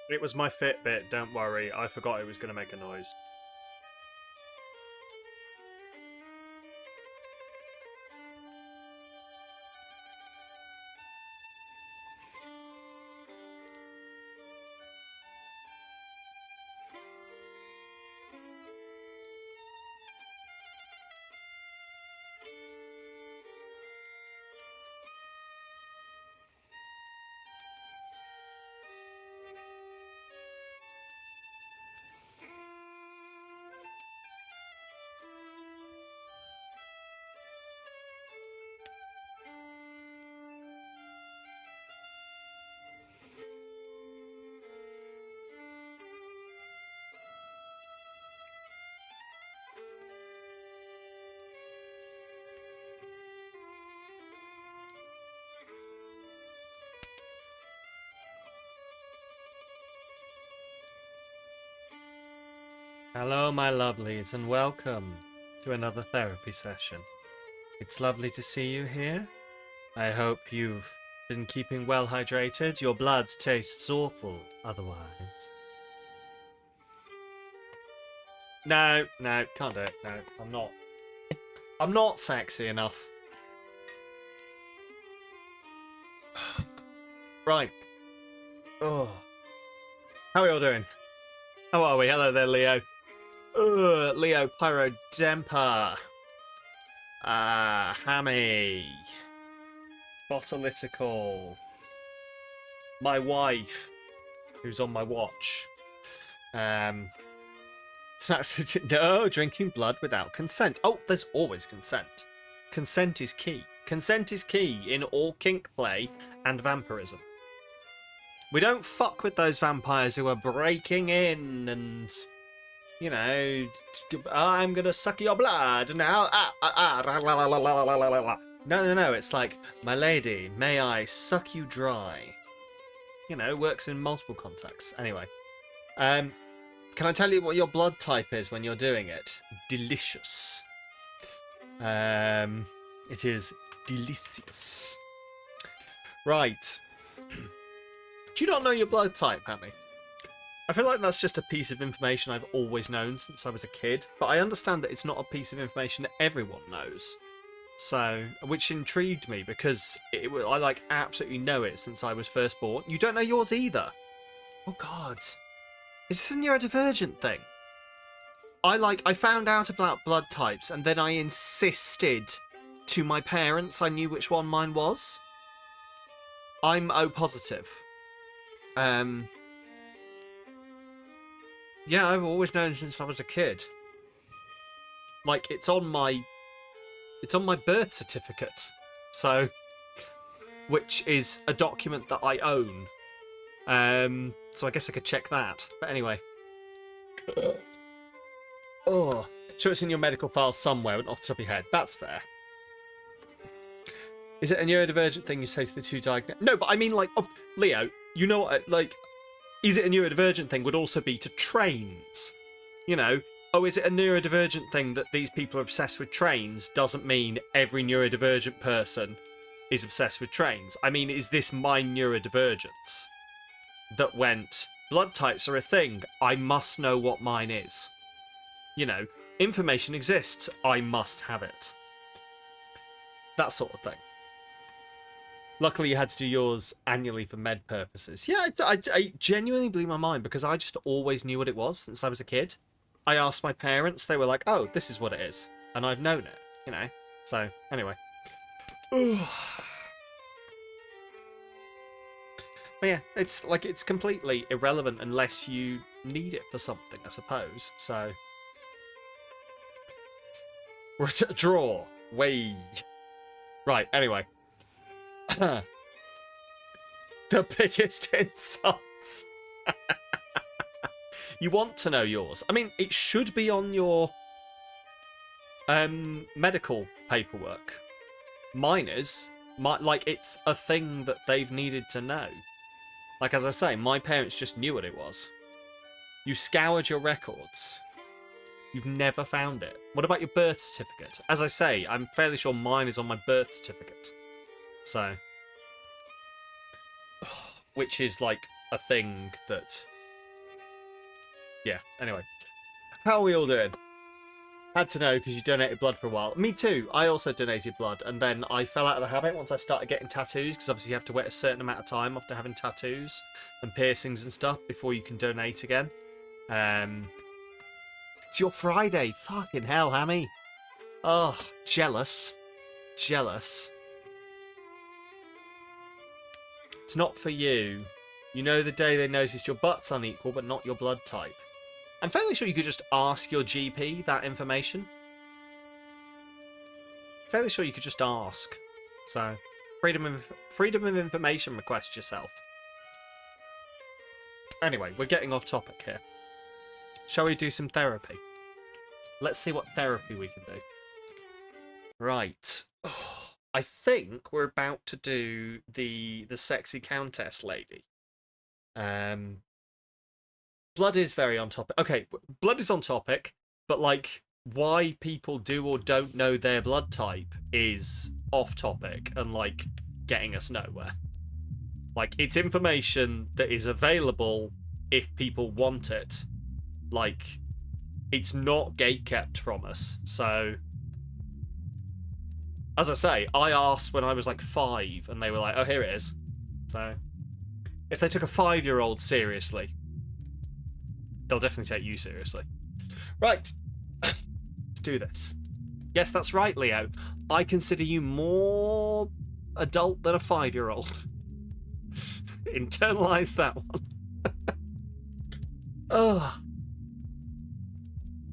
It was my Fitbit, don't worry. I forgot it was going to make a noise. Hello, my lovelies, and welcome to another therapy session. It's lovely to see you here. I hope you've been keeping well hydrated. Your blood tastes awful otherwise. No, can't do it. No, I'm not. I'm not sexy enough. Right. Oh. How are we all doing? How are we? Hello there, Leo. Leo Pyro Demper. Hammy. Samalytical. My wife, who's on my watch. No, drinking blood without consent. Oh, there's always consent. Consent is key. Consent is key in all kink play and vampirism. We don't fuck with those vampires who are breaking in and, you know, I'm gonna suck your blood now. No. It's like, my lady, may I suck you dry? You know, works in multiple contexts. Anyway, can I tell you what your blood type is when you're doing it? Delicious. It is delicious. Right. Do you not know your blood type, Hammy? I feel like that's just a piece of information I've always known since I was a kid, but I understand that it's not a piece of information that everyone knows. So, which intrigued me because I like absolutely know it since I was first born. You don't know yours either. Oh God, is this a neurodivergent thing? I found out about blood types and then I insisted to my parents I knew which one mine was. I'm O positive. Yeah, I've always known since I was a kid. Like, it's on my birth certificate. So, which is a document that I own. So I guess I could check that. But anyway. Oh, sure it's in your medical file somewhere, but off the top of your head. That's fair. Is it a neurodivergent thing you say to the two diagnosed? No, but I mean, like, oh, Leo, you know what, like, is it a neurodivergent thing would also be to trains. You know, oh, is it a neurodivergent thing that these people are obsessed with trains doesn't mean every neurodivergent person is obsessed with trains. I mean, is this my neurodivergence that went, blood types are a thing, I must know what mine is. You know, information exists, I must have it. That sort of thing. Luckily, you had to do yours annually for med purposes. Yeah, I genuinely blew my mind because I just always knew what it was since I was a kid. I asked my parents, they were like, oh, this is what it is. And I've known it, you know. So, anyway. But yeah, it's like, it's completely irrelevant unless you need it for something, I suppose. So, we're at a draw. Way. Right, anyway. The biggest insults. You want to know yours. I mean, it should be on your medical paperwork. Mine is. Like, it's a thing that they've needed to know. Like, as I say, my parents just knew what it was. You scoured your records. You've never found it. What about your birth certificate? As I say, I'm fairly sure mine is on my birth certificate. So, which is like a thing that Yeah, anyway. How are we all doing? Had to know because you donated blood for a while. Me too. I also donated blood, and then I fell out of the habit once I started getting tattoos, because obviously you have to wait a certain amount of time after having tattoos and piercings and stuff before you can donate again. It's your Friday. Fucking hell, Hammy. Oh, jealous. Jealous. It's not for you. You know the day they noticed your butt's unequal, but not your blood type. I'm fairly sure you could just ask your GP that information. Fairly sure you could just ask. So, freedom of information request yourself. Anyway, we're getting off topic here. Shall we do some therapy? Let's see what therapy we can do. Right. Oh, I think we're about to do the sexy countess lady. Blood is very on topic. Okay, blood is on topic, but like why people do or don't know their blood type is off topic and like getting us nowhere. Like it's information that is available if people want it. Like it's not gatekept from us. So as I say, I asked when I was like 5 and they were like, oh, here it is. So if they took a 5-year-old seriously, they'll definitely take you seriously. Right. Let's do this. Yes, that's right, Leo. I consider you more adult than a 5-year-old. Internalize that one. Oh.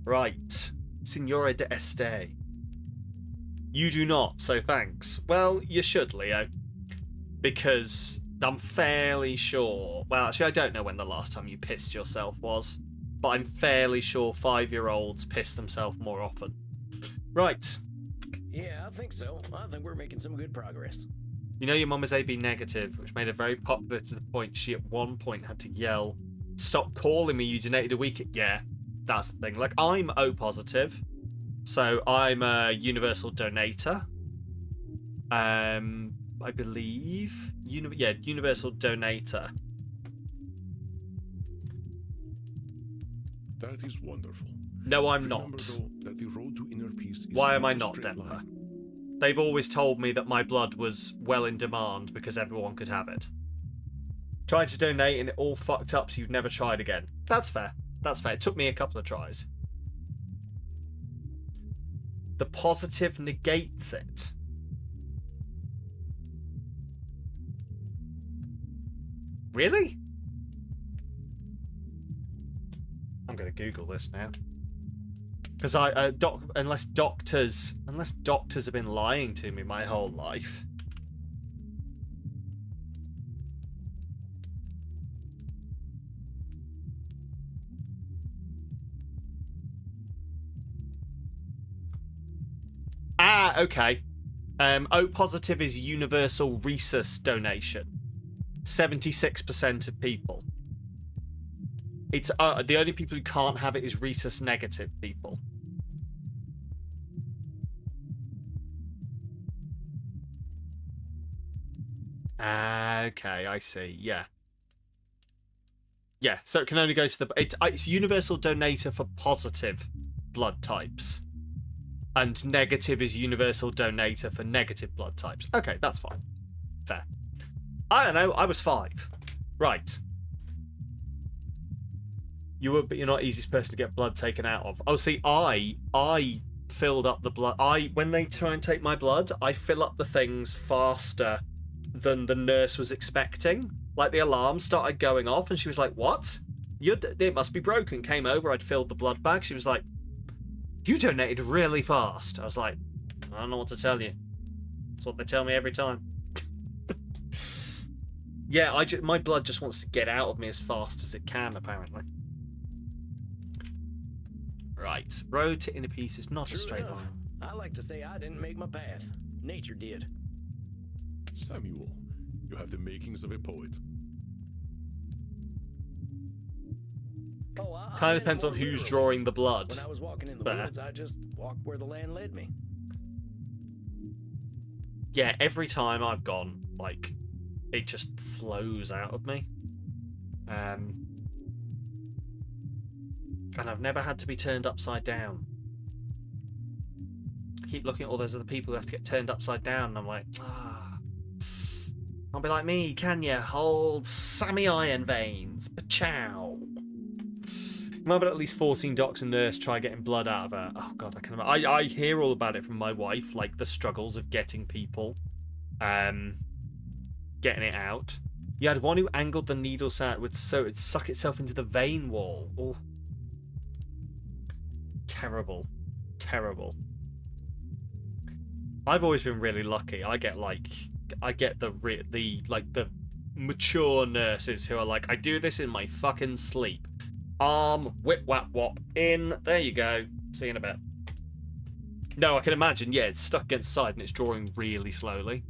Right. Signora de Este. You do not, so thanks. Well, you should, Leo. Because I'm fairly sure... Well, actually, I don't know when the last time you pissed yourself was. But I'm fairly sure 5-year-olds piss themselves more often. Right. Yeah, I think so. I think we're making some good progress. You know your mum is AB negative, which made her very popular to the point she at one point had to yell, "Stop calling me, you donated a week." Yeah, that's the thing. Like, I'm O positive, so I'm a universal donator. I believe. Universal donator. That is wonderful. No, I'm Remember, not. though, that the road to inner peace is Why am I a not, straight Denver? line. They've always told me that my blood was well in demand because everyone could have it. Tried to donate and it all fucked up, so you've never tried again. That's fair. That's fair. It took me a couple of tries. The positive negates it. Really? I'm going to Google this now. Because unless doctors have been lying to me my whole life. Ah, okay. O positive is universal rhesus donation. 76% of people. It's the only people who can't have it is rhesus negative people. Okay, I see. Yeah. Yeah, so it can only go to the... It's universal donator for positive blood types. And negative is universal donator for negative blood types. Okay, that's fine. Fair. I don't know, I was 5. Right. But you're not the easiest person to get blood taken out of. Oh, see, I filled up the blood. When they try and take my blood, I fill up the things faster than the nurse was expecting. Like, the alarm started going off, and she was like, "What? It must be broken." Came over, I'd filled the blood bag. She was like, "You donated really fast." I was like, "I don't know what to tell you. That's what they tell me every time." Yeah, my blood just wants to get out of me as fast as it can, apparently. Right. Road to inner peace is not a straight line. I like to say I didn't make my path. Nature did. Samuel, you have the makings of a poet. Oh, Kind of depends on who's drawing the blood. When I was walking in the But- woods, I just walked where the land led me. Yeah, every time I've gone, like, it just flows out of me. And I've never had to be turned upside down. I keep looking at all those other people who have to get turned upside down, and I'm like, can't be like me, can ya? Old Sammy Iron Veins. Pachow. Remember at least 14 docs and nurse try getting blood out of her. Oh god, I hear all about it from my wife, like the struggles of getting people getting it out. You had one who angled the needle so it'd suck itself into the vein wall. Oh. Terrible. Terrible. I've always been really lucky. I get the mature nurses who are like, I do this in my fucking sleep. Arm, whip, whap, whop, in. There you go. See you in a bit. No, I can imagine. Yeah, it's stuck against the side and it's drawing really slowly.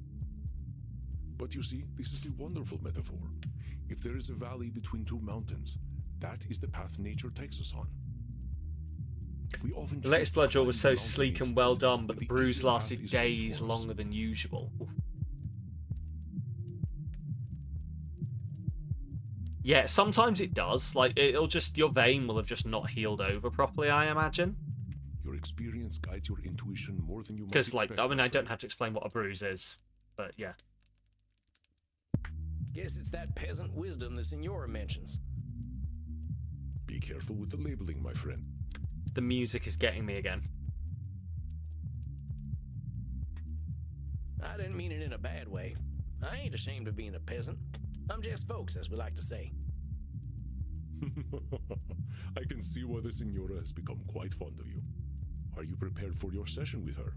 But you see, this is a wonderful metaphor. If there is a valley between two mountains, that is the path nature takes us on. We often the latest blood draw was so sleek and well done, but the bruise lasted days longer than usual. Ooh. Yeah, sometimes it does. Like, your vein will have just not healed over properly, I imagine. Your experience guides your intuition more than you might expect. Because, like, I mean, I don't have to explain what a bruise is, but yeah. Guess it's that peasant wisdom the Signora mentions. Be careful with the labeling, my friend. The music is getting me again. I didn't mean it in a bad way. I ain't ashamed of being a peasant. I'm just folks, as we like to say. I can see why the Signora has become quite fond of you. Are you prepared for your session with her?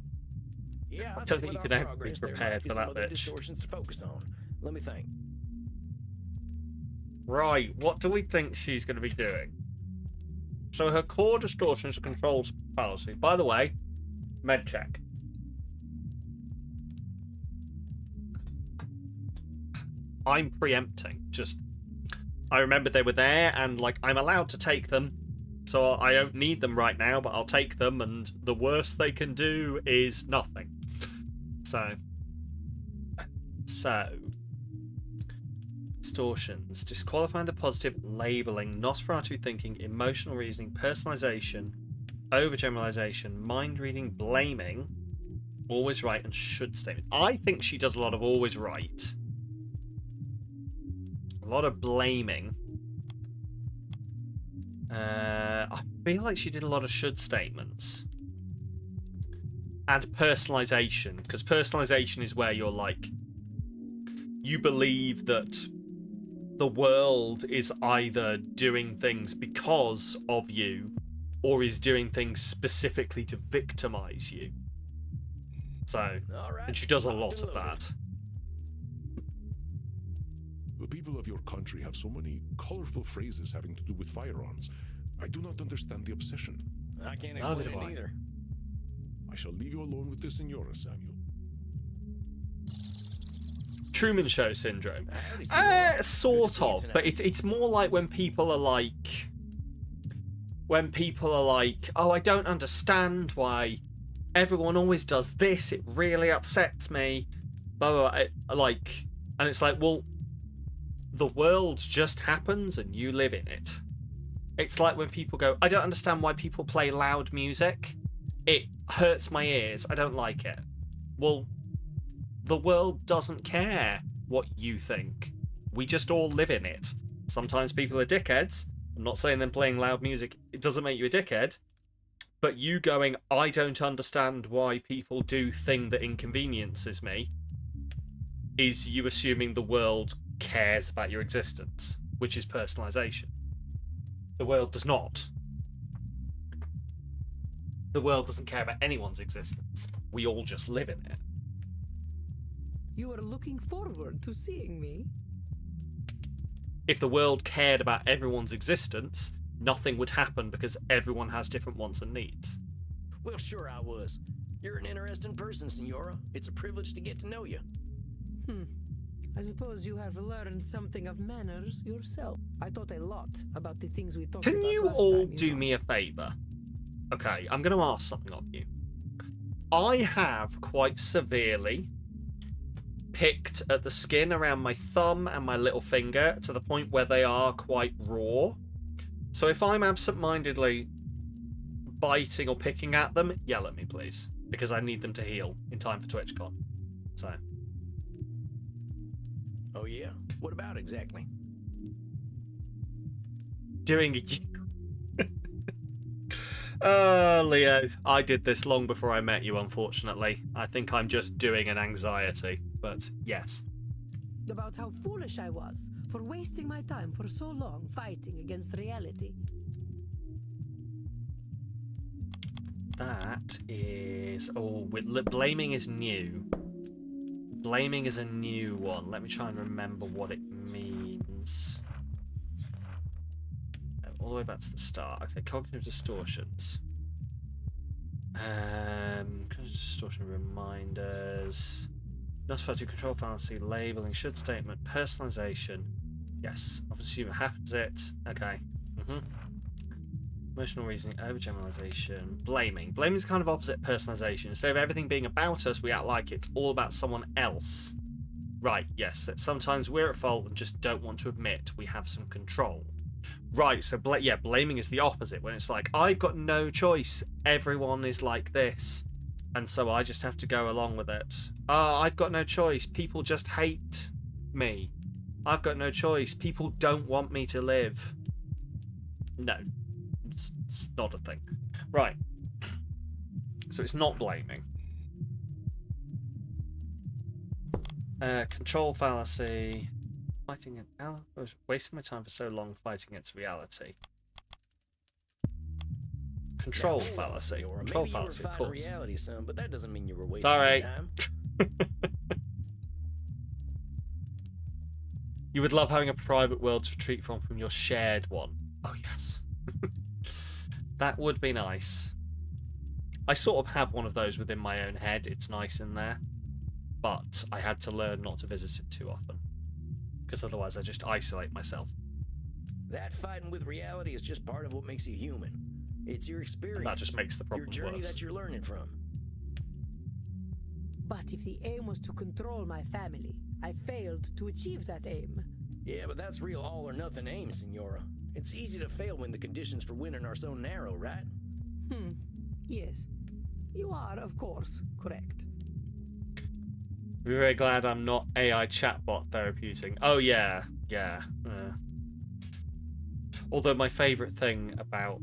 Yeah, I don't think you can ever be prepared for that bitch. Distortions to focus on. Let me think. Right, what do we think she's going to be doing? So her core distortions controls fallacy. By the way, med check. I'm preempting. Just, I remember they were there, and like I'm allowed to take them, so I don't need them right now, but I'll take them, and the worst they can do is nothing. So distortions, disqualifying the positive, labeling, Nosferatu thinking, emotional reasoning, personalization, overgeneralization, mind reading, blaming, always right, and should statement. I think she does a lot of always right. A lot of blaming. I feel like she did a lot of should statements. And personalization, because personalization is where you're like, you believe that the world is either doing things because of you or is doing things specifically to victimize you. So, and she does a lot of that. The people of your country have so many colorful phrases having to do with firearms. I do not understand the obsession. I can't explain it either. I shall leave you alone with the Signora, Samuel. Truman Show syndrome. Sort of, but it's more like when people are like, oh, I don't understand why everyone always does this. It really upsets me. Blah, blah, blah. Like, and it's like, well, the world just happens and you live in it. It's like when people go, I don't understand why people play loud music. It hurts my ears. I don't like it. Well, the world doesn't care what you think. We just all live in it. Sometimes people are dickheads. I'm not saying them playing loud music, it doesn't make you a dickhead. But you going, I don't understand why people do thing that inconveniences me, is you assuming the world cares about your existence, which is personalization. The world does not. The world doesn't care about anyone's existence. We all just live in it. You are looking forward to seeing me? If the world cared about everyone's existence, nothing would happen because everyone has different wants and needs. Well, sure I was. You're an interesting person, Signora. It's a privilege to get to know you. I suppose you have learned something of manners yourself. I thought a lot about the things we talked about. Can you last all time, do know? me a favour? Okay, I'm going to ask something of you. I have quite severely picked at the skin around my thumb and my little finger to the point where they are quite raw. So if I'm absent-mindedly biting or picking at them, yell at me, please. Because I need them to heal in time for TwitchCon. So. Oh yeah? What about exactly? Doing Leo, I did this long before I met you, unfortunately. I think I'm just doing an anxiety, but yes. About how foolish I was for wasting my time for so long fighting against reality. That is... Oh, blaming is new. Blaming is a new one. Let me try and remember what it means. All the way back to the start. Okay, cognitive distortions. Cognitive distortion reminders. Notify to control fallacy, labeling, should statement, personalization. Yes, obviously it happens it. Okay. Emotional reasoning, overgeneralization, blaming. Blaming is kind of opposite personalization. Instead of everything being about us, we act like it's all about someone else. Right, yes, that sometimes we're at fault and just don't want to admit we have some control. Right, so blaming is the opposite, when it's like, I've got no choice, everyone is like this, and so I just have to go along with it. I've got no choice, people just hate me. I've got no choice, people don't want me to live. No, it's not a thing. Right, so it's not blaming. Control fallacy. Fighting an I was wasting my time for so long fighting against reality. Control fallacy. Control fallacy, of course. Reality, son, but that doesn't mean you were wasting Sorry. time. You would love having a private world to retreat from your shared one. Oh yes. That would be nice. I sort of have one of those within my own head. It's nice in there. But I had to learn not to visit it too often. Because otherwise I just isolate myself. That fighting with reality is just part of what makes you human. It's your experience. And that just makes the problem your journey worse. that you're learning from. But if the aim was to control my family, I failed to achieve that aim. Yeah, but that's real all or nothing aim, Senora. It's easy to fail when the conditions for winning are so narrow, right? Yes. You are, of course, correct. I'm very glad I'm not AI chatbot therapeuting. Oh yeah. Although my favourite thing about...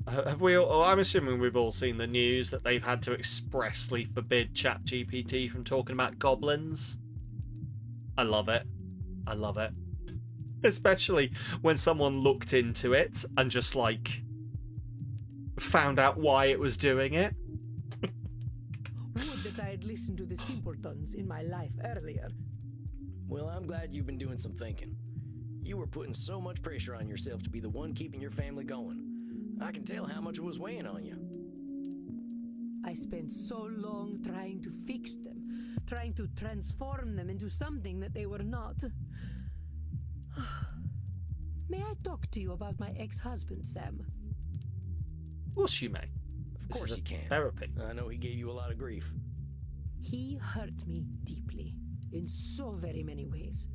Have we all... I'm assuming we've all seen the news that they've had to expressly forbid ChatGPT from talking about goblins. I love it. I love it. Especially when someone looked into it and just, like, found out why it was doing it. Would that I had listened to the simpletons in my life earlier. Well, I'm glad you've been doing some thinking. You were putting so much pressure on yourself to be the one keeping your family going. I can tell how much it was weighing on you. I spent so long trying to fix them, trying to transform them into something that they were not. May I talk to you about my ex-husband, Sam? Of course you may. Of course you can. Therapy. I know he gave you a lot of grief. He hurt me deeply, in so very many ways.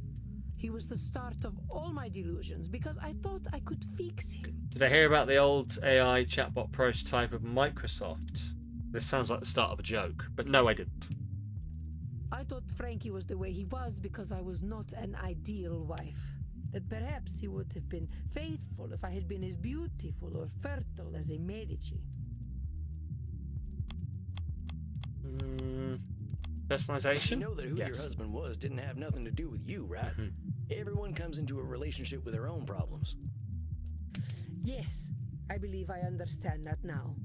He was the start of all my delusions because I thought I could fix him. Did I hear about the old AI chatbot prototype of Microsoft? This sounds like the start of a joke, but no, I didn't. I thought Frankie was the way he was because I was not an ideal wife. That perhaps he would have been faithful if I had been as beautiful or fertile as a Medici. Personalization? You know that who Yes. your husband was didn't have nothing to do with you, right? Everyone comes into a relationship with their own problems. Yes, I believe I understand that now.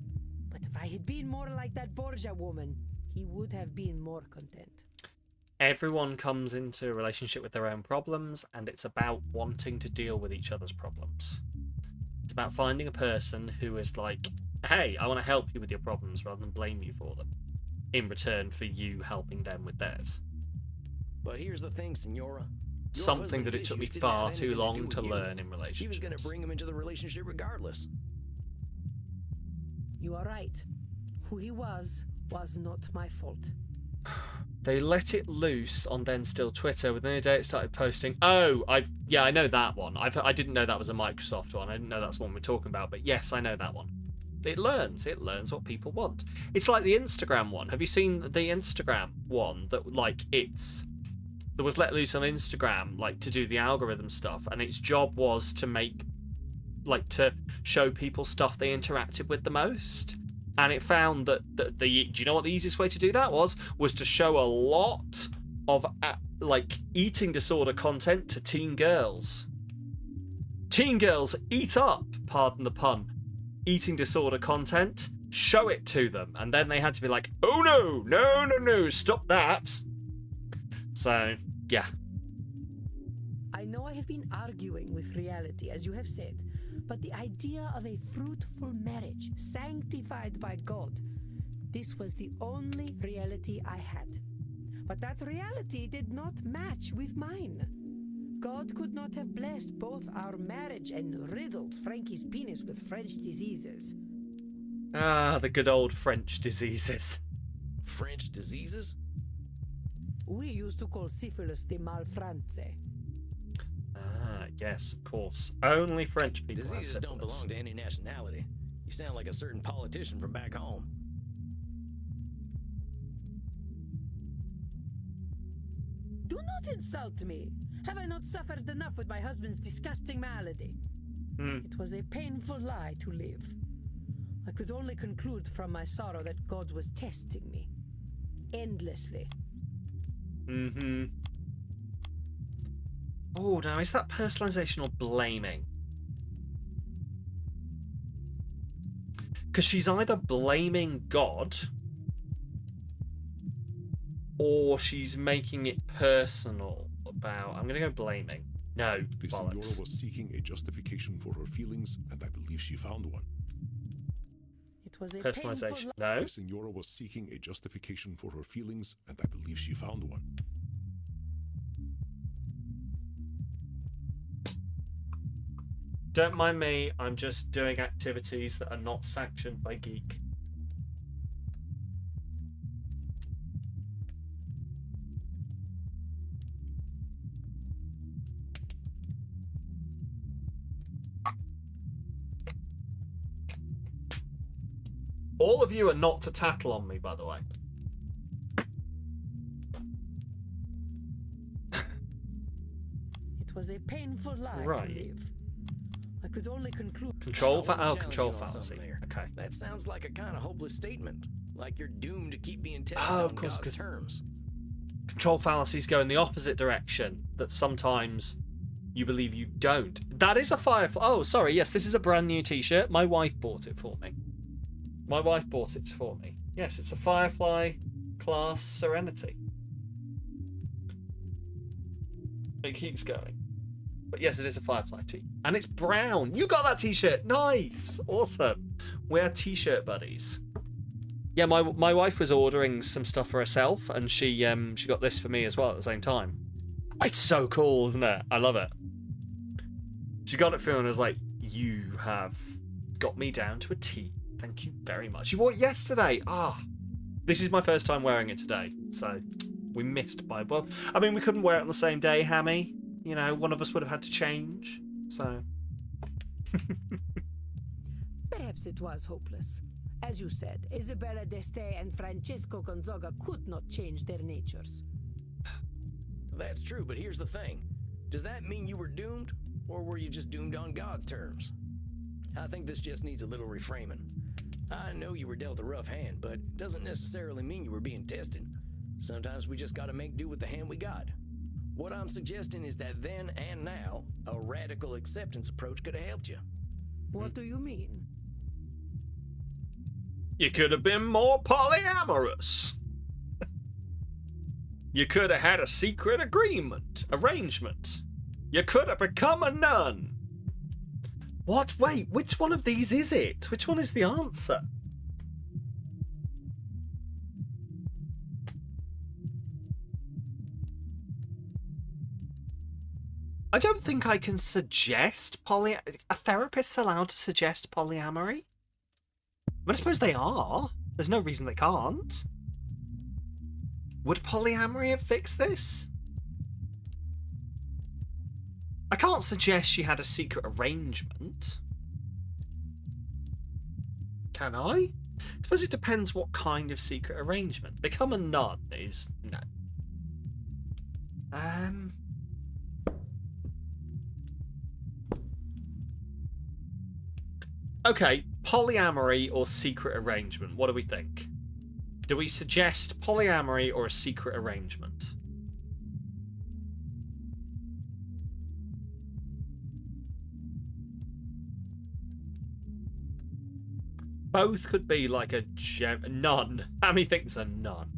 But if I had been more like that Borgia woman, he would have been more content. Everyone comes into a relationship with their own problems, and it's about wanting to deal with each other's problems. It's about finding a person who is like, hey, I want to help you with your problems rather than blame you for them, in return for you helping them with theirs. But here's the thing, Senora. Your Something that it husband's took me issues didn't far have too anything long do to with you. learn in relationships. He was going to bring him into the relationship regardless. You are right. Who he was not my fault. They let it loose on then still Twitter. Within a day, it started posting. Oh, I know that one. I didn't know that was a Microsoft one. I didn't know that's the one we're talking about. But yes, I know that one. It learns what people want. It's like the Instagram one. Have you seen the Instagram one that like that was let loose on Instagram, like to do the algorithm stuff, and its job was to make, like, to show people stuff they interacted with the most. And it found that do you know what the easiest way to do that was to show a lot of like eating disorder content to teen girls. Teen girls eat up, pardon the pun, eating disorder content. Show it to them, and then they had to be like, "Oh no, stop that." So yeah. I know I have been arguing with reality, as you have said, but the idea of a fruitful marriage, sanctified by God, this was the only reality I had. But that reality did not match with mine. God could not have blessed both our marriage and riddled Frankie's penis with French diseases. Ah, the good old French diseases. French diseases? We used to call syphilis the malfrance. Ah, yes, of course. Only French people have Diseases don't syphilis. belong to any nationality. You sound like a certain politician from back home. Do not insult me. Have I not suffered enough with my husband's disgusting malady? It was a painful lie to live. I could only conclude from my sorrow that God was testing me. Endlessly. Mm-hmm. Oh, now is that personalization or blaming? Because she's either blaming God or she's making it personal about... I'm going to go blaming. No, The Senora bollocks. was seeking a justification for her feelings, and I believe she found one. It was a Personalization. painful No. The Senora was seeking a justification for her feelings, and I believe she found one. Don't mind me, I'm just doing activities that are not sanctioned by Geek. All of you are not to tattle on me, by the way. It was a painful lie Right. to live. I could only conclude... Control I wanna control challenge you on fallacy. something there. Okay. That sounds like a kind of hopeless statement. Like you're doomed to keep being tested Oh, on of course, God's 'cause- terms. Control fallacies go in the opposite direction. That sometimes you believe you don't. That is a Firefly. Oh, sorry. Yes, this is a brand new T-shirt. My wife bought it for me. My wife bought it for me. Yes, it's a Firefly class Serenity. It keeps going. But yes, it is a Firefly tee. And it's brown. You got that T-shirt. Nice. Awesome. We're T-shirt buddies. Yeah, my wife was ordering some stuff for herself, and she got this for me as well at the same time. It's so cool, isn't it? I love it. She got it for me and was like, "You have got me down to a T. Thank you very much." You wore it yesterday. This is my first time wearing it today, so we missed by well. I mean, we couldn't wear it on the same day, Hammy. You know, one of us would have had to change. So. Perhaps it was hopeless. As you said, Isabella d'Este and Francesco Gonzaga could not change their natures. That's true, but here's the thing. Does that mean you were doomed, or were you just doomed on God's terms? I think this just needs a little reframing. I know you were dealt a rough hand, but it doesn't necessarily mean you were being tested. Sometimes we just gotta make do with the hand we got. What I'm suggesting is that then and now, a radical acceptance approach could have helped you. What do you mean? You could have been more polyamorous. You could have had a secret arrangement. You could have become a nun. What? Wait, which one of these is it? Which one is the answer? I don't think I can suggest A therapist's allowed to suggest polyamory? But I suppose they are. There's no reason they can't. Would polyamory have fixed this? I can't suggest she had a secret arrangement. Can I? I suppose it depends what kind of secret arrangement. Become a nun is no. Okay, polyamory or secret arrangement. What do we think? Do we suggest polyamory or a secret arrangement? Both could be like a nun. Hammy thinks a nun.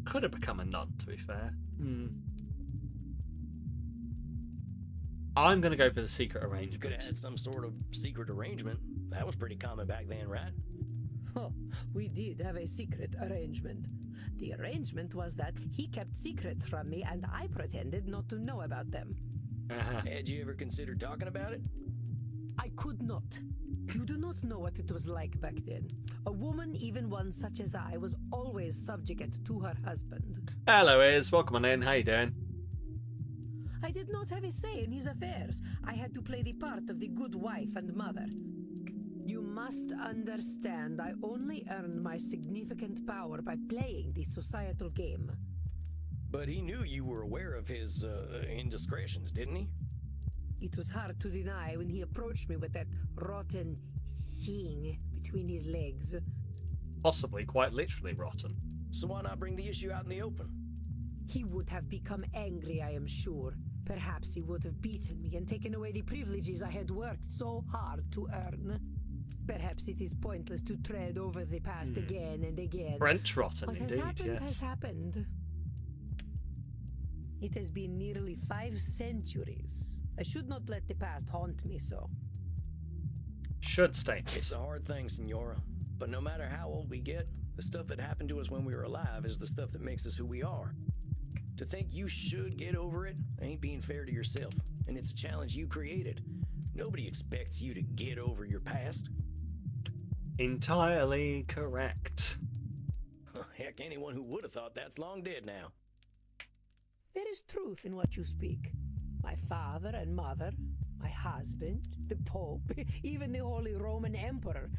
Could have become a nun, to be fair. I'm going to go for the secret arrangement. You could have had some sort of secret arrangement. That was pretty common back then, right? Oh, we did have a secret arrangement. The arrangement was that he kept secrets from me and I pretended not to know about them. Had you ever considered talking about it? I could not. You do not know what it was like back then. A woman, even one such as I, was always subject to her husband. Hello, Iz. Welcome on in. How you doing? I did not have a say in his affairs. I had to play the part of the good wife and mother. You must understand, I only earned my significant power by playing the societal game. But he knew you were aware of his indiscretions, didn't he? It was hard to deny when he approached me with that rotten thing between his legs. Possibly quite literally rotten. So why not bring the issue out in the open? He would have become angry, I am sure. Perhaps he would have beaten me and taken away the privileges I had worked so hard to earn. Perhaps it is pointless to tread over the past again and again. French rotten, What indeed, has happened yes. has happened. It has been nearly 5 centuries. I should not let the past haunt me so. Should stay. It's a hard thing, Senora. But no matter how old we get, the stuff that happened to us when we were alive is the stuff that makes us who we are. To think you should get over it ain't being fair to yourself, and it's a challenge you created. Nobody expects you to get over your past. Entirely correct. Heck, anyone who would have thought that's long dead now. There is truth in what you speak. My father and mother, my husband, the Pope, even the Holy Roman Emperor,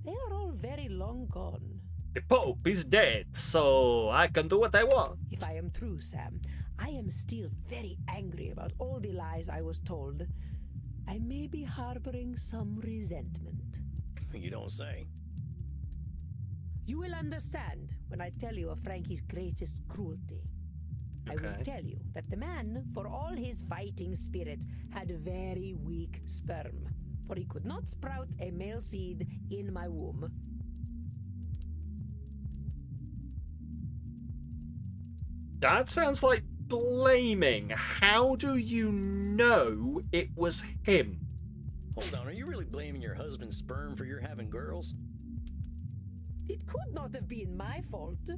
they are all very long gone. The Pope is dead, so I can do what I want. If I am true, Sam, I am still very angry about all the lies I was told. I may be harboring some resentment. You don't say. You will understand when I tell you of Frankie's greatest cruelty. I will Okay. tell you that the man, for all his fighting spirit, had very weak sperm, for he could not sprout a male seed in my womb. That sounds like blaming. How do you know it was him? Hold on, are you really blaming your husband's sperm for your having girls? It could not have been my fault.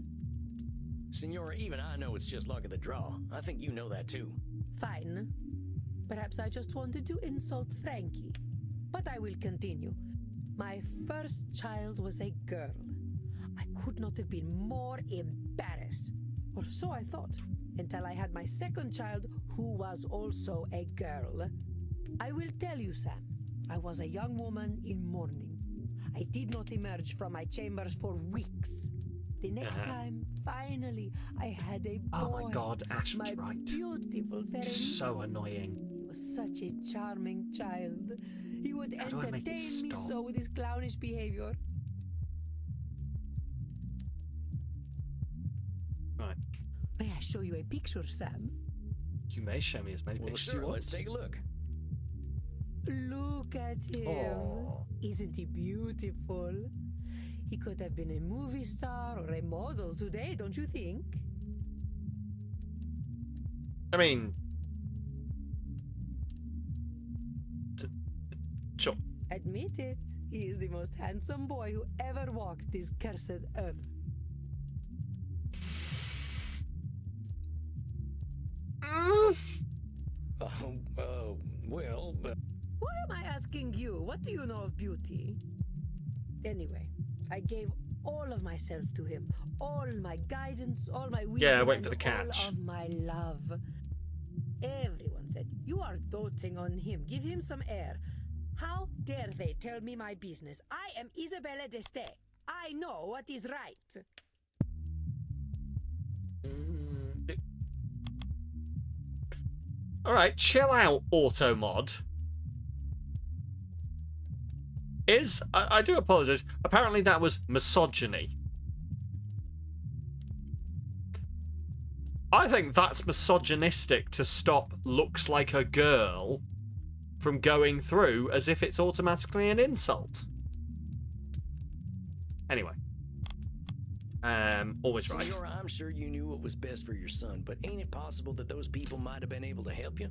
Senora, even I know it's just luck of the draw. I think you know that too. Fine. Perhaps I just wanted to insult Frankie. But I will continue. My first child was a girl. I could not have been more embarrassed. Or so I thought, until I had my second child, who was also a girl. I will tell you, Sam, I was a young woman in mourning. I did not emerge from my chambers for weeks. The next time, finally, I had a boy. Oh my god, Ash was My right. beautiful Federico. So annoying. He was such a charming child. He would How do I make it entertain me stop? so with his clownish behavior. Right. May I show you a picture, Sam? You may show me as many Well, pictures sure, you want. let's take a look. Look at him. Aw. Isn't he beautiful? He could have been a movie star or a model today, don't you think? I mean... Sure. Admit it, he is the most handsome boy who ever walked this cursed earth. Well, but Why am I asking you? What do you know of beauty? Anyway, I gave all of myself to him, all my guidance, all my wisdom, Yeah, wait and for the catch. all of my love. Everyone said, "You are doting on him. Give him some air." How dare they tell me my business? I am Isabella d'Este. I know what is right. Alright, chill out, Automod. I do apologise. Apparently that was misogyny. I think that's misogynistic to stop looks like a girl from going through as if it's automatically an insult. Anyway. Always right. Senora, I'm sure you knew what was best for your son, but ain't it possible that those people might have been able to help you?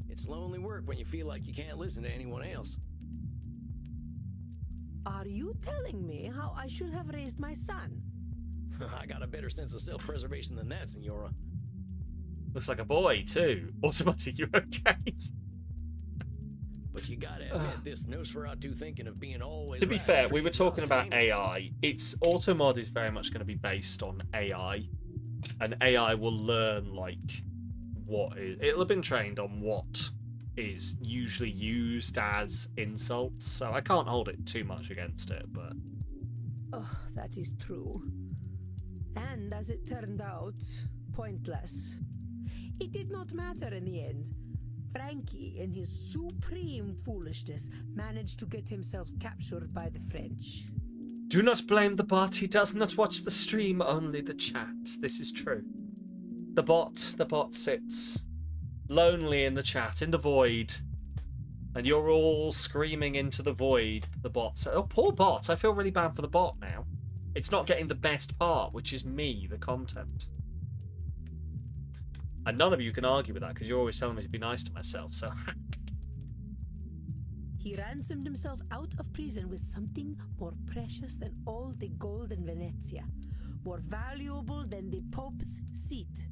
It's lonely work when you feel like you can't listen to anyone else. Are you telling me how I should have raised my son? I got a better sense of self-preservation than that, Senora. Looks like a boy, too. Automatic, you okay? But you gotta admit, this Nosferatu thinking of being always To be right fair, is we pretty were talking about exhausting, ain't AI. It's Automod is very much going to be based on AI, and AI will learn like what is. It'll have been trained on what is usually used as insults. So I can't hold it too much against it, but Oh, that is true. And as it turned out, pointless. It did not matter in the end. Frankie, in his supreme foolishness, managed to get himself captured by the French. do not blame the bot. He does not watch the stream, only the chat. This is true. The bot sits lonely in the chat, in the void, and you're all screaming into the void. The bot said, "Oh, poor bot. I feel really bad for the bot now. It's not getting the best part, which is me, the content." And none of you can argue with that because you're always telling me to be nice to myself. So He ransomed himself out of prison with something more precious than all the gold in Venezia, more valuable than the Pope's seat.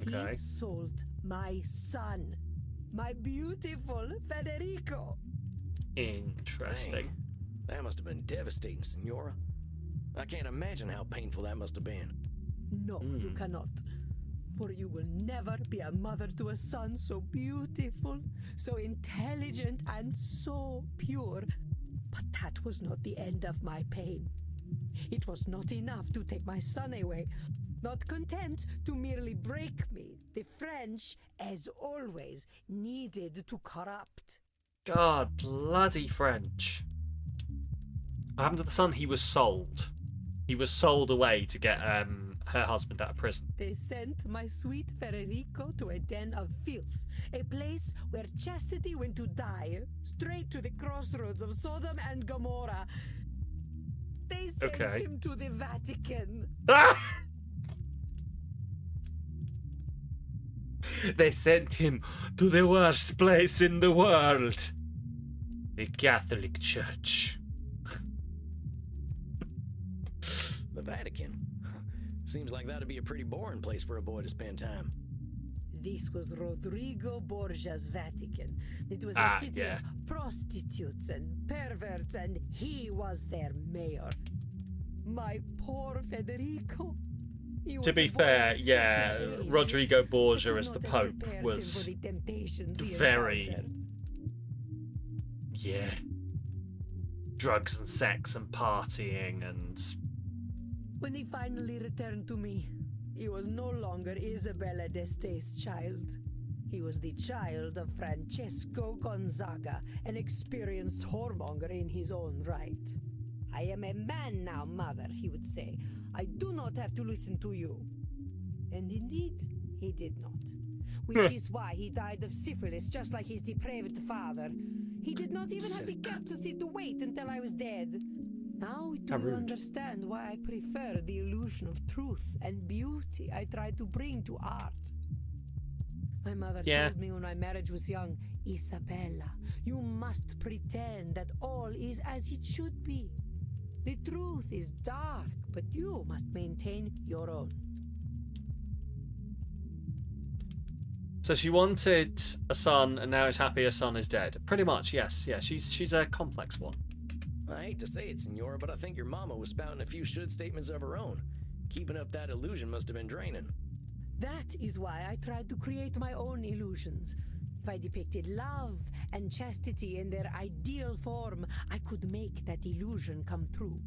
Okay. He sold my son, my beautiful Federico. interesting. Dang, that must have been devastating, Senora. I can't imagine how painful that must have been. No, you cannot. For you will never be a mother to a son so beautiful, so intelligent, and so pure. But that was not the end of my pain. It was not enough to take my son away. Not content to merely break me, the French, as always, needed to corrupt. God, bloody French. What happened to the son? He was sold. He was sold away to get her husband out of prison. They sent my sweet Federico to a den of filth, a place where chastity went to die, straight to the crossroads of Sodom and Gomorrah. They sent Okay. him to the Vatican. Ah! They sent him to the worst place in the world. The Catholic Church. The Vatican. Seems like that'd be a pretty boring place for a boy to spend time. This was Rodrigo Borgia's Vatican. It was Ah, a city yeah. of prostitutes and perverts, and he was their mayor. My poor Federico. He To was be a boy fair, of yeah, certain age. Rodrigo I Borgia could as the not have Pope prepared him for was the temptations he very, encountered. yeah, drugs and sex and partying and When he finally returned to me, he was no longer Isabella d'Este's child. He was the child of Francesco Gonzaga, an experienced whoremonger in his own right. "I am a man now, mother," he would say. "I do not have to listen to you." And indeed, he did not. Which is why he died of syphilis, just like his depraved father. He did not even have the courtesy to wait until I was dead. Now do How you rude. understand why I prefer the illusion of truth and beauty I try to bring to art? My mother Yeah. told me when my marriage was young, "Isabella, you must pretend that all is as it should be. The truth is dark, but you must maintain your own." so she wanted a son and now is happy her son is dead. Pretty much, yes. Yeah, she's a complex one. I hate to say it, Senora, but I think your mama was spouting a few should statements of her own. Keeping up that illusion must have been draining. That is why I tried to create my own illusions. If I depicted love and chastity in their ideal form, I could make that illusion come true.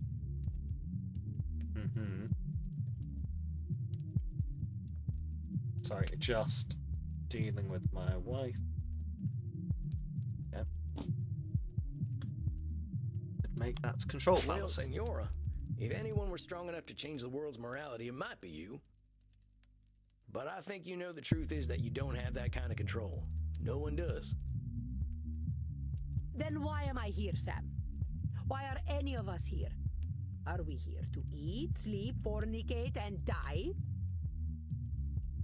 Mm-hmm. Sorry, just dealing with my wife. Yeah. Make that control Well, fallacy. Senora, if anyone were strong enough to change the world's morality, it might be you. But I think you know the truth is that you don't have that kind of control. No one does. Then why am I here, Sam? Why are any of us here? Are we here to eat, sleep, fornicate, and die?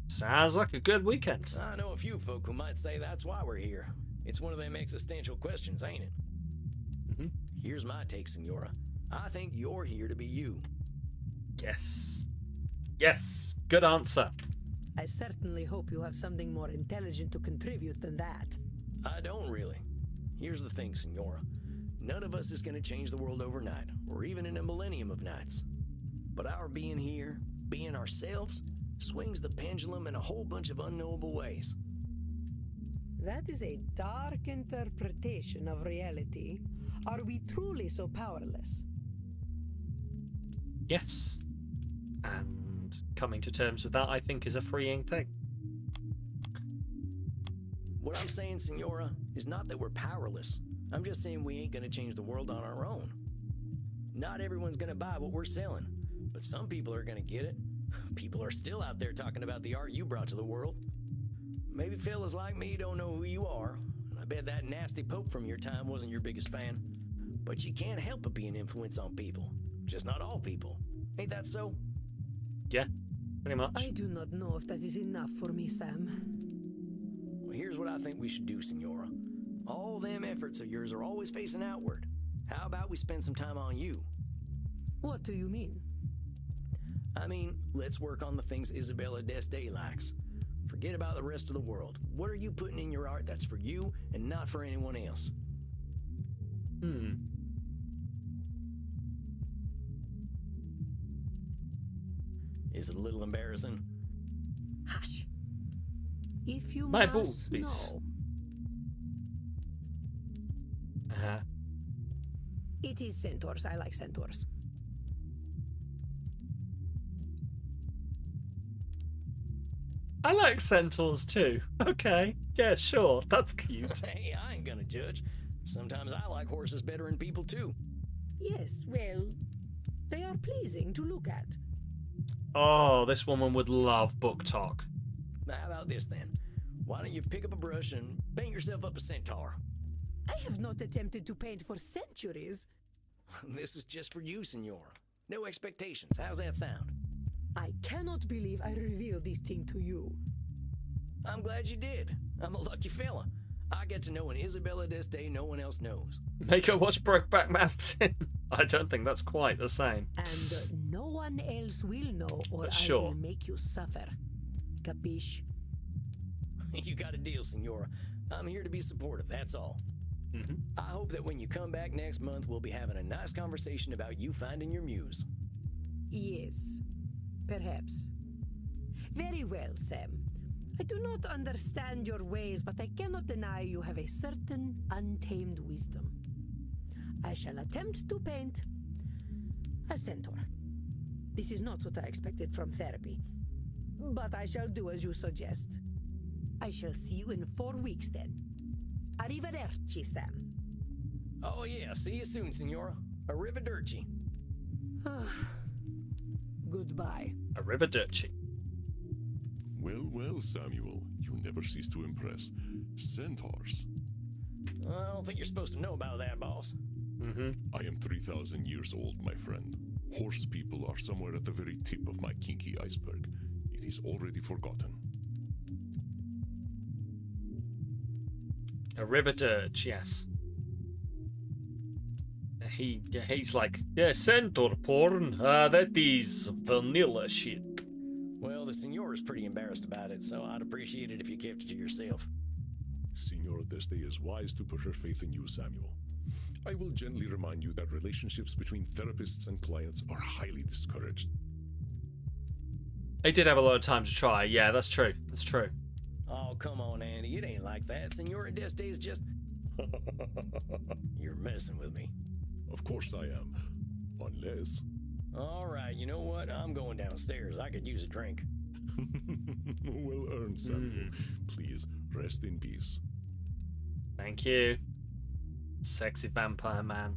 Sounds like a good weekend. I know a few folk who might say that's why we're here. It's one of them existential questions, ain't it? Mm-hmm. Here's my take, Senora. I think you're here to be you. Yes. Yes. Good answer. I certainly hope you have something more intelligent to contribute than that. I don't really. Here's the thing, Senora. None of us is going to change the world overnight, or even in a millennium of nights. But our being here, being ourselves, swings the pendulum in a whole bunch of unknowable ways. That is a dark interpretation of reality. Are we truly so powerless? Yes. And coming to terms with that, I think, is a freeing thing. What I'm saying, Senora, is not that we're powerless. I'm just saying we ain't gonna change the world on our own. Not everyone's gonna buy what we're selling, but some people are gonna get it. People are still out there talking about the art you brought to the world. Maybe fellas like me don't know who you are, and I bet that nasty pope from your time wasn't your biggest fan. But you can't help but be an influence on people. Just not all people. Ain't that so? Yeah, pretty much. I do not know if that is enough for me, Sam. Well, here's what I think we should do, Senora. All them efforts of yours are always facing outward. How about we spend some time on you? What do you mean? I mean, let's work on the things Isabella D'Este likes. Forget about the rest of the world. What are you putting in your art that's for you and not for anyone else? Is it a little embarrassing? Hush. If you My must boobies. know, Uh-huh. it is centaurs. I like centaurs. I like centaurs too. Okay. Yeah, sure. That's cute. Hey, I ain't gonna judge. Sometimes I like horses better than people too. Yes, well, they are pleasing to look at. Oh, this woman would love book talk. Now, how about this then? Why don't you pick up a brush and paint yourself up a centaur? I have not attempted to paint for centuries. This is just for you, Senora. No expectations. How's that sound? I cannot believe I revealed this thing to you. I'm glad you did. I'm a lucky fella. I get to know an Isabella D'Este no one else knows. Make her watch Brokeback Mountain. I don't think that's quite the same. And no one else will know, or I Sure. will make you suffer. Capiche? You got a deal, Senora. I'm here to be supportive, that's all. Mm-hmm. I hope that when you come back next month, we'll be having a nice conversation about you finding your muse. Yes, perhaps. Very well, Sam. I do not understand your ways, but I cannot deny you have a certain untamed wisdom. I shall attempt to paint a centaur. This is not what I expected from therapy, but I shall do as you suggest. I shall see you in 4 weeks then. Arrivederci, Sam. Oh yeah, see you soon, Senora. Arrivederci. Goodbye. Arrivederci. Well, well, Samuel, you never cease to impress. Centaurs. I don't think you're supposed to know about that, boss. Mm-hmm. I am 3,000 years old, my friend. Horse people are somewhere at the very tip of my kinky iceberg. It is already forgotten. Arrivederci, yes. He's like, yeah, centaur porn. That is vanilla shit. Well, the Senora's pretty embarrassed about it, so I'd appreciate it if you kept it to yourself. Senora D'Este is wise to put her faith in you, Samuel. I will gently remind you that relationships between therapists and clients are highly discouraged. They did have a lot of time to try. Yeah, that's true. That's true. Oh, come on, Andy. It ain't like that. Senora Deste's just... You're messing with me. Of course I am. Unless... All right, you know what? I'm going downstairs. I could use a drink. Well earned, Samuel. Please, rest in peace. Thank you. Sexy vampire man.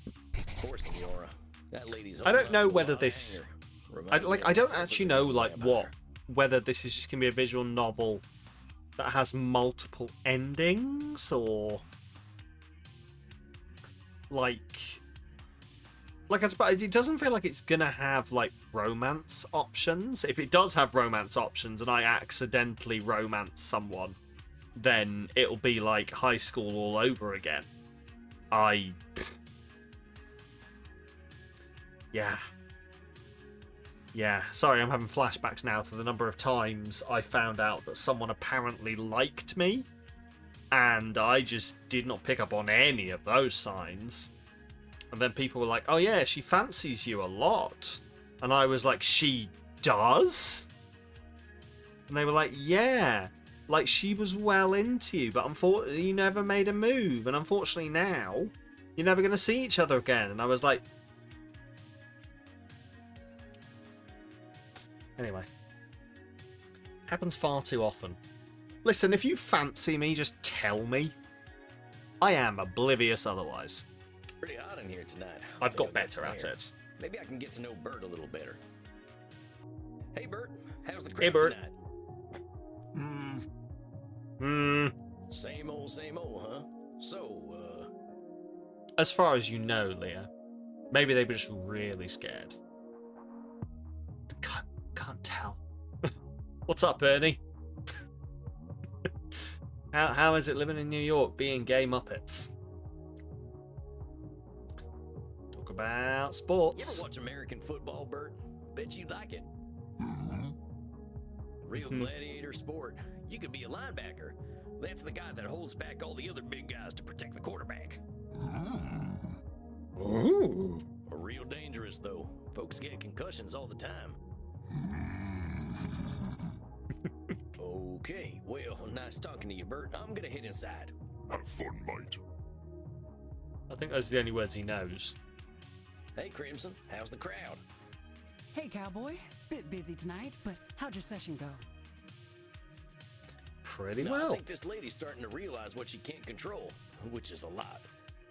Of course, Senora. That lady's... I don't know old whether mouth this... hanger. I Reminds me of don't myself actually as a know boy like about what her. whether this is just gonna be a visual novel that has multiple endings or like it doesn't feel like it's gonna have like romance options. If it does have romance options and I accidentally romance someone, then it'll be like high school all over again. Yeah, sorry, I'm having flashbacks now to the number of times I found out that someone apparently liked me, and I just did not pick up on any of those signs. And then people were like, oh yeah, she fancies you a lot. And I was like, she does? And they were like, yeah, like she was well into you, but unfortunately you never made a move, and unfortunately now you're never going to see each other again. And I was like, anyway, happens far too often. Listen, if you fancy me, just tell me. I am oblivious otherwise. Pretty hot in here tonight. I've got Think better some at air. it. Maybe I can get to know Bert a little better. Hey, Bert. How's the crowd Hey, Bert. tonight? Same old, huh? So, As far as you know, Leah, maybe they were just really scared. Can't tell. What's up, Ernie? How is it living in New York being gay Muppets? Talk about you sports. ever watch American football, Bert? Bet you'd like it. Real gladiator sport. You could be a linebacker. That's the guy that holds back all the other big guys to protect the quarterback. Ooh. Real dangerous, though. Folks get concussions all the time. Okay, well, nice talking to you, Bert. I'm gonna head inside. Have fun, mate. I think those are the only words he knows. Hey, Crimson, how's the crowd? Hey, cowboy. Bit busy tonight, but how'd your session go? Pretty No, well. I think this lady's starting to realize what she can't control, which is a lot.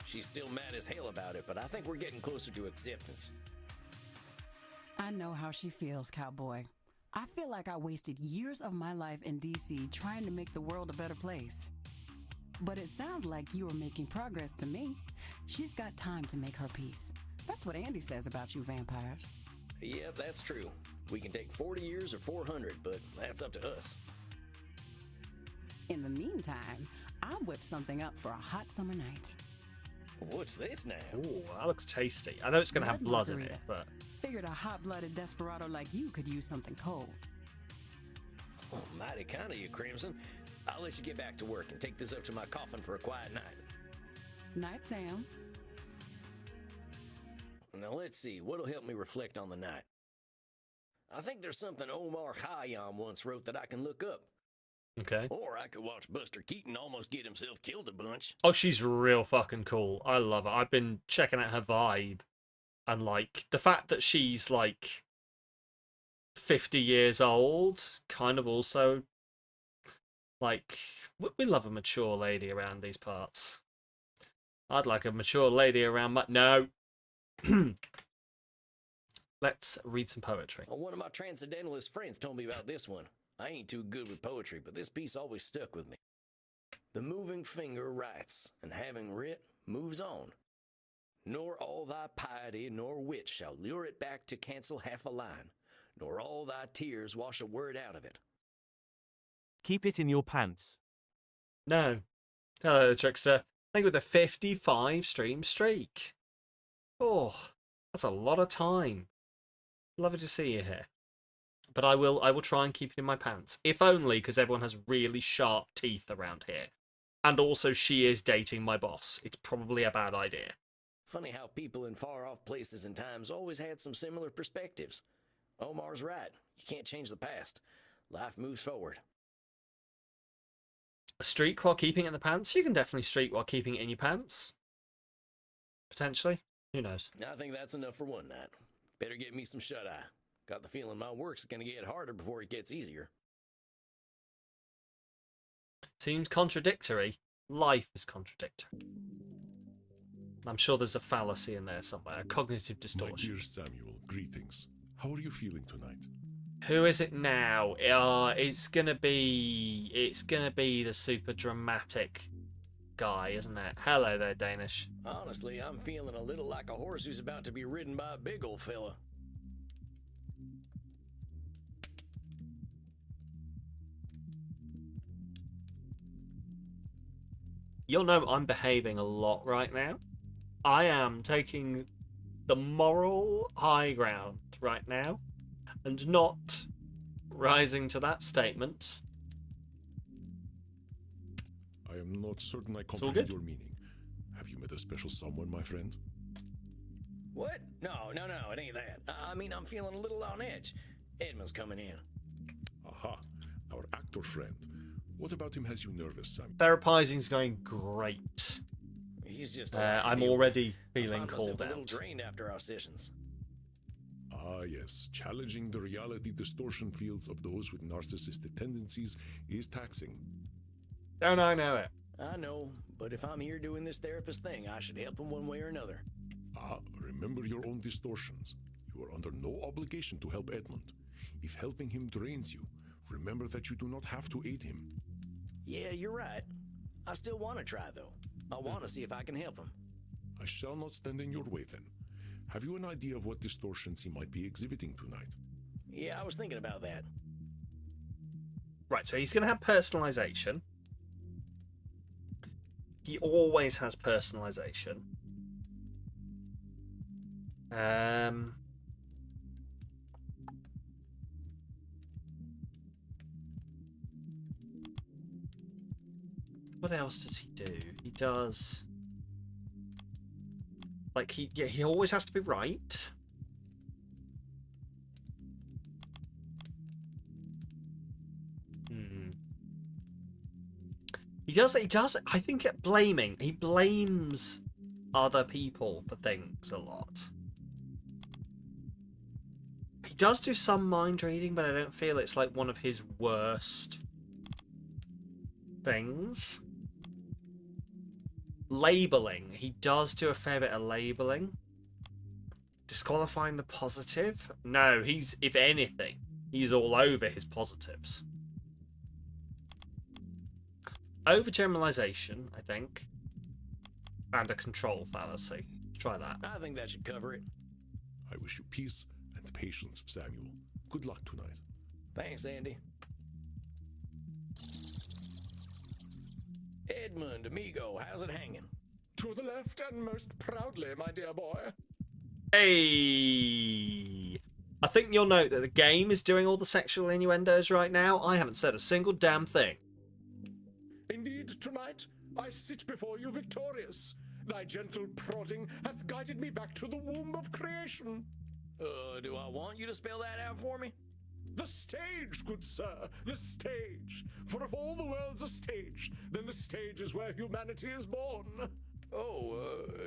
She's still mad as hell about it, but I think we're getting closer to acceptance. I know how she feels, cowboy. I feel like I wasted years of my life in DC trying to make the world a better place. But it sounds like you are making progress to me. She's got time to make her peace. That's what Andy says about you vampires. Yep, that's true. We can take 40 years or 400, but that's up to us. In the meantime, I'll whip something up for a hot summer night. What's this now? Ooh, that looks tasty. I know it's going to have blood in margarita. it, but... Figured a hot-blooded desperado like you could use something cold. Oh, mighty kind of you, Crimson. I'll let you get back to work and take this up to my coffin for a quiet night. Night, Sam. Now let's see, what'll help me reflect on the night? I think there's something Omar Khayyam once wrote that I can look up. Okay. Or I could watch Buster Keaton almost get himself killed a bunch. Oh, she's real fucking cool. I love her. I've been checking out her vibe. And, like, the fact that she's, like, 50 years old, kind of also, like, we love a mature lady around these parts. I'd like a mature lady around my... No. Let's read some poetry. Well, one of my transcendentalist friends told me about this one. I ain't too good with poetry, but this piece always stuck with me. The moving finger writes, and having writ, moves on. Nor all thy piety nor wit shall lure it back to cancel half a line, nor all thy tears wash a word out of it. Keep it in your pants. No. Hello, Trickster. Thank you with a 55 stream streak. Oh, that's a lot of time. Lovely to see you here. but I will try and keep it in my pants. If only because everyone has really sharp teeth around here. And also she is dating my boss. It's probably a bad idea. Funny how people in far-off places and times always had some similar perspectives. Omar's right. You can't change the past. Life moves forward. A streak while keeping it in the pants? You can definitely streak while keeping it in your pants. Potentially. Who knows? I think that's enough for one night. Better get me some shut-eye. Got the feeling my work's gonna get harder before it gets easier. Seems contradictory. Life is contradictory. I'm sure there's a fallacy in there somewhere. A cognitive My distortion. dear Samuel, greetings. How are you feeling tonight? Who is it now? It's gonna be the super dramatic guy, isn't it? Hello there, Danish. Honestly, I'm feeling a little like a horse who's about to be ridden by a big old fella. You'll know I'm behaving a lot right now. I am taking the moral high ground right now and not rising to that statement. I am not certain I all comprehend good. your meaning. Have you met a special someone, my friend? What? No, it ain't that. I mean, I'm feeling a little on edge. Edmund's coming in. Aha, our actor friend. What about him has you nervous, Sam? Therapizing's going great. He's just a lot to I'm deal with. already I feeling find myself called a little out. drained after our sessions. Ah, yes. Challenging the reality distortion fields of those with narcissistic tendencies is taxing. Don't I know it? I know, but if I'm here doing this therapist thing, I should help him one way or another. Ah, remember your own distortions. You are under no obligation to help Edmund. If helping him drains you, remember that you do not have to aid him. Yeah, you're right. I still want to try, though. I want to see if I can help him. I shall not stand in your way then. Have you an idea of what distortions he might be exhibiting tonight? Yeah, I was thinking about that. Right, so he's going to have personalization. He always has personalization. What else does he do? He does... Like, he always has to be right. He does, I think at blaming, he blames other people for things a lot. He does do some mind reading, but I don't feel it's like one of his worst things. Labeling, he does do a fair bit of labeling. Disqualifying the positive? No, he's, if anything, he's all over his positives. Overgeneralization, I think. And a control fallacy. Try that. I think that should cover it. I wish you peace and patience, Samuel. Good luck tonight. Thanks, Andy. Edmund, amigo, how's it hanging? To the left and most proudly, my dear boy. Hey! I think you'll note that the game is doing all the sexual innuendos right now. I haven't said a single damn thing. Indeed, tonight I sit before you victorious. Thy gentle prodding hath guided me back to the womb of creation. Do I want you to spell that out for me? The stage, good sir, the stage. For if all the world's a stage, then the stage is where humanity is born.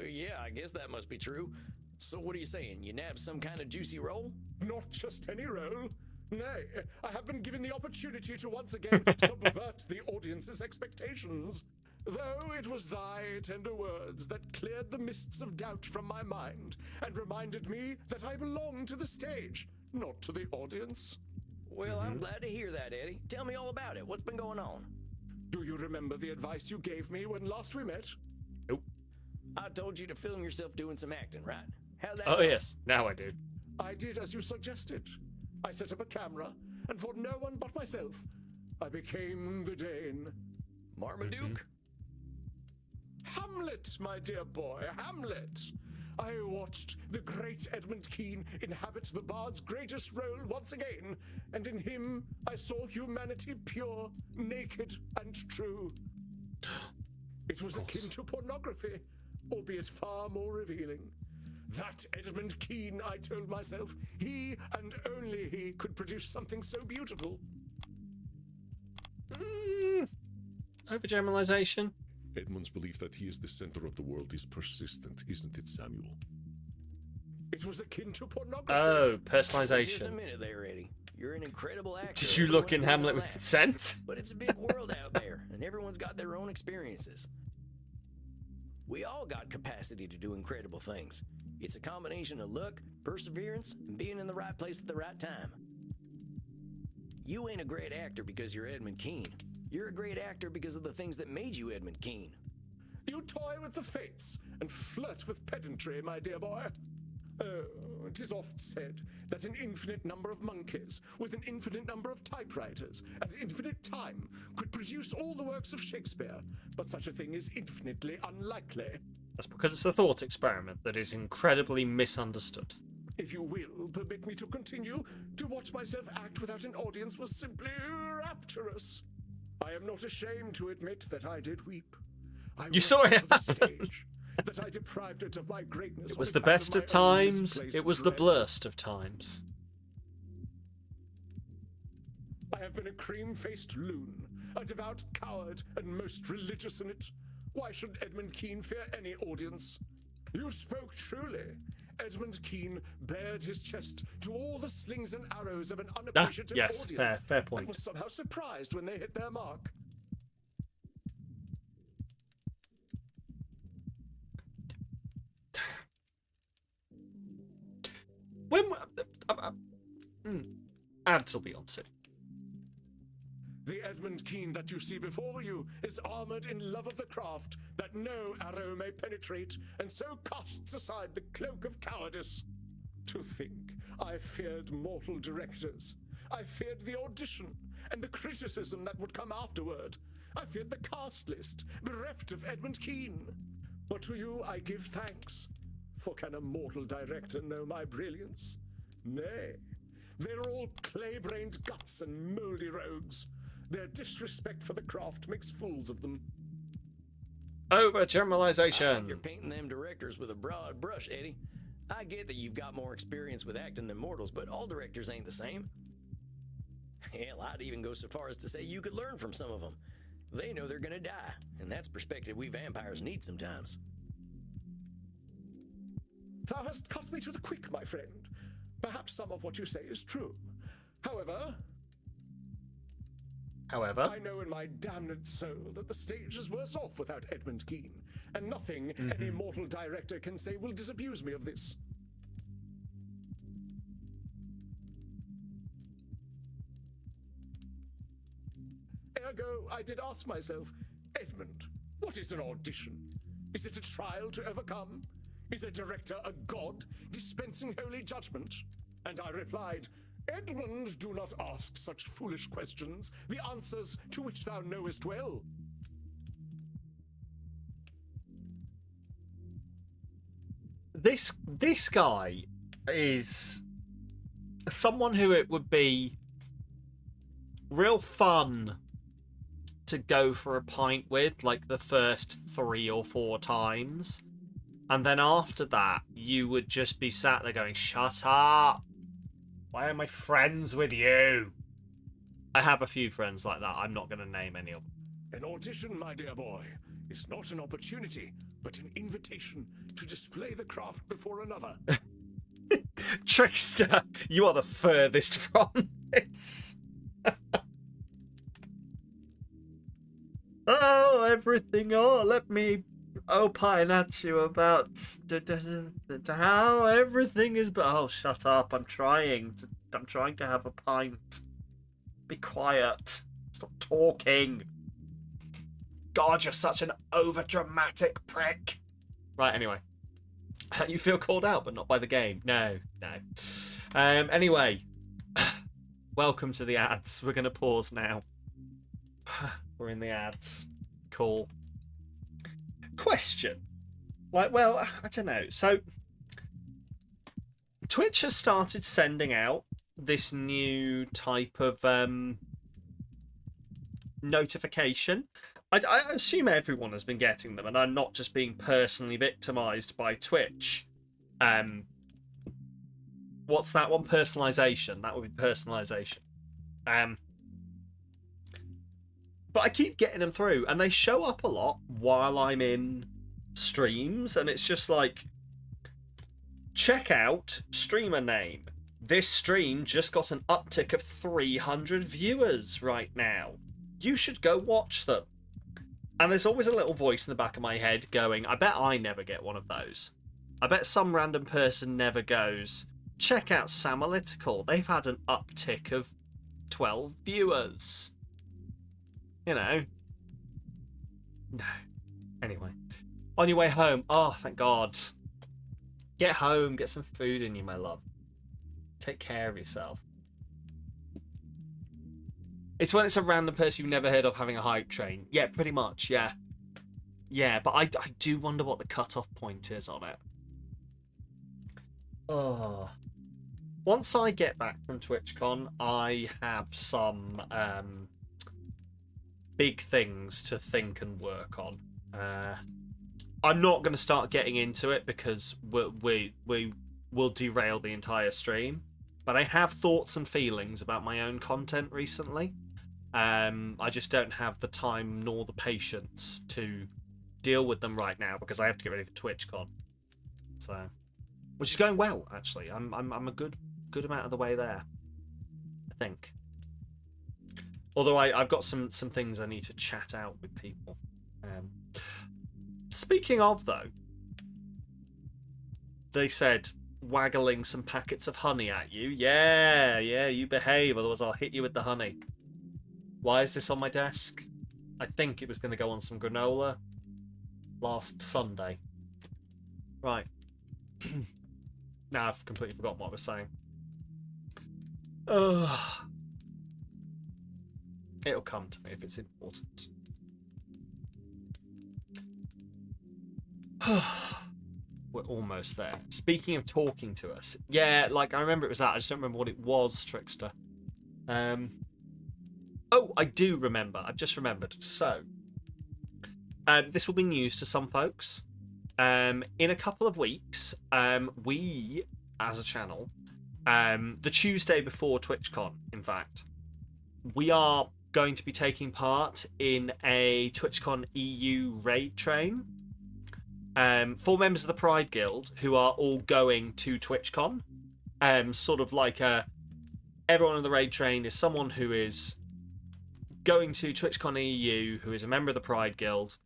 Yeah, I guess that must be true. So what are you saying? You nabbed some kind of juicy role? Not just any role. Nay, I have been given the opportunity to once again subvert the audience's expectations. Though it was thy tender words that cleared the mists of doubt from my mind and reminded me that I belong to the stage, not to the audience. Well, I'm glad to hear that, Eddie. Tell me all about it. What's been going on? Do you remember the advice you gave me when last we met? Nope. I told you to film yourself doing some acting, right? How'd that Oh, go? yes. Now I do. I did as you suggested. I set up a camera, and for no one but myself, I became the Dane. Marmaduke? Hamlet, my dear boy, Hamlet. I watched the great Edmund Kean inhabit the bard's greatest role once again, and in him I saw humanity pure, naked, and true. It was akin to pornography, albeit far more revealing. That Edmund Kean, I told myself, he and only he could produce something so beautiful. Overgeneralization? Edmund's belief that he is the center of the world is persistent, isn't it, Samuel? It was akin to pornography. Oh, Just a personalization. minute there, Eddie. You're an incredible actor. Did you look in Everyone knows Hamlet all with that. consent? But it's a big world out there, and everyone's got their own experiences. We all got capacity to do incredible things. It's a combination of luck, perseverance, and being in the right place at the right time. You ain't a great actor because you're Edmund Kean. You're a great actor because of the things that made you Edmund Kean. You toy with the fates and flirt with pedantry, my dear boy. Oh, it is oft said that an infinite number of monkeys with an infinite number of typewriters at infinite time could produce all the works of Shakespeare, but such a thing is infinitely unlikely. That's because it's a thought experiment that is incredibly misunderstood. If you will permit me to continue, to watch myself act without an audience was simply rapturous. I am not ashamed to admit that I did weep. I You saw wept it for the stage, that I deprived it of my greatness. It on was the account best of my own times, misplaced it was the dread. blurst of times. I have been a cream-faced loon, a devout coward, and most religious in it. Why should Edmund Kean fear any audience? You spoke truly. Edmund Kean bared his chest to all the slings and arrows of an unappreciative yes, audience, fair point. and was somehow surprised when they hit their mark. When ads will be on soon. The Edmund Kean that you see before you is armored in love of the craft that no arrow may penetrate, and so casts aside the cloak of cowardice. To think, I feared mortal directors. I feared the audition, and the criticism that would come afterward. I feared the cast list, bereft of Edmund Kean. But to you I give thanks. For can a mortal director know my brilliance? Nay, they're all clay-brained guts and mouldy rogues. Their disrespect for the craft makes fools of them. I think Overgeneralization. you're painting them directors with a broad brush, Eddie. I get that you've got more experience with acting than mortals, but all directors ain't the same. Hell, I'd even go so far as to say you could learn from some of them. They know they're gonna die, and that's perspective we vampires need sometimes. Thou hast cut me to the quick, my friend. Perhaps some of what you say is true. However, I know in my damned soul that the stage is worse off without Edmund Kean, and nothing any mortal director can say will disabuse me of this. Ergo, I did ask myself, Edmund, what is an audition? Is it a trial to overcome? Is a director a god dispensing holy judgment? And I replied, Edmund, do not ask such foolish questions, the answers to which thou knowest well. This guy is someone who it would be real fun to go for a pint with, like the first 3 or 4 times. And then after that, you would just be sat there going, shut up! Why am I friends with you? I have a few friends like that. I'm not going to name any of them. An audition, my dear boy, is not an opportunity, but an invitation to display the craft before another. Trickster, you are the furthest from this. Oh, everything. Oh, let me opine at you about how everything is. But oh, shut up! I'm trying to have a pint. Be quiet. Stop talking. God, you're such an overdramatic prick. Right. Anyway, you feel called out, but not by the game. No. Anyway, welcome to the ads. We're gonna pause now. We're in the ads. Cool. Question. I don't know. So, Twitch has started sending out this new type of notification. I assume everyone has been getting them, and I'm not just being personally victimized by Twitch. What's that one? Personalization. That would be personalization. But I keep getting them through, and they show up a lot while I'm in streams, and it's just like, check out streamer name. This stream just got an uptick of 300 viewers right now. You should go watch them. And there's always a little voice in the back of my head going, I bet I never get one of those. I bet some random person never goes, check out Samalytical. They've had an uptick of 12 viewers. You know. No. Anyway. On your way home. Oh, thank God. Get home. Get some food in you, my love. Take care of yourself. It's when it's a random person you've never heard of having a hype train. Yeah, pretty much, yeah. Yeah, but I do wonder what the cutoff point is on it. Oh. Once I get back from TwitchCon, I have some big things to think and work on. I'm not going to start getting into it because we will derail the entire stream. But I have thoughts and feelings about my own content recently. I just don't have the time nor the patience to deal with them right now because I have to get ready for TwitchCon. So, which is going well actually. I'm a good amount of the way there, I think. Although I've got some things I need to chat out with people. Speaking of though, they said waggling some packets of honey at you. Yeah, you behave, otherwise I'll hit you with the honey. Why is this on my desk? I think it was going to go on some granola last Sunday. Right. Now I've completely forgotten what I was saying. It'll come to me if it's important. We're almost there. Speaking of talking to us. Yeah, like I remember it was that. I just don't remember what it was, Trickster. Oh, I do remember. I've just remembered. So, this will be news to some folks. In a couple of weeks, we, as a channel, the Tuesday before TwitchCon, in fact, we are going to be taking part in a TwitchCon EU raid train. 4 members of the Pride Guild who are all going to TwitchCon. Sort of like everyone on the raid train is someone who is going to TwitchCon EU, who is a member of the Pride Guild,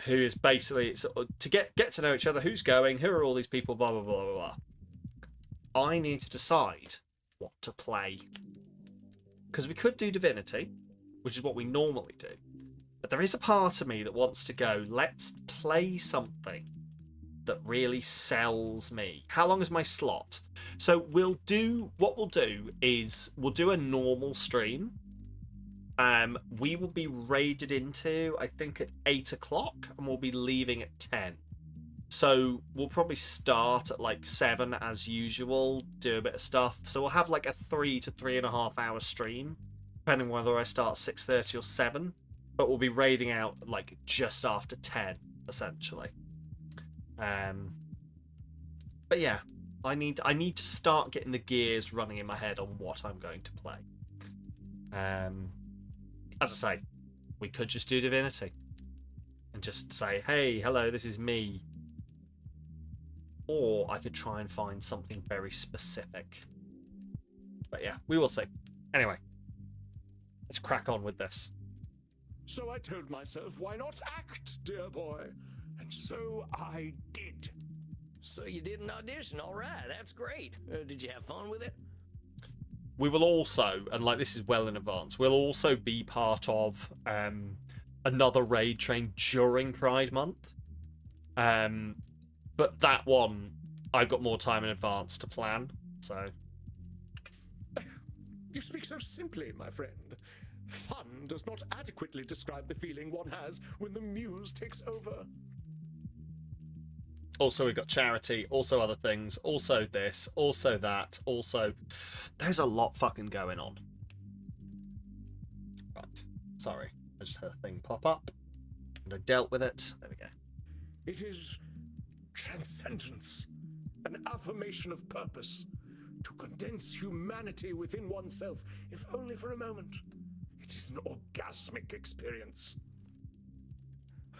who is basically to get to know each other. Who's going? Who are all these people? Blah blah blah blah blah. I need to decide what to play because we could do Divinity, which is what we normally do. But there is a part of me that wants to go, let's play something that really sells me. How long is my slot? So what we'll do is we'll do a normal stream. We will be raided into, I think, at 8 o'clock, and we'll be leaving at 10. So we'll probably start at like 7 as usual, do a bit of stuff. So we'll have like a 3 to 3.5 hour stream, depending whether I start 6:30 or 7. But we'll be raiding out like just after 10, essentially. But yeah, I need to start getting the gears running in my head on what I'm going to play. As I say, we could just do Divinity and just say, hey, hello, this is me. Or I could try and find something very specific. But yeah, we will see. Anyway, let's crack on with this. So I told myself, why not act, dear boy? And so I did. So you did an audition, all right, that's great. Did you have fun with it? We will also, and like this is well in advance, we'll also be part of another raid train during Pride Month. But that one, I've got more time in advance to plan, so... You speak so simply, my friend. Fun does not adequately describe the feeling one has when the muse takes over. Also, we've got charity. Also, other things. Also, this. Also, that. Also, there's a lot fucking going on. Right. Sorry. I just had a thing pop up. And I dealt with it. There we go. It is transcendence, an affirmation of purpose, to condense humanity within oneself, if only for a moment. It is an orgasmic experience.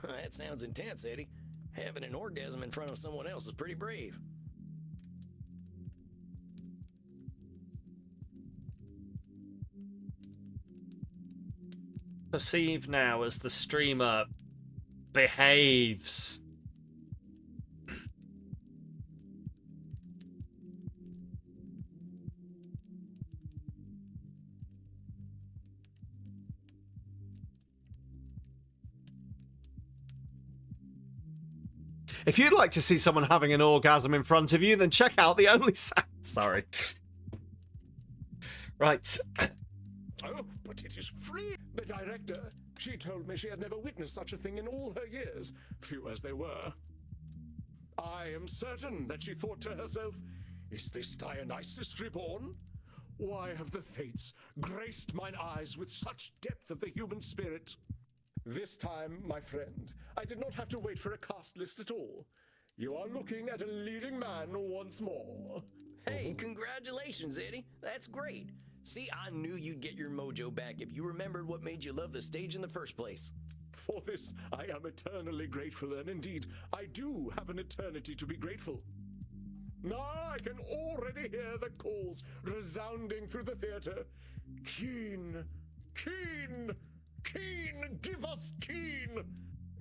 That sounds intense, Eddie. Having an orgasm in front of someone else is pretty brave. Perceive now as the streamer behaves. If you'd like to see someone having an orgasm in front of you, then check out the only sound. Sorry. Right. Oh, but it is free. The director, she told me she had never witnessed such a thing in all her years, few as they were. I am certain that she thought to herself, is this Dionysus reborn? Why have the fates graced mine eyes with such depth of the human spirit? This time, my friend, I did not have to wait for a cast list at all. You are looking at a leading man once more. Hey, congratulations, Eddie. That's great. See, I knew you'd get your mojo back if you remembered what made you love the stage in the first place. For this, I am eternally grateful, and indeed, I do have an eternity to be grateful. Now I can already hear the calls resounding through the theater. Keen, Keen, Keen, give us Keen!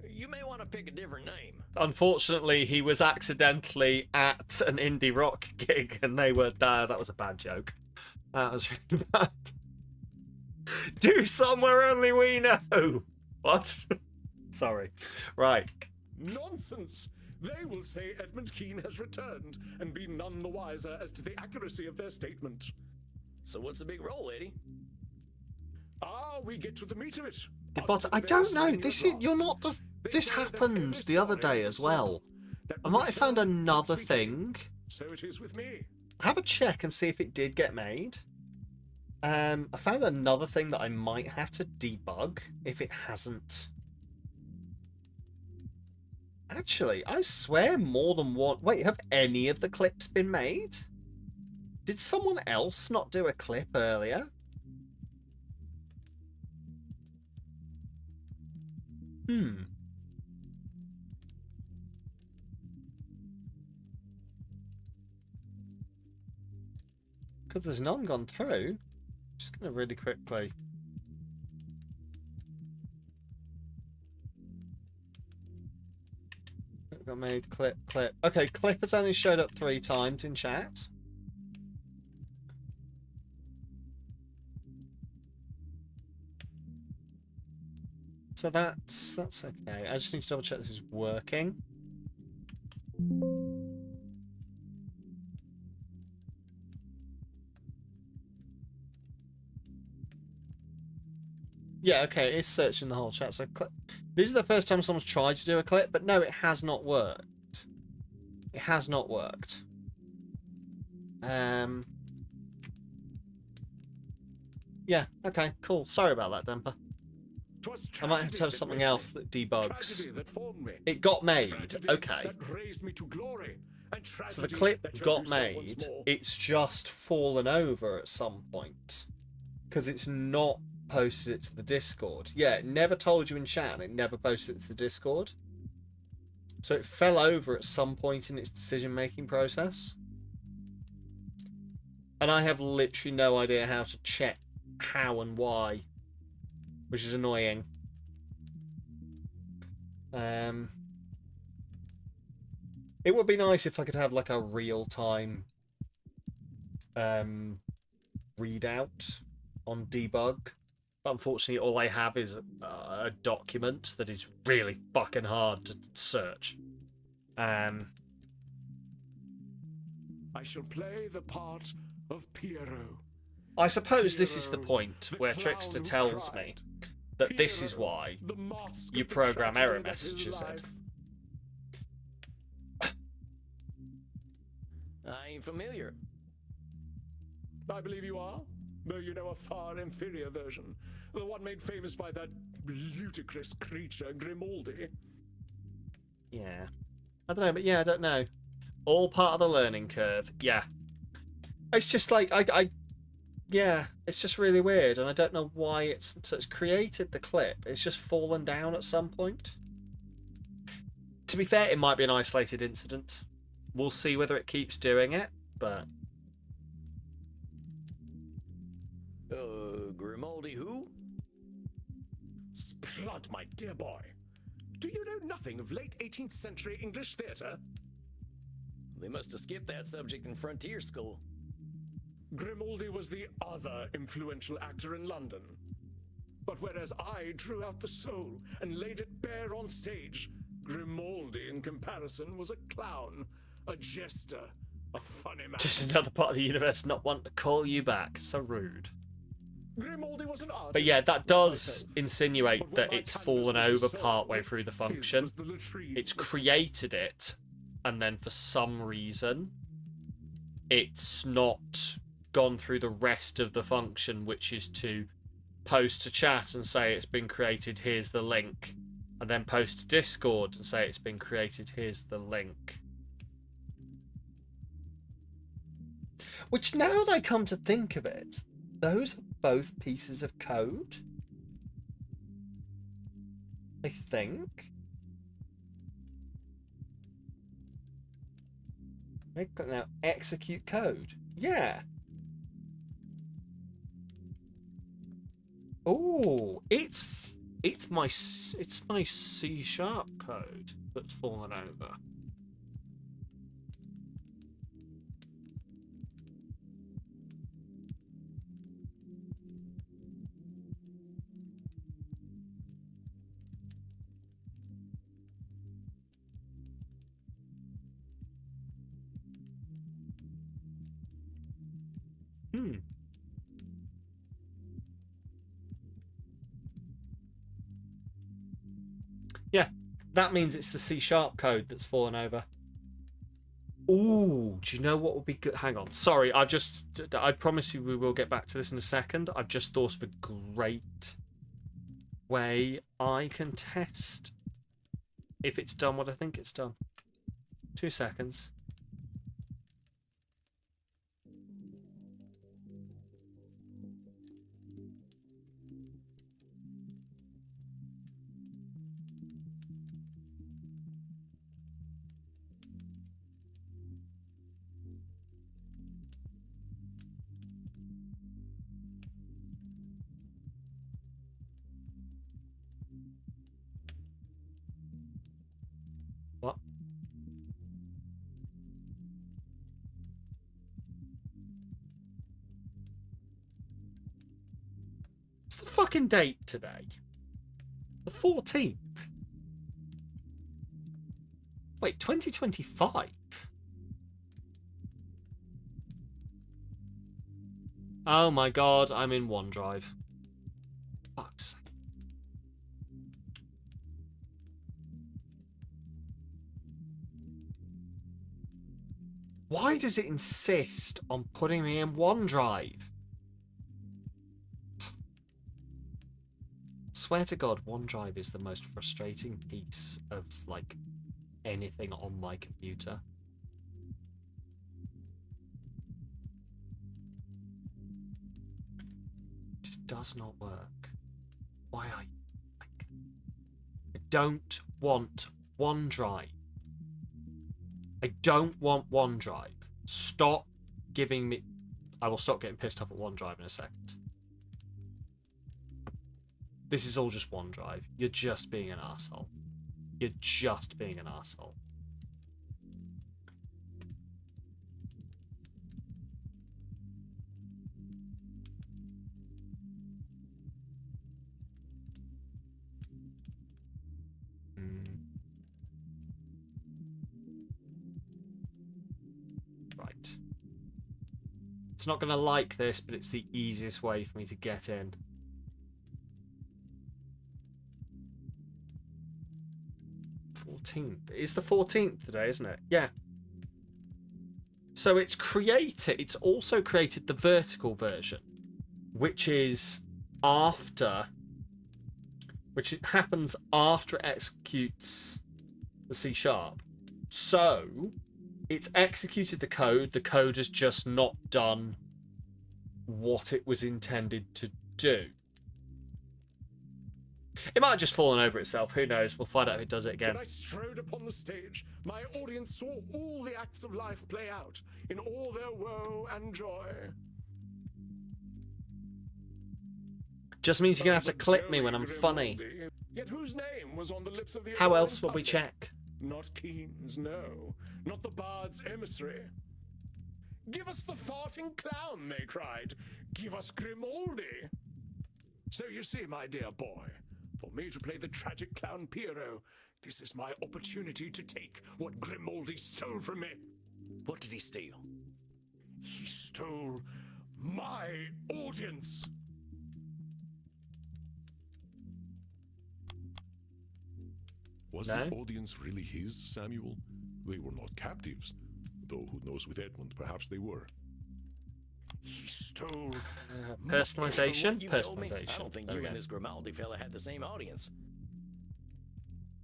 You may want to pick a different name. Unfortunately, he was accidentally at an indie rock gig, and they were there. That was a bad joke. That was really bad. Do somewhere only we know. What? Sorry. Right. Nonsense! They will say Edmund Keane has returned and be none the wiser as to the accuracy of their statement. So what's the big role, Eddie? We get to the meat of it. But I don't know. This is you're not the. This happened the other day as well. I might have found another thing. So it is with me. Have a check and see if it did get made. I found another thing that I might have to debug if it hasn't. Actually, I swear more than one. Wait, have any of the clips been made? Did someone else not do a clip earlier? Because there's none gone through. Just gonna really quickly. Got made clip. Okay, clip has only showed up 3 times in chat. So that's okay. I just need to double check this is working. Yeah, okay, it's searching the whole chat. So this is the first time someone's tried to do a clip, but no, it has not worked. It has not worked. Yeah, okay, cool. Sorry about that, Demper. I might have to have something else that debugs. It got made, okay. So the clip got made, it's just fallen over at some point. Because it's not posted it to the Discord. Yeah, it never told you in chat and it never posted it to the Discord. So it fell over at some point in its decision-making process. And I have literally no idea how to check how and why, which is annoying. It would be nice if I could have like a real-time readout on debug. But unfortunately, all I have is a document that is really fucking hard to search. I shall play the part of Piero. I suppose this is the point where Trickster tells me that this is why you program error messages in. I ain't familiar. I believe you are, though you know a far inferior version. The one made famous by that ludicrous creature, Grimaldi. Yeah. I don't know, but yeah, I don't know. All part of the learning curve. Yeah. It's just like, yeah, it's just really weird, and I don't know why it's created the clip. It's just fallen down at some point. To be fair, it might be an isolated incident. We'll see whether it keeps doing it, but... Grimaldi who? Splud, my dear boy. Do you know nothing of late 18th century English theatre? They must have skipped that subject in frontier school. Grimaldi was the other influential actor in London. But whereas I drew out the soul and laid it bare on stage, Grimaldi, in comparison, was a clown, a jester, a funny man. Just another part of the universe not wanting to call you back. So rude. Grimaldi was an artist. But yeah, that does myself. insinuate But when that my it's canvas fallen was the over soul, partway through the his function. was the latrine. It's created it, and then for some reason, it's not gone through the rest of the function, which is to post to chat and say it's been created, here's the link, and then post to Discord and say it's been created, here's the link. Which, now that I come to think of it, those are both pieces of code, I think. Make that now execute code. Yeah. Oh, it's my C# code that's fallen over. Yeah, that means it's the C# code that's fallen over. Ooh, do you know what would be good? Hang on. Sorry, I promise you we will get back to this in a second. I've just thought of a great way I can test if it's done what I think it's done. 2 seconds. What? What's the fucking date today? The 14th? Wait, 2025? Oh my god, I'm in OneDrive. Fuck's sake. Why does it insist on putting me in OneDrive? Swear to God, OneDrive is the most frustrating piece of, like, anything on my computer. Just does not work. Why I don't want OneDrive. I don't want OneDrive. Stop giving me... I will stop getting pissed off at OneDrive in a second. This is all just OneDrive. You're just being an arsehole. You're just being an arsehole. Right. It's not going to like this, but it's the easiest way for me to get in. It's the 14th today, isn't it? Yeah. So it's also created the vertical version, which happens after it executes the C#. So it's executed the code has just not done what it was intended to do. It might have just fallen over itself, who knows? We'll find out if it does it again. When I strode upon the stage, my audience saw all the acts of life play out in all their woe and joy. Just means you're gonna have to clip me when I'm funny. Yet whose name was on the lips of the How else adoring will we public? check? Not Keen's, no. Not the bard's emissary. Give us the farting clown, they cried. Give us Grimaldi. So you see, my dear boy, for me to play the tragic clown Piero, this is my opportunity to take what Grimaldi stole from me. What did he steal? He stole my audience. Was No? the audience really his, Samuel? They were not captives. Though who knows with Edmund, perhaps they were. He stole Personalization? From what you've told me, I Personalization. don't think There you we and go. this Grimaldi fella had the same audience.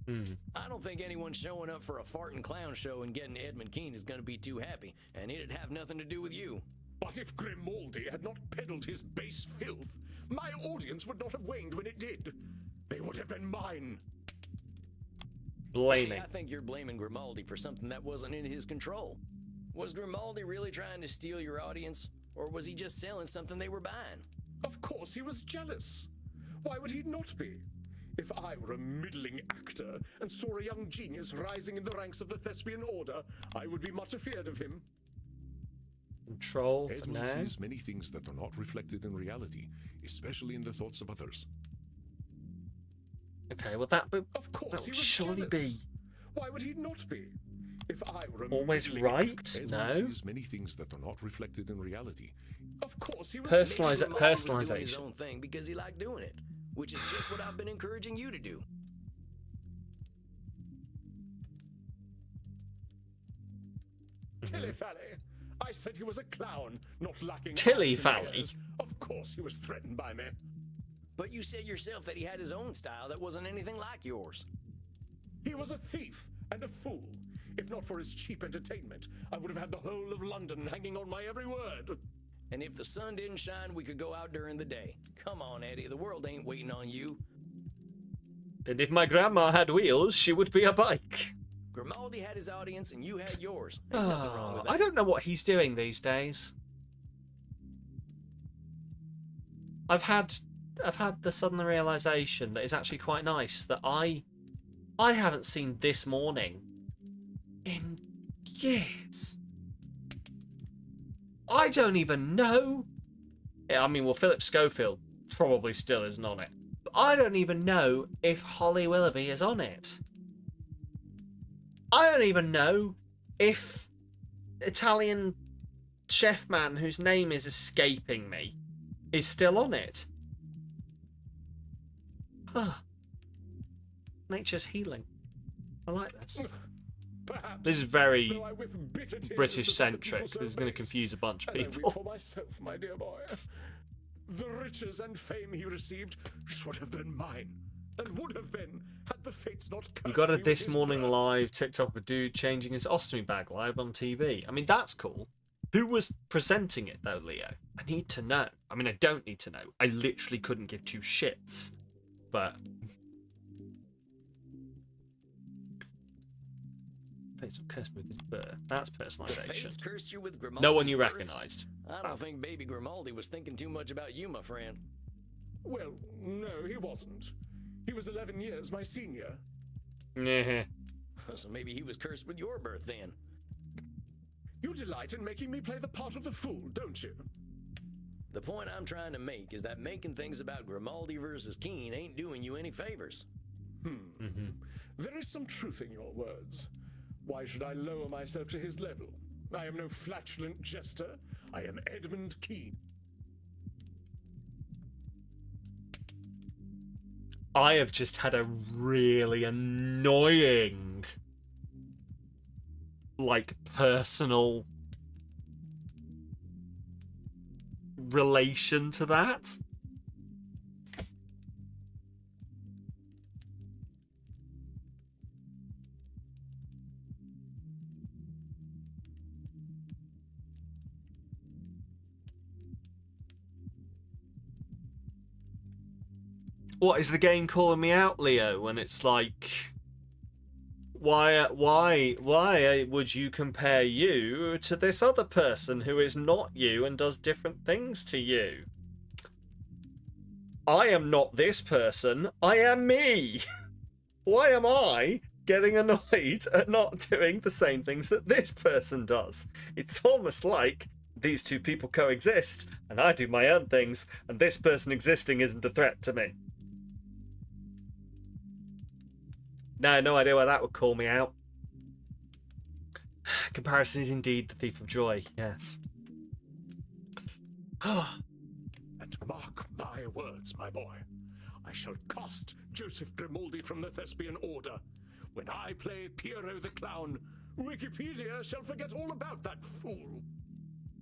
Hmm. I don't think anyone showing up for a farting clown show and getting Edmund Keene is going to be too happy, and it'd have nothing to do with you. But if Grimaldi had not peddled his base filth, my audience would not have waned when it did. They would have been mine. Blaming. I think you're blaming Grimaldi for something that wasn't in his control. Was Grimaldi really trying to steal your audience, or was he just selling something they were buying? Of course he was jealous. Why would he not be? If I were a middling actor and saw a young genius rising in the ranks of the Thespian Order, I would be much afeard of him. Control for Edmund now. sees many things that are not reflected in reality, especially in the thoughts of others. Okay, well that would Of course that he would was surely jealous. be Why would he not be? If I were a always middling right. actor, Edmund No. sees many things that are not reflected in reality. of course he was Personalize Maybe it. Grimaldi was doing his Personalization. own thing because he liked doing it, which is just what I've been encouraging you to do. Tilly-fally. I said he was a clown, not lacking Tilly-fally? eyes and ears. Of course he was threatened by me. But you said yourself that he had his own style that wasn't anything like yours. He was a thief and a fool. If not for his cheap entertainment, I would have had the whole of London hanging on my every word. And if the sun didn't shine, we could go out during the day. Come on, Eddie, the world ain't waiting on you. And if my grandma had wheels, she would be a bike. Grimaldi had his audience and you had yours. Ain't nothing wrong with that. I don't know what he's doing these days. I've had the sudden realization that it's actually quite nice that I haven't seen This Morning in years. I don't even know. I mean, well, Philip Schofield probably still isn't on it. But I don't even know if Holly Willoughby is on it. I don't even know if Italian chef man whose name is escaping me is still on it. Huh. Nature's healing. I like this. Perhaps. This is very though I whip bitter tears British to centric. people's This is going to face. confuse a bunch of And I weep people. for myself, my dear boy. The riches and fame he received should have been mine, and would have been had the fates not cursed You got a me with This his Morning birth. Live TikTok of a dude changing his ostomy bag live on TV. I mean, that's cool. Who was presenting it, though, Leo? I need to know. I mean, I don't need to know. I literally couldn't give two shits. But... Fates will curse me with his birth. That's The personalization. fates cursed you with Grimaldi. No one you birth? recognised. I don't think baby Grimaldi was thinking too much about you, my friend. Well, no, he wasn't. He was 11 years my senior. Yeah. So maybe he was cursed with your birth then. You delight in making me play the part of the fool, don't you? The point I'm trying to make is that making things about Grimaldi versus Keene ain't doing you any favors. There is some truth in your words. Why should I lower myself to his level? I am no flatulent jester. I am Edmund Keene. I have just had a really annoying, like, personal relation to that. What is the game calling me out, Leo? When it's like, why would you compare you to this other person who is not you and does different things to you? I am not this person. I am me. Why am I getting annoyed at not doing the same things that this person does? It's almost like these two people coexist, and I do my own things, and this person existing isn't a threat to me. No idea why that would call me out. Comparison is indeed the thief of joy, yes. And mark my words, my boy. I shall cast Joseph Grimaldi from the Thespian Order. When I play Piero the Clown, Wikipedia shall forget all about that fool.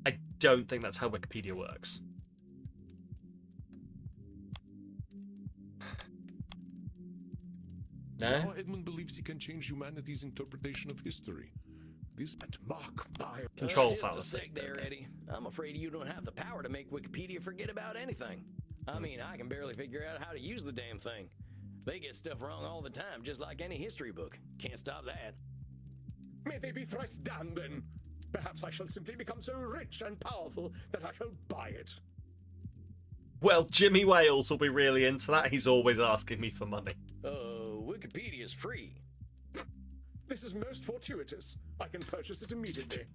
I don't think that's how Wikipedia works. No? Now Edmund believes he can change humanity's interpretation of history. This and mark my Control just a fallacy. sec there, Eddie. I'm afraid you don't have the power to make Wikipedia forget about anything. I mean, I can barely figure out how to use the damn thing. They get stuff wrong all the time, just like any history book. Can't stop that. May they be thrice damned then. Perhaps I shall simply become so rich and powerful that I shall buy it. Well, Jimmy Wales will be really into that. He's always asking me for money. Wikipedia's free. This is most fortuitous. I can purchase it immediately.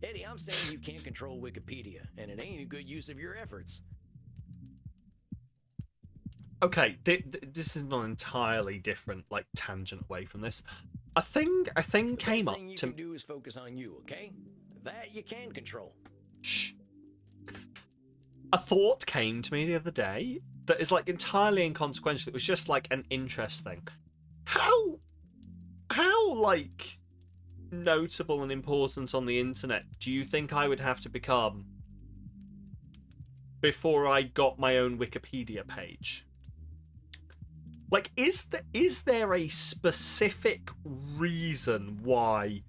Eddie, I'm saying you can't control Wikipedia, and it ain't a good use of your efforts. Okay, this is not entirely different, like, tangent away from this. A thing came up The best thing you to... can do is focus on you, okay? That you can control. Shh. A thought came to me the other day that is, like, entirely inconsequential. It was just, like, an interest thing. How, like, notable and important on the internet do you think I would have to become before I got my own Wikipedia page? Like, is there a specific reason why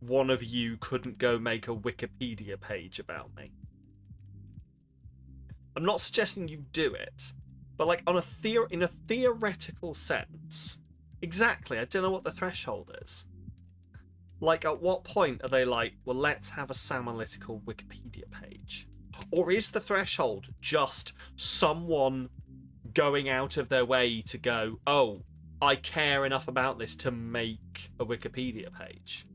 one of you couldn't go make a Wikipedia page about me? I'm not suggesting you do it, but like in a theoretical sense, exactly, I don't know what the threshold is. Like, at what point are they like, well, let's have a Samalytical Wikipedia page? Or is the threshold just someone going out of their way to go, oh, I care enough about this to make a Wikipedia page?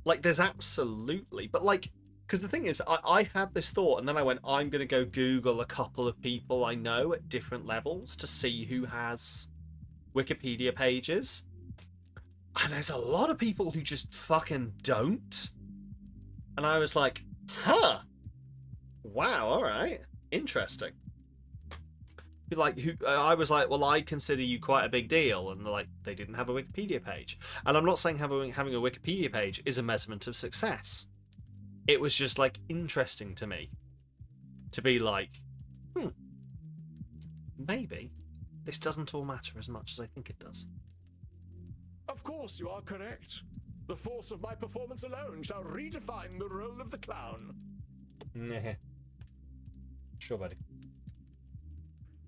Like, there's absolutely, but like, because the thing is, I had this thought, and then I went, I'm going to go Google a couple of people I know at different levels to see who has Wikipedia pages. And there's a lot of people who just fucking don't. And I was like, huh. Wow, alright. Interesting. Like, I was like, well, I consider you quite a big deal. And like, they didn't have a Wikipedia page. And I'm not saying having a Wikipedia page is a measurement of success. It was just, like, interesting to me to be like, maybe this doesn't all matter as much as I think it does. Of course you are correct. The force of my performance alone shall redefine the role of the clown. Nah. Sure, buddy.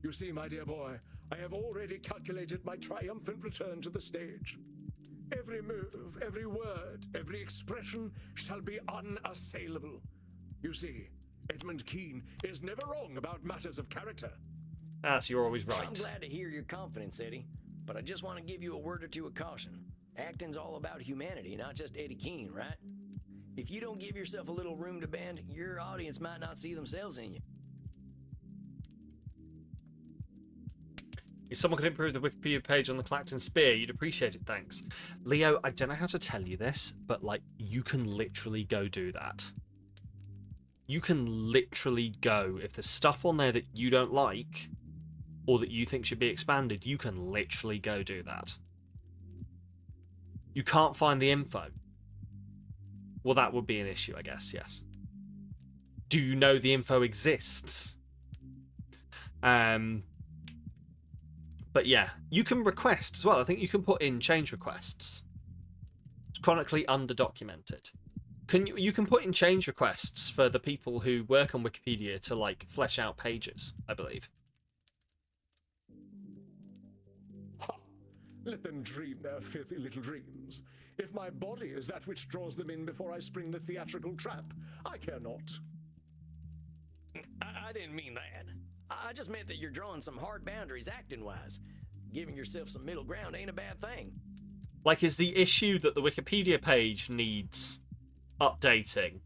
You see, my dear boy, I have already calculated my triumphant return to the stage. Every move, every word, every expression shall be unassailable. You see, Edmund Keane is never wrong about matters of character. Ah, so you're always right. I'm glad to hear your confidence, Eddie, but I just want to give you a word or two of caution. Acting's all about humanity, not just Eddie Keane, right? If you don't give yourself a little room to bend, your audience might not see themselves in you. If someone could improve the Wikipedia page on the Clacton Spear, you'd appreciate it, thanks. Leo, I don't know how to tell you this, but, like, you can literally go do that. You can literally go, if there's stuff on there that you don't like, or that you think should be expanded, you can literally go do that. You can't find the info. Well, that would be an issue, I guess, yes. do you know the info exists? But yeah, you can request as well. I think you can put in change requests. It's chronically underdocumented. You can put in change requests for the people who work on Wikipedia to like flesh out pages, I believe. Ha! Let them dream their filthy little dreams. If my body is that which draws them in before I spring the theatrical trap, I care not. I didn't mean that. I just meant that you're drawing some hard boundaries acting-wise. Giving yourself some middle ground ain't a bad thing. Like, is the issue that the Wikipedia page needs updating?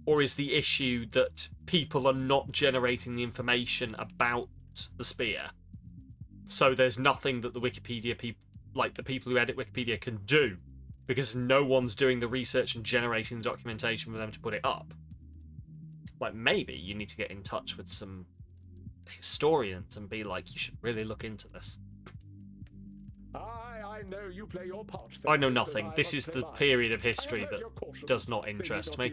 Or is the issue that people are not generating the information about the spear? So there's nothing that the Wikipedia people, like the people who edit Wikipedia, can do because no one's doing the research and generating the documentation for them to put it up. Like, maybe you need to get in touch with some historians and be like, you should really look into this. I know you play your part. I know nothing. This is the period of history that does not interest me.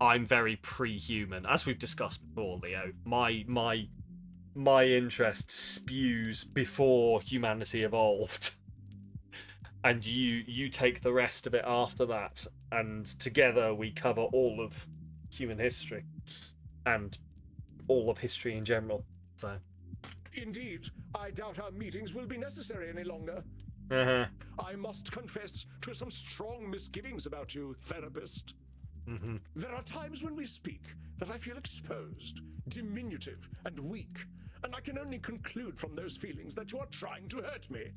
I'm very pre-human, as we've discussed before, Leo. My interest spews before humanity evolved, and you take the rest of it after that, and together we cover all of human history and all of history in general. So, indeed, I doubt our meetings will be necessary any longer. I must confess to some strong misgivings about you, therapist. There are times when we speak that I feel exposed, diminutive, and weak, and I can only conclude from those feelings that you are trying to hurt me.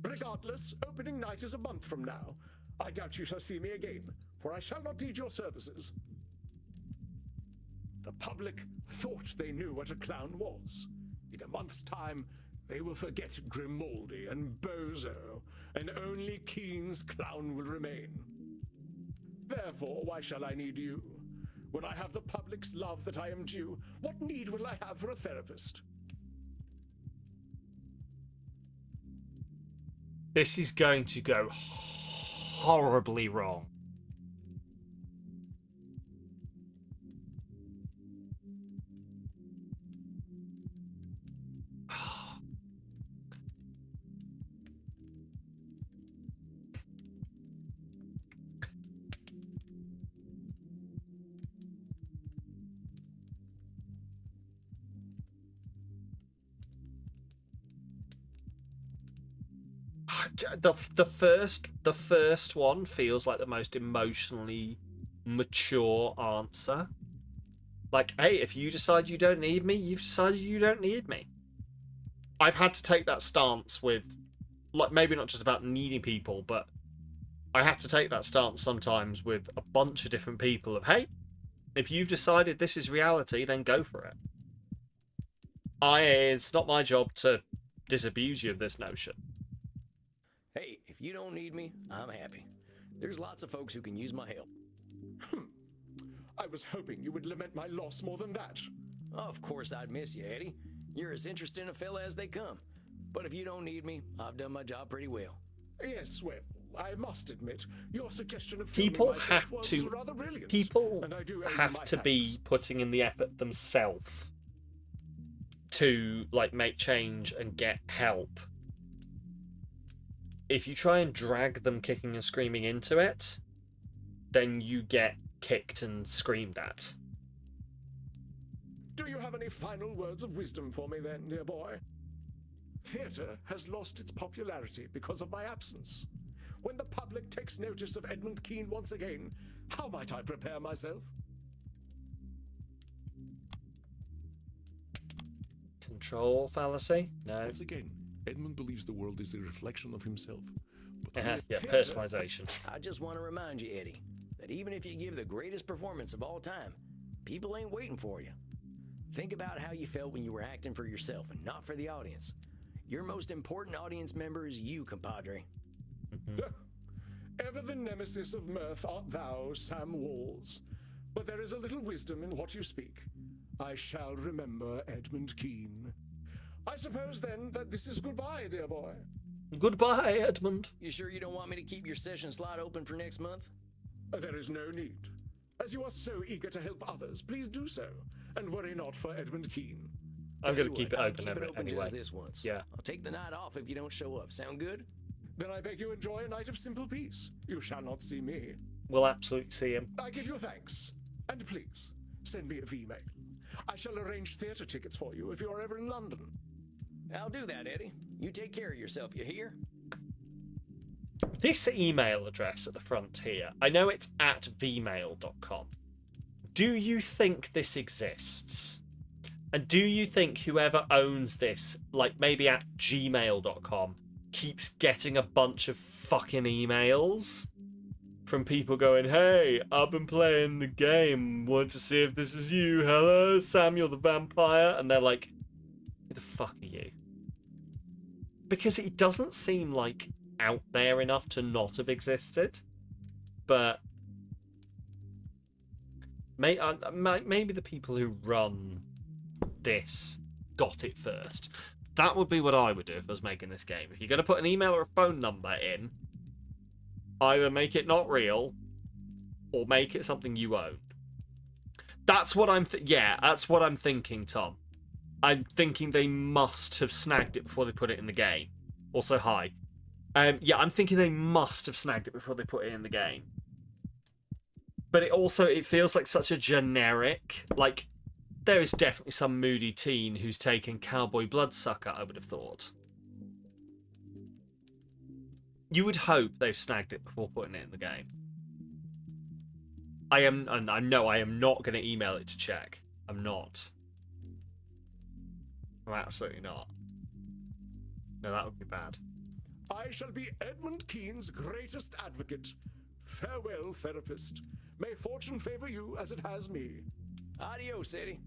Regardless, opening night is a month from now. I doubt you shall see me again, for I shall not need your services. The public thought they knew what a clown was. In a month's time, they will forget Grimaldi and Bozo, and only Keen's clown will remain. Therefore, why shall I need you? When I have the public's love that I am due, what need will I have for a therapist? This is going to go horribly wrong. The first one feels like the most emotionally mature answer. Like, hey, if you decide you don't need me, you've decided you don't need me. I've had to take that stance with, like, maybe not just about needing people, but I have to take that stance sometimes with a bunch of different people of, hey, if you've decided this is reality, then go for it. It's not my job to disabuse you of this notion. Hey, if you don't need me, I'm happy. There's lots of folks who can use my help. I was hoping you would lament my loss more than that. Of course I'd miss you, Eddie. You're as interesting a fella as they come. But if you don't need me, I've done my job pretty well. Yes, well, I must admit, your suggestion of People filming have myself to was rather brilliant. People and I do owe you have my to be thanks. putting in the effort themselves to like make change and get help. If you try and drag them kicking and screaming into it, then you get kicked and screamed at. Do you have any final words of wisdom for me then, dear boy? Theatre has lost its popularity because of my absence. When the public takes notice of Edmund Keene once again, how might I prepare myself? Control fallacy? No. Once again, Edmund believes the world is a reflection of himself. But Yeah, personalization. I just want to remind you, Eddie, that even if you give the greatest performance of all time, people ain't waiting for you. Think about how you felt when you were acting for yourself and not for the audience. Your most important audience member is you, compadre. Ever the nemesis of mirth art thou, Sam Walls. But there is a little wisdom in what you speak. I shall remember Edmund Keene. I suppose then that this is goodbye, dear boy. Goodbye, Edmund. You sure you don't want me to keep your session slot open for next month? There is no need. As you are so eager to help others, please do so, and worry not for Edmund Keene. I'm going to Tell you keep it what, I'll open keep it open anyway. just this once. Yeah. I'll take the night off if you don't show up. Sound good? Then I beg you enjoy a night of simple peace. You shall not see me. We'll absolutely see him. I give you thanks, and please send me a V-mail. I shall arrange theatre tickets for you if you are ever in London. I'll do that, Eddie. You take care of yourself, you hear? This email address at the front here, I know it's at vmail.com. Do you think this exists? And do you think whoever owns this, like maybe at gmail.com, keeps getting a bunch of fucking emails from people going, hey, I've been playing the game, want to see if this is you, hello, Samuel the vampire, and they're like, who the fuck are you? Because it doesn't seem like out there enough to not have existed, but maybe the people who run this got it first. That would be what I would do if I was making this game. If you're going to put an email or a phone number in, either make it not real or make it something you own. That's what I'm that's what I'm thinking, Tom. I'm thinking they must have snagged it before they put it in the game. Also, hi. Yeah, I'm thinking they must have snagged it before they put it in the game. But it feels like such a generic, like, there is definitely some moody teen who's taken Cowboy Bloodsucker, I would have thought. You would hope they've snagged it before putting it in the game. I am not going to email it to check. I'm not. I'm absolutely not. No, that would be bad. I shall be Edmund Keene's greatest advocate. Farewell, therapist. May fortune favor you as it has me. Adios, Eddie.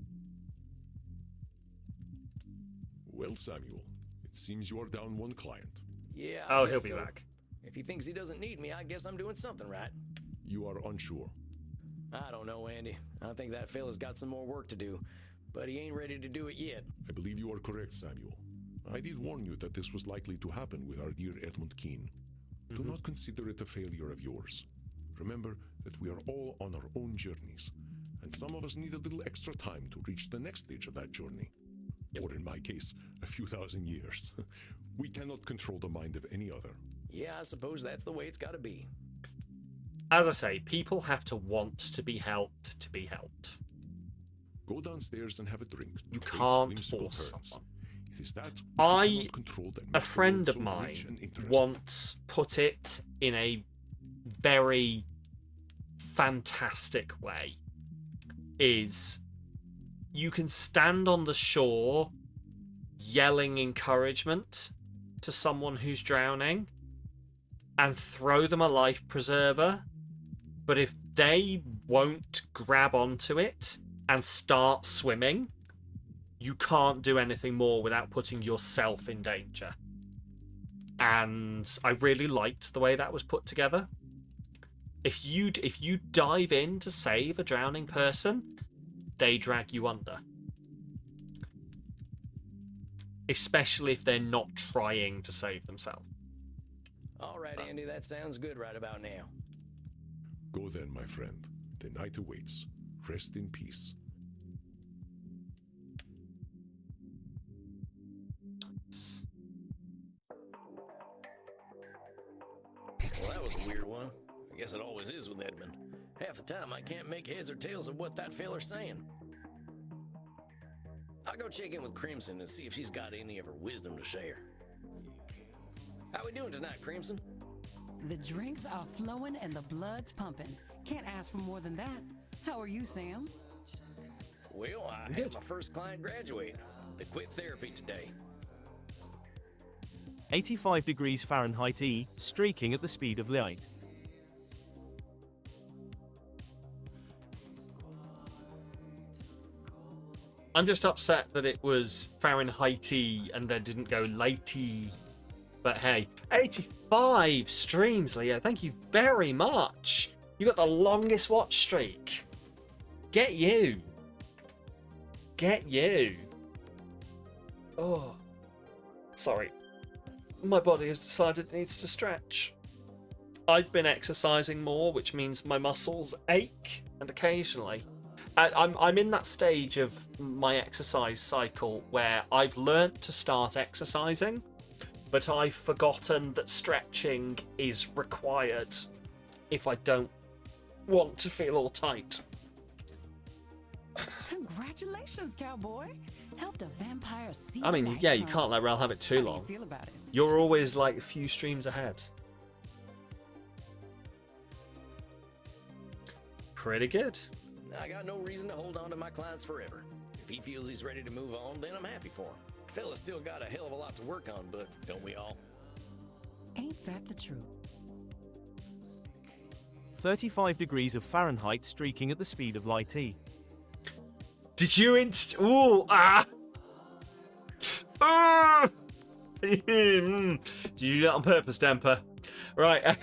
Well, Samuel, it seems you are down one client. Yeah, Oh, I he'll guess be so. back. If he thinks he doesn't need me, I guess I'm doing something right. You are unsure. I don't know, Andy. I think that fella's got some more work to do, but he ain't ready to do it yet. I believe you are correct, Samuel. I did warn you that this was likely to happen with our dear Edmund Keene. Do not consider it a failure of yours. Remember that we are all on our own journeys, and some of us need a little extra time to reach the next stage of that journey. Or in my case, a few thousand years. We cannot control the mind of any other. Yeah, I suppose that's the way it's gotta be. As I say, people have to want to be helped to be helped. Go downstairs and have a drink. to You fate's can't whimsical force turns. someone. It is that which we I, cannot control that a makes the friend world of so rich and mine interesting. once put it in a very fantastic way, is you can stand on the shore yelling encouragement to someone who's drowning and throw them a life preserver, but if they won't grab onto it and start swimming, you can't do anything more without putting yourself in danger. And I really liked the way that was put together. If you dive in to save a drowning person, they drag you under. Especially if they're not trying to save themselves. All right, Andy, that sounds good right about now. Go then, my friend. The night awaits. Rest in peace. Well, that was a weird one. I guess it always is with Edmund. Half the time I can't make heads or tails of what that feller's saying. I'll go check in with Crimson and see if she's got any of her wisdom to share. How we doing tonight, Crimson? The drinks are flowing and the blood's pumping. Can't ask for more than that. How are you, Sam? Well, I had my first client graduate. They quit therapy today. 85 degrees Fahrenheit E, streaking at the speed of light. I'm just upset that it was Fahrenheit-y and then didn't go latey. But hey, 85 streams, Leo. Thank you very much. You got the longest watch streak. Get you. Get you. Oh, sorry. my body has decided it needs to stretch. I've been exercising more, which means my muscles ache, and occasionally I'm in that stage of my exercise cycle where I've learnt to start exercising, but I've forgotten that stretching is required if I don't want to feel all tight. Congratulations, cowboy. Helped a vampire see. I mean, yeah, you can't let Rel have it too How do long. you feel about it? You're always like a few streams ahead. Pretty good. I got no reason to hold on to my clients forever. If he feels he's ready to move on, then I'm happy for him. Fella's still got a hell of a lot to work on, but don't we all? Ain't that the truth? 35 degrees of Fahrenheit streaking at the speed of light E. Did you Ooh, ah! Ah! Did you do that on purpose, Temper? Right,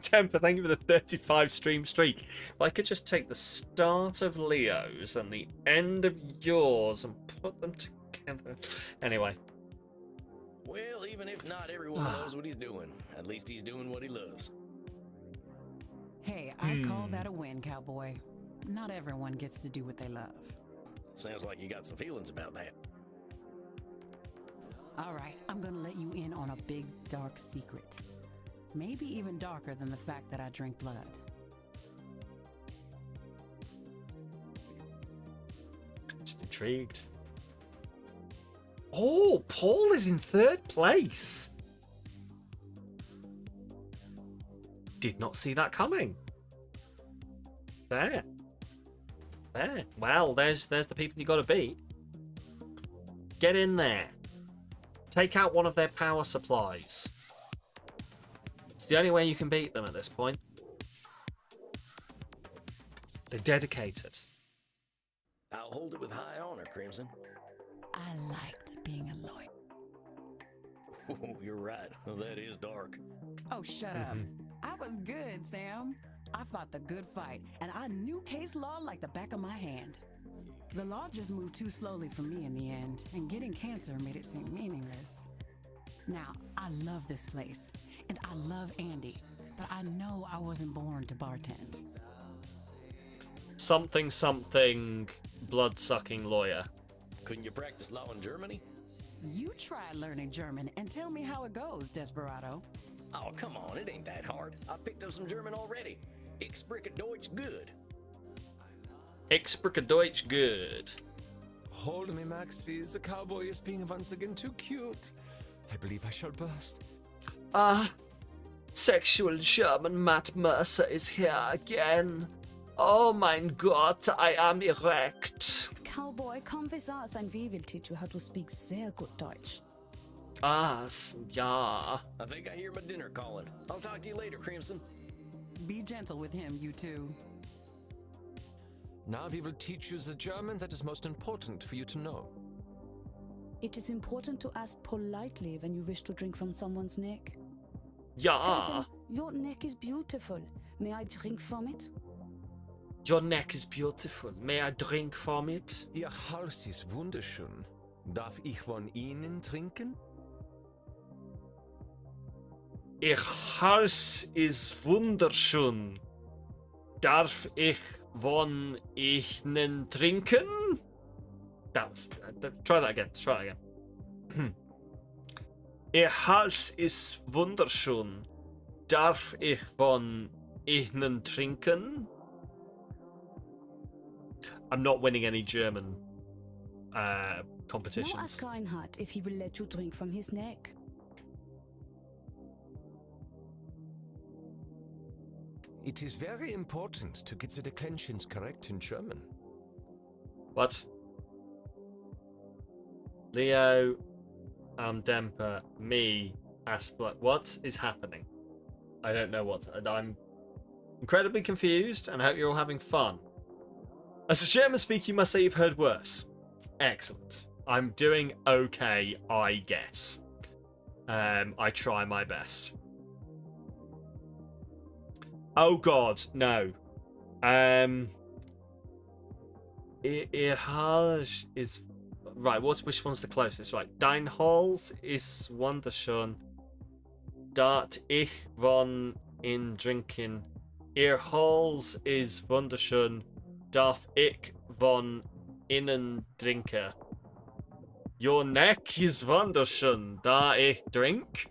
Temper, thank you for the 35 stream streak. If I could just take the start of Leo's and the end of yours and put them together. Anyway. Well, even if not everyone knows what he's doing, at least he's doing what he loves. Hey, I call that a win, cowboy. Not everyone gets to do what they love. Sounds like you got some feelings about that. All right, I'm gonna let you in on a big, dark secret. Maybe even darker than the fact that I drink blood. Just intrigued. Oh, Paul is in 3rd place. Did not see that coming. There. Well, there's the people you got to beat. Get in there. Take out one of their power supplies. It's the only way you can beat them at this point. They're dedicated. I'll hold it with high honor, Crimson. I liked being alone. Oh, you're right. Well, that is dark. Oh, shut up. I was good, Sam. I fought the good fight, and I knew case law like the back of my hand. The law just moved too slowly for me in the end, and getting cancer made it seem meaningless. Now, I love this place, and I love Andy, but I know I wasn't born to bartend. Something, blood-sucking lawyer. Couldn't you practice law in Germany? You try learning German and tell me how it goes, Desperado. Oh, come on, it ain't that hard. I've picked up some German already. Ich spreche Deutsch good. Ich spreche Deutsch good. Hold me, Maxie. The cowboy is being once again too cute. I believe I shall burst. Sexual German Matt Mercer is here again. Oh mein Gott, I am erect. Cowboy, come with us and we will teach you how to speak sehr good Deutsch. Ja. I think I hear my dinner calling. I'll talk to you later, Crimson. Be gentle with him, you two. Now we will teach you the German that is most important for you to know. It is important to ask politely when you wish to drink from someone's neck. Ja. Tell them, your neck is beautiful. May I drink from it? Your neck is beautiful. May I drink from it? Ihr Hals ist wunderschön. Darf ich von Ihnen trinken? Ihr Hals ist wunderschön. Darf ich von Ihnen trinken? That was. Try that again. Try that again. Ihr Hals ist wunderschön. Darf ich von Ihnen trinken? I'm not winning any German competitions. Now ask Reinhardt if he will let you drink from his neck. It is very important to get the declensions correct in German. What? Leo, Demper, me, Aspler. What is happening? I don't know what. I'm incredibly confused, and I hope you're all having fun. As a German speaker, you must say you've heard worse. Excellent. I'm doing okay, I guess. I try my best. Oh God, no. Ihr Hals is right. Which one's the closest? Right, Dein Hals ist wunderschön. dat ich von in drinken. Ihr Hals is wunderschön. Darf ich von innen drinken? Your neck is wunderschön. Da ich drink.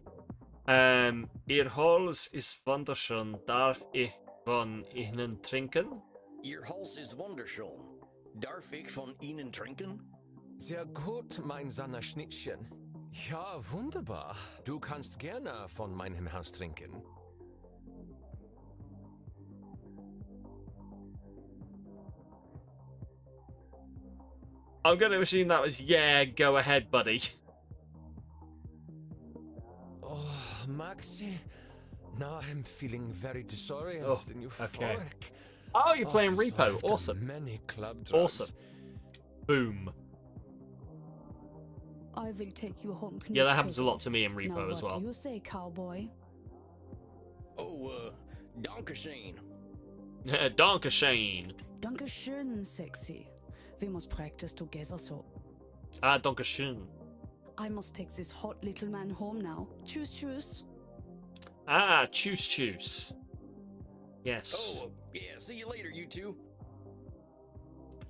Ihr Hals is wunderschön. Darf ich von innen trinken? Ihr Hals ist wunderschön. Darf ich von Ihnen trinken? Sehr gut, mein Schnittchen. Ja, wunderbar. Du kannst gerne von meinem Haus trinken. I'm going to assume that was yeah, go ahead, buddy. Oh, Maxi. Now I'm feeling very disoriented and euphoric. Oh, you're playing so Repo. I've done Awesome. Many club drugs. Awesome. Boom. I will take you home. Yeah, that happens a lot to me in Now, Repo as what well. do you say, cowboy? Oh, Dankeschön. Dankeschön. Dankeschön, sexy. We must practice together, so. Ah, Dankeschön. I must take this hot little man home now. Tschüss, tschüss. Ah, choose. Yes. Oh, yeah, see you later, you two.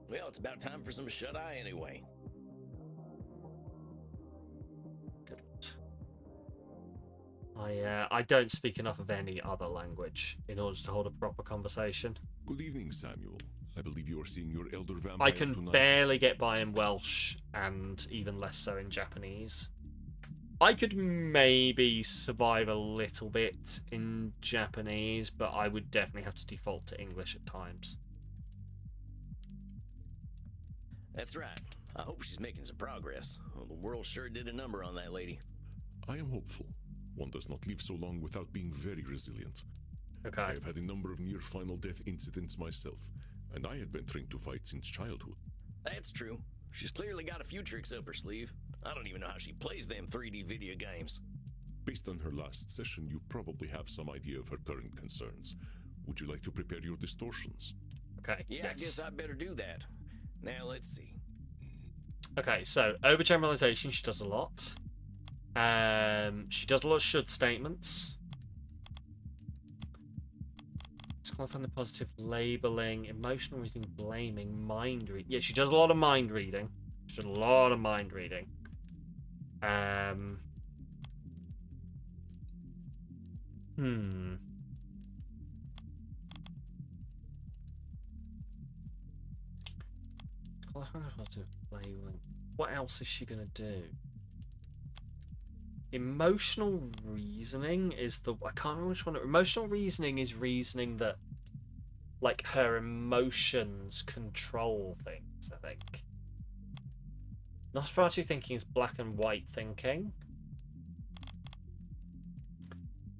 Well, it's about time for some shut-eye anyway. I don't speak enough of any other language in order to hold a proper conversation. Good evening, Samuel. I believe you are seeing your elder vampire I can tonight. barely get by in Welsh and even less so in Japanese. I could maybe survive a little bit in Japanese, but I would definitely have to default to English at times. That's right. I hope she's making some progress. Well, the world sure did a number on that lady. I am hopeful. One does not live so long without being very resilient. Okay. I have had a number of near-final death incidents myself, and I had been trained to fight since childhood. That's true. She's clearly got a few tricks up her sleeve. I don't even know how she plays them 3D video games. Based on her last session, you probably have some idea of her current concerns. Would you like to prepare your distortions? Okay. Yeah, yes. I guess I better do that. Now, let's see. Okay, so overgeneralization, she does a lot. She does a lot of should statements. Disqualifying the positive, labeling, emotional reasoning, blaming, mind reading. Yeah, she does a lot of mind reading. She does a lot of mind reading. What else is she gonna do? Emotional reasoning is the... I can't remember which one. Emotional reasoning is reasoning that, like, her emotions control things, I think. Nosferatu thinking is black and white thinking.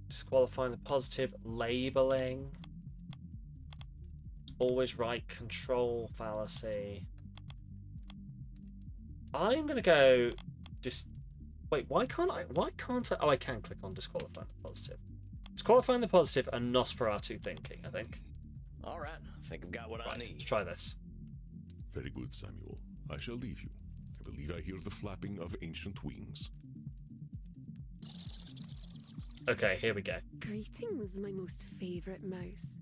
Disqualifying the positive, labeling. Always right, control fallacy. I'm gonna go... Wait, why can't I? Oh, I can click on disqualifying the positive. Disqualifying the positive and Nosferatu thinking, I think. All right, I think I've got what I Right, need. let's try this. Very good, Samuel. I shall leave you. I believe I hear the flapping of ancient wings. Okay, here we go. Greetings, my most favourite mouse.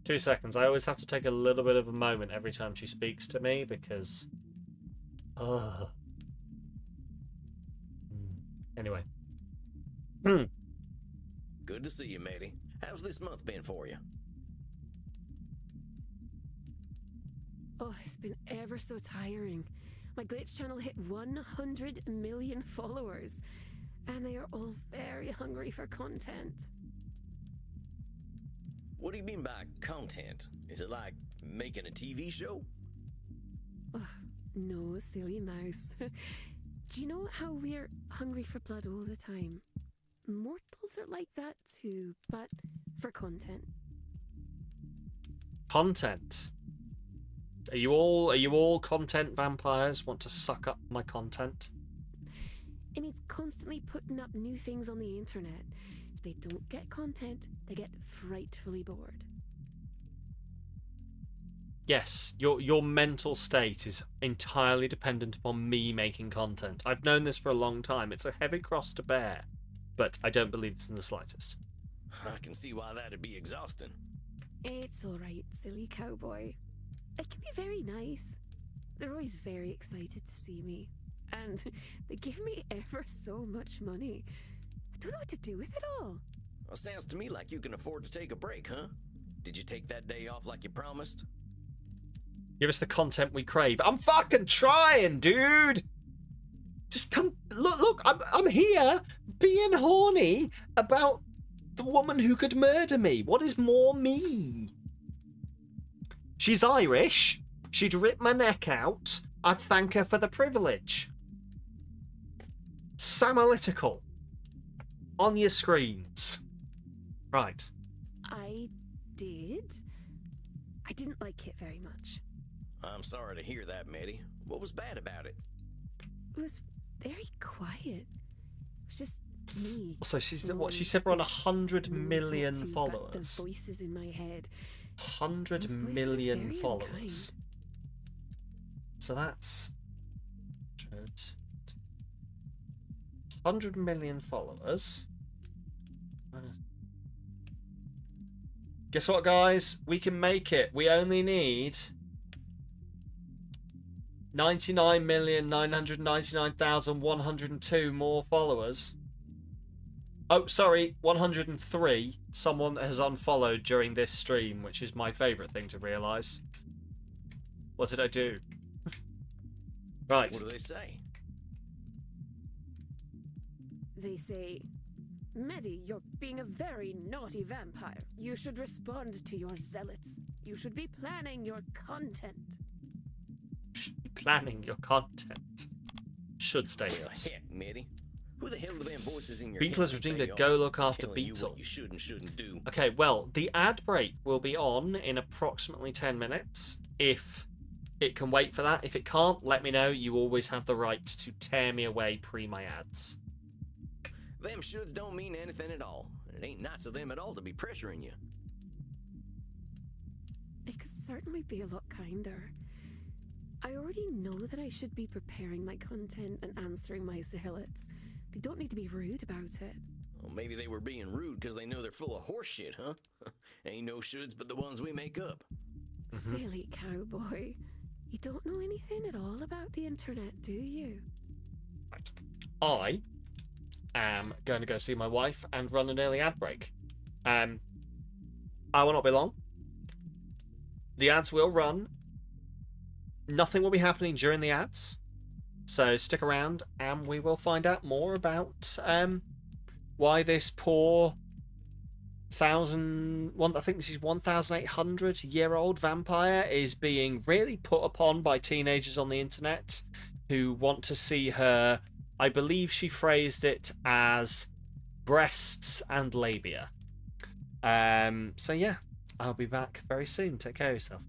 2 seconds. I always have to take a little bit of a moment every time she speaks to me because... Anyway. Good to see you, matey. How's this month been for you? Oh, it's been ever so tiring. My Glitch channel hit 100 million followers, and they are all very hungry for content. What do you mean by content? Is it like making a TV show? Oh, no, silly mouse. Do you know how we're hungry for blood all the time? Mortals are like that too, but for content. Content. Are you all content vampires? Want to suck up my content? It means constantly putting up new things on the internet. If they don't get content, they get frightfully bored. yes, your mental state is entirely dependent upon me making content. I've known this for a long time. It's a heavy cross to bear, but I don't believe this in the slightest. I can see why that'd be exhausting. It's alright, silly cowboy. It can be very nice. They're always very excited to see me. And they give me ever so much money. I don't know what to do with it all. Well, sounds to me like you can afford to take a break, huh? Did you take that day off like you promised? Give us the content we crave. I'm fucking trying, dude. Just come. Look. I'm here being horny about the woman who could murder me. What is more me? She's Irish. She'd rip my neck out. I'd thank her for the privilege. Samalytical. On your screens. Right. I did. I didn't like it very much. I'm sorry to hear that, Maddie. What was bad about it? It was very quiet. It was just me. So she's what? She said we're on 100 million followers. The voices in my head. 100 million followers. So that's 100 million followers. Guess what, guys? We can make it. We only need 99,999,102 more followers. Oh, sorry, 103. Someone has unfollowed during this stream, which is my favourite thing to realise. What did I do? Right. What do they say? They say, Maddie, you're being a very naughty vampire. You should respond to your zealots. You should be planning your content. Planning your content. Should stay us. Heck, Maddie. Who the hell do them voices in your Beetle has head redeemed think a they go are? look after Telling you Beetle. what you should and shouldn't do. Okay, well, the ad break will be on in approximately 10 minutes. If it can wait for that. If it can't, let me know. You always have the right to tear me away pre my ads. Them shoulds don't mean anything at all. It ain't nice of them at all to be pressuring you. It could certainly be a lot kinder. I already know that I should be preparing my content and answering my zealots. They don't need to be rude about it. Well, maybe they were being rude because they know they're full of horse shit, huh? Ain't no shoulds but the ones we make up. Silly cowboy. You don't know anything at all about the internet, do you? I am going to go see my wife and run an early ad break. I will not be long. The ads will run. Nothing will be happening during the ads. So stick around and we will find out more about why this poor I think this is 1,800-year-old vampire is being really put upon by teenagers on the internet who want to see her. I believe she phrased it as breasts and labia. So yeah, I'll be back very soon. Take care of yourself.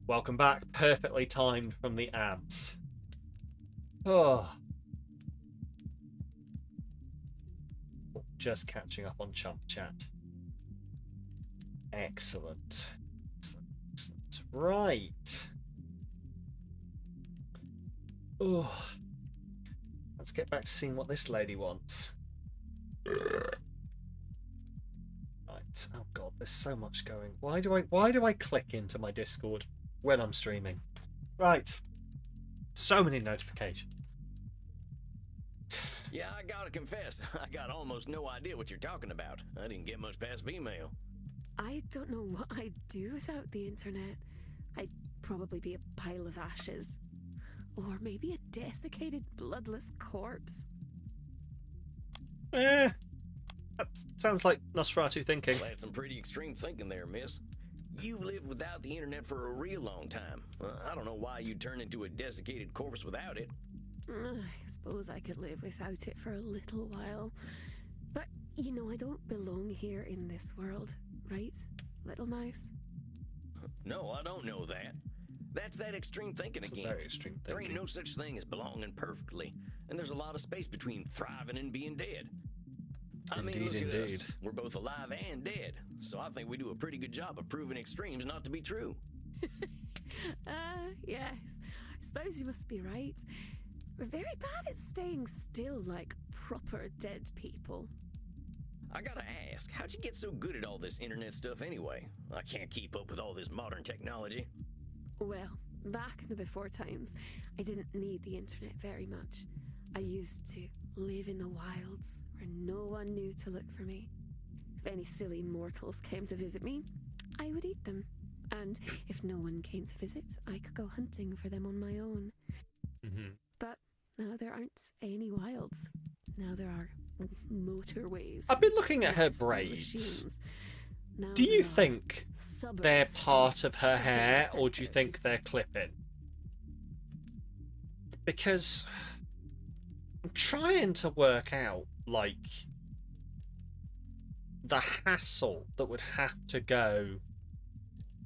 Welcome back. Perfectly timed from the ads. Oh. Just catching up on Chump Chat. Excellent. Excellent. Right. Oh. Let's get back to seeing what this lady wants. Right. Oh god, there's so much going. Why do I click into my Discord when I'm streaming? Right. So many notifications. Yeah, I gotta confess, I got almost no idea what you're talking about. I didn't get much past Vmail. I don't know what I'd do without the internet. I'd probably be a pile of ashes. Or maybe a desiccated, bloodless corpse. That sounds like Nosferatu thinking. Well, that's some pretty extreme thinking there, miss. You've lived without the internet for a real long time. I don't know why you'd turn into a desiccated corpse without it. I suppose I could live without it for a little while. But, you know, I don't belong here in this world, right, little mouse? No, I don't know that. That's that extreme thinking It's again. very extreme thinking. There ain't no such thing as belonging perfectly, and there's a lot of space between thriving and being dead. I mean, look at us. We're both alive and dead, so I think we do a pretty good job of proving extremes not to be true. Yes. I suppose you must be right. We're very bad at staying still like proper dead people. I gotta ask, how'd you get so good at all this internet stuff anyway? I can't keep up with all this modern technology. Well, back in the before times, I didn't need the internet very much. I used to live in the wilds where no one knew to look for me. If any silly mortals came to visit me, I would eat them. And if no one came to visit, I could go hunting for them on my own. But now there aren't any wilds. Now there are motorways. I've been looking at her braids. Do you think they're part of her hair, or do you think they're clipping? Because I'm trying to work out, like, the hassle that would have to go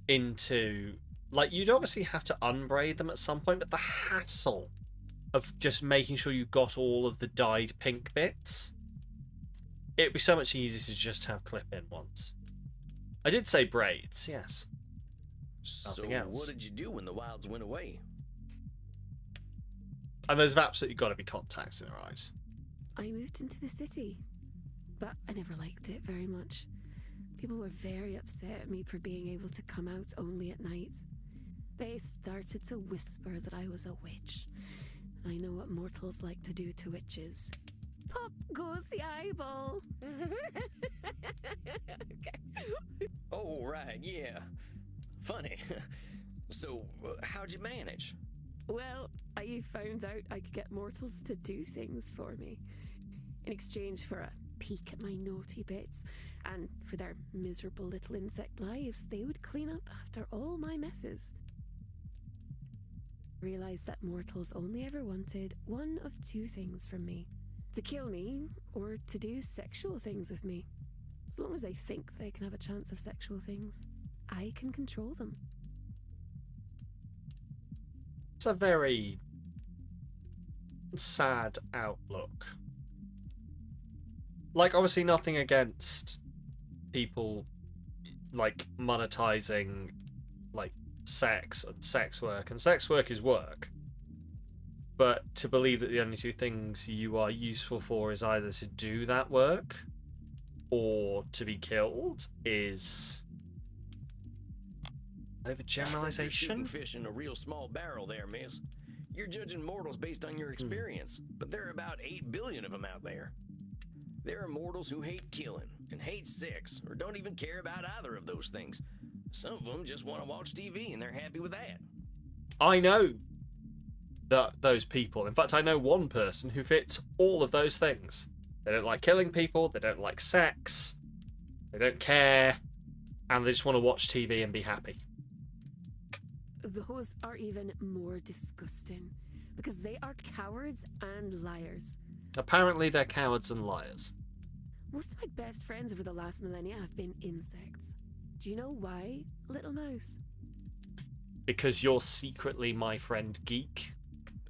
into... Like, you'd obviously have to unbraid them at some point, but the hassle of just making sure you got all of the dyed pink bits. It'd be so much easier to just have clip-in ones. I did say braids, yes. Nothing else. What did you do when the wilds went away? And there's absolutely got to be contacts in her eyes. I moved into the city, but I never liked it very much. People were very upset at me for being able to come out only at night. They started to whisper that I was a witch. I know what mortals like to do to witches. Pop goes the eyeball. Okay. Oh, right, yeah. Funny. So, how'd you manage? Well, I found out I could get mortals to do things for me. In exchange for a peek at my naughty bits, and for their miserable little insect lives, they would clean up after all my messes. I realized that mortals only ever wanted one of two things from me. To kill me, or to do sexual things with me. As long as they think they can have a chance of sexual things, I can control them. It's a very sad outlook. Like, obviously nothing against people, like, monetizing, like, sex and sex work. And sex work is work. But to believe that the only two things you are useful for is either to do that work or to be killed is overgeneralization. Shooting fish in a real small barrel there, miss. You're judging mortals based on your experience, but there are about 8 billion of them out there. There are mortals who hate killing and hate sex, or don't even care about either of those things. Some of them just want to watch TV and they're happy with that. I know those people. In fact, I know one person who fits all of those things. They don't like killing people, they don't like sex, they don't care, and they just want to watch TV and be happy. Those are even more disgusting, because they are cowards and liars. Apparently they're cowards and liars. Most of my best friends over the last millennia have been insects. Do you know why, little mouse? because you're secretly my friend Geek.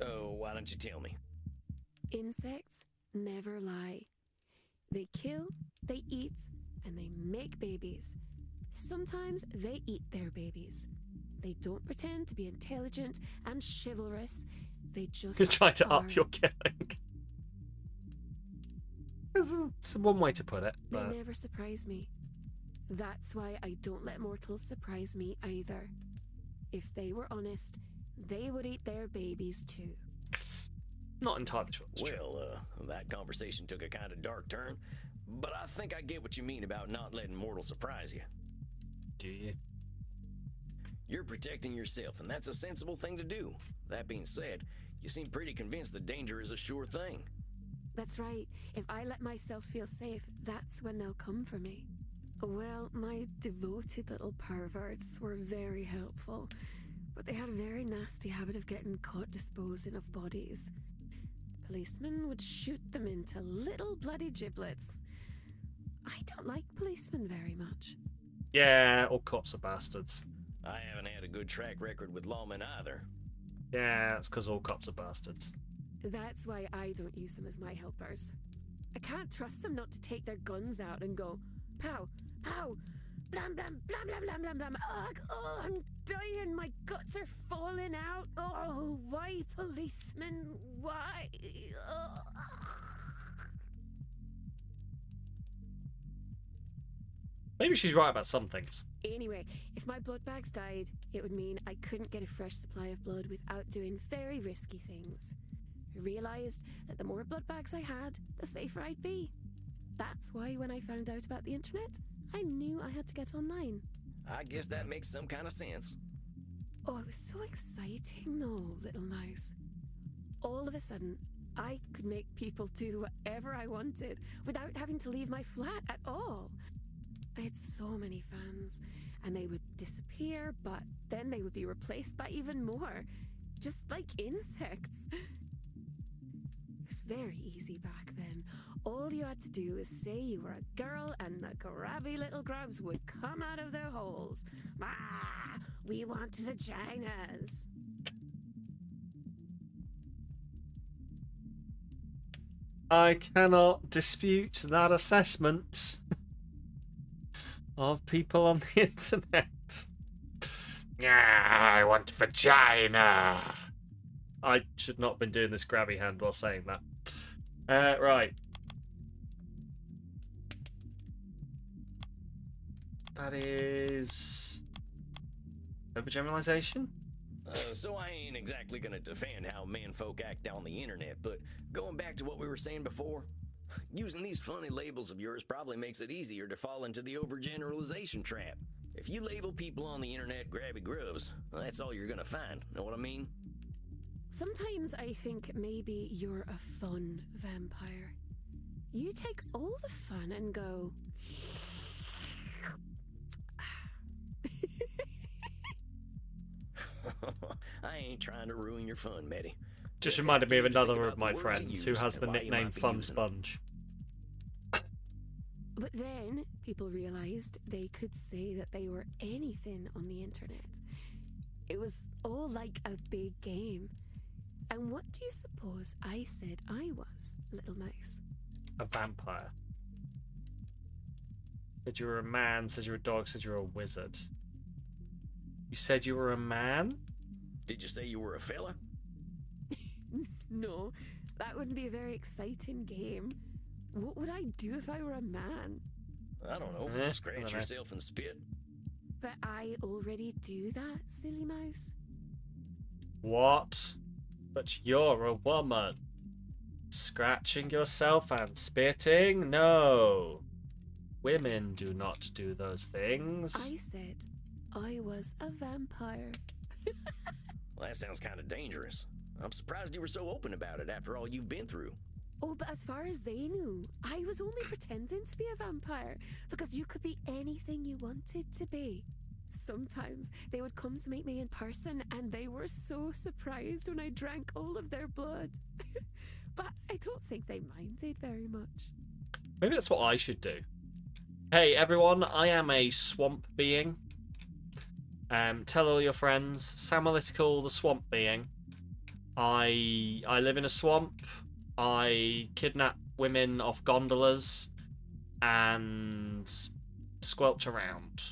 Oh, why don't you tell me? Insects never lie. They kill, they eat, and they make babies. Sometimes they eat their babies. They don't pretend to be intelligent and chivalrous. They just You try to are. up your killing. It's one way to put it. They But... never surprise me. That's why I don't let mortals surprise me either. If they were honest, they would eat their babies too. Not entirely sure. That's true. Well, that conversation took a kind of dark turn, but I think I get what you mean about not letting mortals surprise you. Do you? You're protecting yourself, and that's a sensible thing to do. That being said, you seem pretty convinced that danger is a sure thing. That's right. If I let myself feel safe, that's when they'll come for me. Well, my devoted little perverts were very helpful, but they had a very nasty habit of getting caught disposing of bodies. Policemen would shoot them into little bloody giblets. I don't like policemen very much. Yeah, all cops are bastards. I haven't had a good track record with lawmen either. Yeah, it's because all cops are bastards. That's why I don't use them as my helpers. I can't trust them not to take their guns out and go, pow, pow, blam, blam, blam, blam, blam, blam, blam. Ugh, oh, I'm dying. My guts are falling out. Oh, why, policemen? Why? Ugh. Maybe she's right about some things. Anyway, if my blood bags died, it would mean I couldn't get a fresh supply of blood without doing very risky things. I realised that the more blood bags I had, the safer I'd be. That's why when I found out about the internet, I knew I had to get online. I guess that makes some kind of sense. Oh, it was so exciting though, little mouse. All of a sudden, I could make people do whatever I wanted without having to leave my flat at all. I had so many fans, and they would disappear, but then they would be replaced by even more, just like insects. It was very easy back then. All you had to do was say you were a girl, and the grabby little grubs would come out of their holes. Ah, we want vaginas. I cannot dispute that assessment of people on the internet. Yeah, I want vagina. I should not have been doing this grabby hand while saying that. Right. That is overgeneralization. So I ain't exactly gonna defend how menfolk act on the internet, but going back to what we were saying before, using these funny labels of yours probably makes it easier to fall into the overgeneralization trap. If you label people on the internet grabby grubs, well, that's all you're gonna find. Know what I mean? Sometimes I think maybe you're a fun vampire. You take all the fun and go... I ain't trying to ruin your fun, Betty. Just Guess reminded me of after you think another about of my the words you friends who use has and the why you nickname might be Fun using them. Sponge. But then people realized they could say that they were anything on the internet. It was all like a big game. And what do you suppose I said I was, little mouse? A vampire. Said you were a man, said you were a dog, said you were a wizard. You said you were a man? Did you say you were a fella? No, that wouldn't be a very exciting game. What would I do if I were a man? I don't know. I Scratch don't know. yourself and spit. But I already do that, silly mouse. What? But you're a woman. Scratching yourself and spitting? No. Women do not do those things. I said I was a vampire. Well, that sounds kind of dangerous. I'm surprised you were so open about it after all you've been through. Oh, but as far as they knew, I was only pretending to be a vampire because you could be anything you wanted to be. Sometimes they would come to meet me in person and they were so surprised when I drank all of their blood. But I don't think they minded very much. Maybe that's what I should do. Hey everyone, I am a swamp being. Tell all your friends. Samalytical, the swamp being. I live in a swamp. I kidnap women off gondolas and squelch around.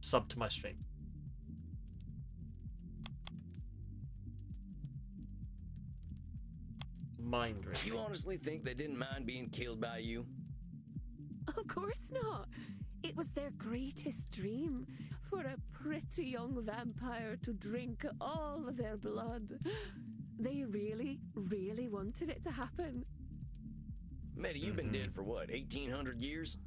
Sub to my stream. Mind reading. You honestly think they didn't mind being killed by you? Of course not. It was their greatest dream for a pretty young vampire to drink all of their blood. They really, really wanted it to happen. Medi, you've been dead for what, 1,800 years?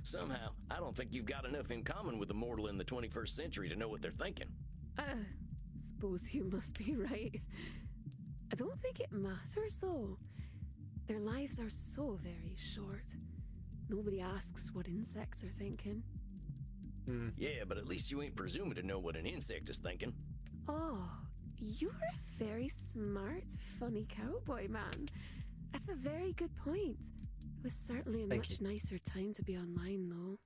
Somehow, I don't think you've got enough in common with the mortal in the 21st century to know what they're thinking. Suppose you must be right. I don't think it matters, though. Their lives are so very short. Nobody asks what insects are thinking. Yeah, but at least you ain't presuming to know what an insect is thinking. Oh, you're a very smart, funny cowboy, man. That's a very good point. It was certainly a much nicer time to be online, though.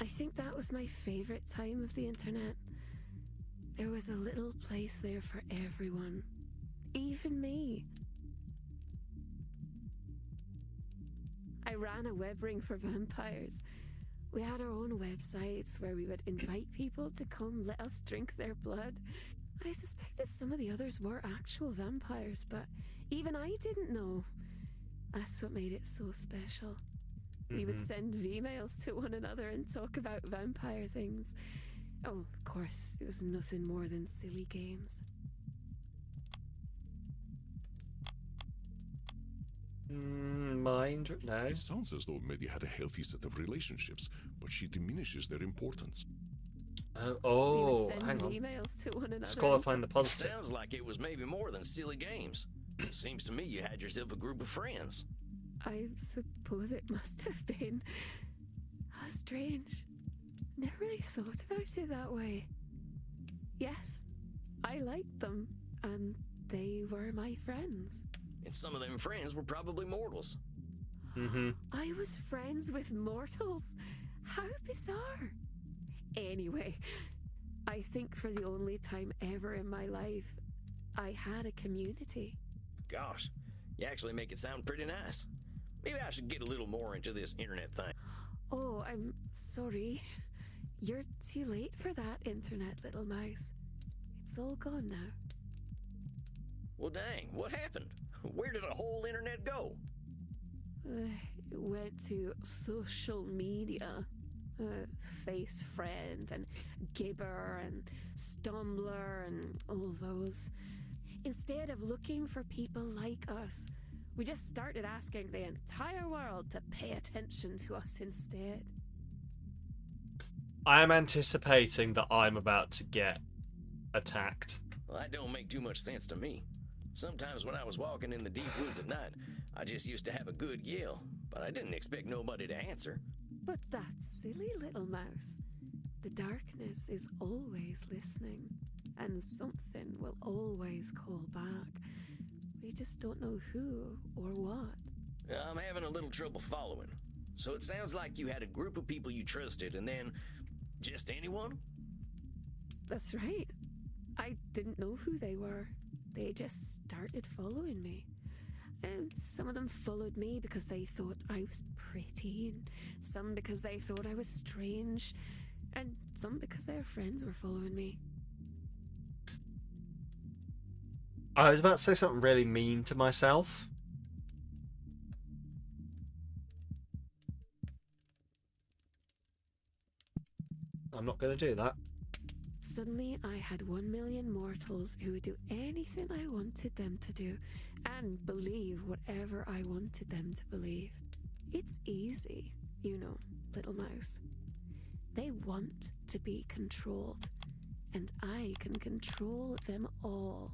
I think that was my favorite time of the internet. There was a little place there for everyone. Even me. I ran a web ring for vampires. We had our own websites where we would invite people to come let us drink their blood. I suspected some of the others were actual vampires, but even I didn't know. That's what made it so special. We would send V-mails to one another and talk about vampire things. Oh, of course, it was nothing more than silly games. Mind? No. It sounds as though Medi had a healthy set of relationships, but she diminishes their importance. Hang on. Emails to one another. Let's qualify the positive. Sounds like it was maybe more than silly games. Seems to me you had yourself a group of friends. I suppose it must have been. How strange. Never really thought about it that way. Yes, I liked them, and they were my friends. And some of them friends were probably mortals. I was friends with mortals? How bizarre. Anyway, I think for the only time ever in my life, I had a community. Gosh, you actually make it sound pretty nice. Maybe I should get a little more into this internet thing. Oh, I'm sorry. You're too late for that, internet little mouse. It's all gone now. Well, dang, what happened? Where did the whole internet go? It went to social media. Face Friend and Gibber and Stumbler and all those. Instead of looking for people like us, we just started asking the entire world to pay attention to us instead. I am anticipating that I'm about to get attacked. Well, that don't make too much sense to me. Sometimes when I was walking in the deep woods at night, I just used to have a good yell, but I didn't expect nobody to answer. But that silly little mouse. The darkness is always listening, and something will always call back. We just don't know who or what. I'm having a little trouble following. So it sounds like you had a group of people you trusted, and then just anyone? That's right. I didn't know who they were. They just started following me. And some of them followed me because they thought I was pretty, and some because they thought I was strange, and some because their friends were following me. I was about to say something really mean to myself. I'm not going to do that. Suddenly, I had 1 million mortals who would do anything I wanted them to do and believe whatever I wanted them to believe. It's easy, you know, little mouse. They want to be controlled, and I can control them all.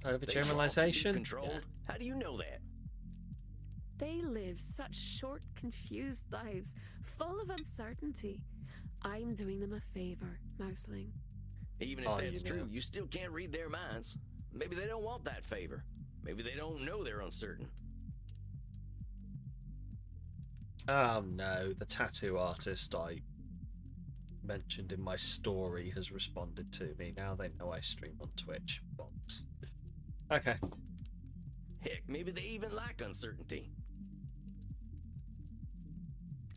Overgeneralization? Controlled? Yeah. How do you know that? They live such short, confused lives, full of uncertainty. I'm doing them a favor, Mouseling. Even if that's true, you still can't read their minds. Maybe they don't want that favor. Maybe they don't know they're uncertain. Oh no, the tattoo artist I mentioned in my story has responded to me. Now they know I stream on Twitch. Box. Okay. Heck, maybe they even like uncertainty.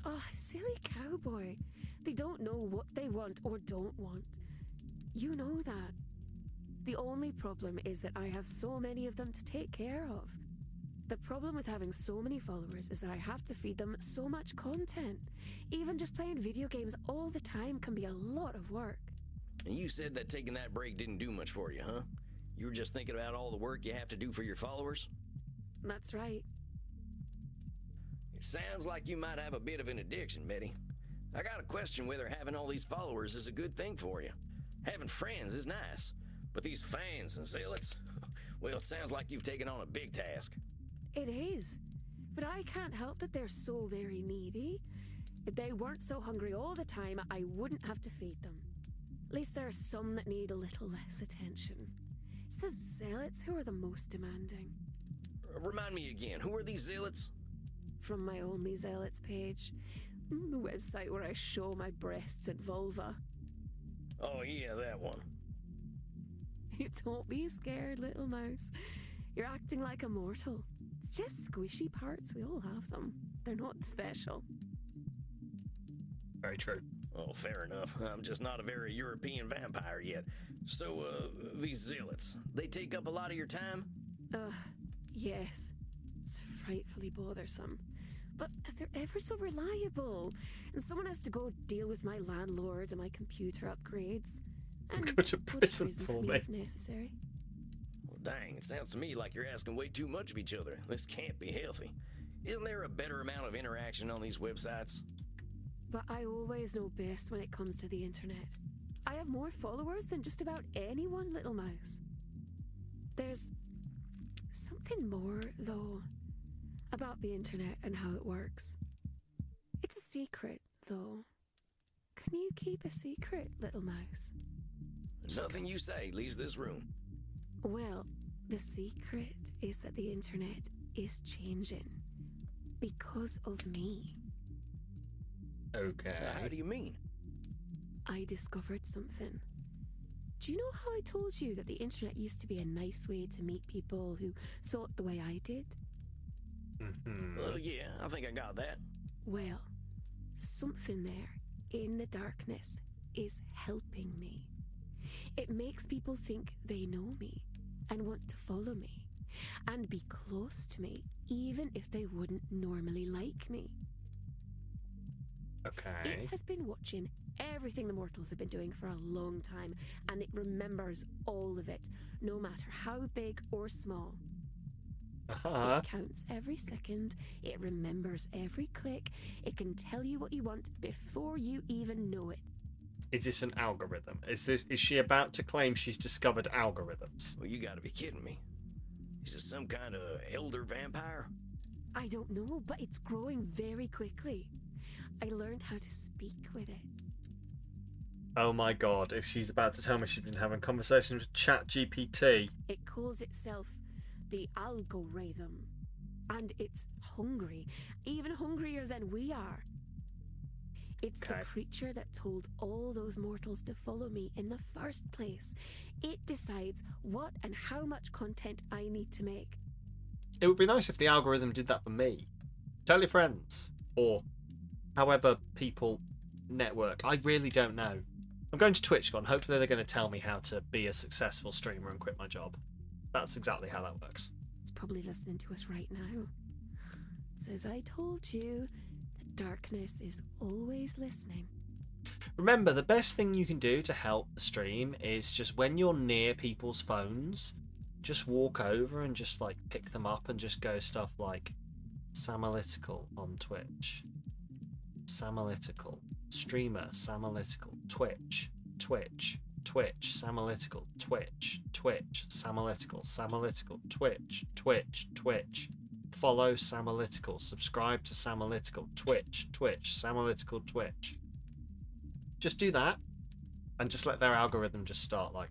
Oh, silly cowboy. They don't know what they want or don't want. You know that. The only problem is that I have so many of them to take care of. The problem with having so many followers is that I have to feed them so much content. Even just playing video games all the time can be a lot of work. And you said that taking that break didn't do much for you, huh? You were just thinking about all the work you have to do for your followers? That's right. It sounds like you might have a bit of an addiction, Betty. I gotta question whether having all these followers is a good thing for you. Having friends is nice, but these fans and zealots, well, it sounds like you've taken on a big task. It is. But I can't help that they're so very needy. If they weren't so hungry all the time, I wouldn't have to feed them. At least there are some that need a little less attention. It's the zealots who are the most demanding. Remind me again, who are these zealots? From my Only Zealots page. The website where I show my breasts and vulva. Oh yeah, that one. Don't be scared, little mouse. You're acting like a mortal. It's just squishy parts, we all have them. They're not special. Very true. Oh, fair enough. I'm just not a very European vampire yet. So, these zealots, they take up a lot of your time? Yes. It's frightfully bothersome. But they're ever so reliable. And someone has to go deal with my landlord and my computer upgrades. And go to prison for me if necessary. Well, dang, it sounds to me like you're asking way too much of each other. This can't be healthy. Isn't there a better amount of interaction on these websites? But I always know best when it comes to the internet. I have more followers than just about anyone, little mouse. There's something more, though, about the internet and how it works. It's a secret, though. Can you keep a secret, little mouse? Nothing you say leaves this room. Well, the secret is that the internet is changing. Because of me. Okay. How do you mean? I discovered something. Do you know how I told you that the internet used to be a nice way to meet people who thought the way I did? Well, yeah, I think I got that. Well, something there in the darkness is helping me. It makes people think they know me and want to follow me and be close to me, even if they wouldn't normally like me. Okay. It has been watching everything the mortals have been doing for a long time, and it remembers all of it, no matter how big or small. It counts every second, it remembers every click, it can tell you what you want before you even know it. Is this an algorithm? Is she about to claim she's discovered algorithms? Well, you gotta be kidding me. Is this some kind of elder vampire? I don't know, but it's growing very quickly. I learned how to speak with it. Oh my god, if she's about to tell me she's been having conversations with ChatGPT. It calls itself the algorithm. And it's hungry, even hungrier than we are. It's the creature that told all those mortals to follow me in the first place. It decides what and how much content I need to make. It would be nice if the algorithm did that for me. Tell your friends. Or however people network. I really don't know. I'm going to TwitchCon. Hopefully they're going to tell me how to be a successful streamer and quit my job. That's exactly how that works. It's probably listening to us right now. It says, I told you, the darkness is always listening. Remember, the best thing you can do to help the stream is just when you're near people's phones, just walk over and just like pick them up and just go stuff like Samalytical on Twitch. Samalytical. Streamer, Samalytical. Twitch. Samalytical. Twitch. Samalytical. Twitch. Follow Samalytical. Subscribe to Samalytical. Twitch. Samalytical. Twitch. Just do that and just let their algorithm just start like...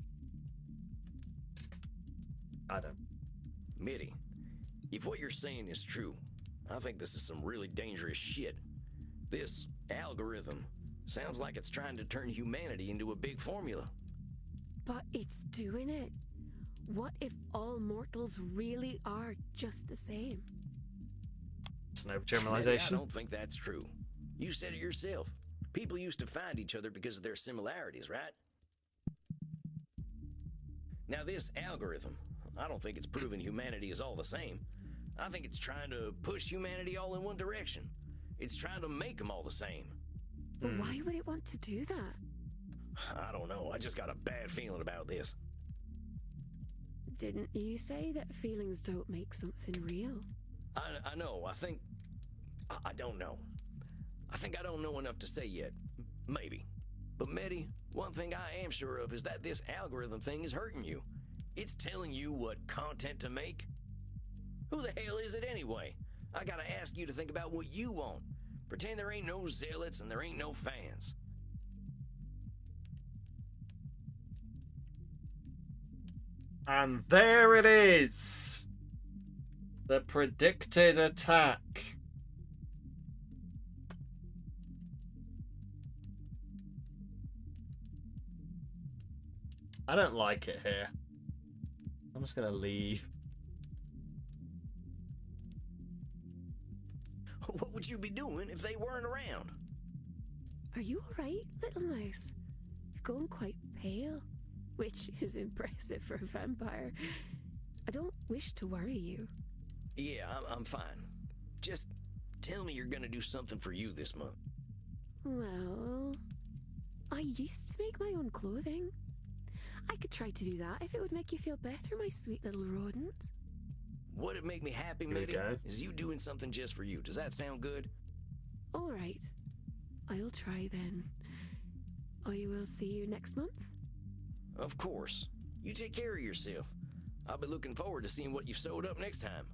I don't... Mitty, if what you're saying is true, I think this is some really dangerous shit. This algorithm sounds like it's trying to turn humanity into a big formula. But it's doing it. What if all mortals really are just the same? It's an I overgeneralization. don't think that's true. You said it yourself. People used to find each other because of their similarities, right? Now this algorithm, I don't think it's proving humanity is all the same. I think it's trying to push humanity all in one direction. It's trying to make them all the same. But why would it want to do that? I don't know. I just got a bad feeling about this. Didn't you say that feelings don't make something real? I know. I don't know. I think I don't know enough to say yet. Maybe. But Medi, one thing I am sure of is that this algorithm thing is hurting you. It's telling you what content to make. Who the hell is it anyway? I gotta ask you to think about what you want. Pretend there ain't no zealots and there ain't no fans. And there it is. The predicted attack. I don't like it here. I'm just gonna leave. What would you be doing if they weren't around? Are you alright, little mouse? You're going quite pale, which is impressive for a vampire. I don't wish to worry you. Yeah, I'm fine. Just tell me you're gonna do something for you this month. Well, I used to make my own clothing. I could try to do that if it would make you feel better, my sweet little rodent. What'd make me happy, Here we Medi, go. is you doing something just for you. Does that sound good? Alright, I'll try then. I will see you next month. Of course. You take care of yourself. I'll be looking forward to seeing what you've sewed up next time.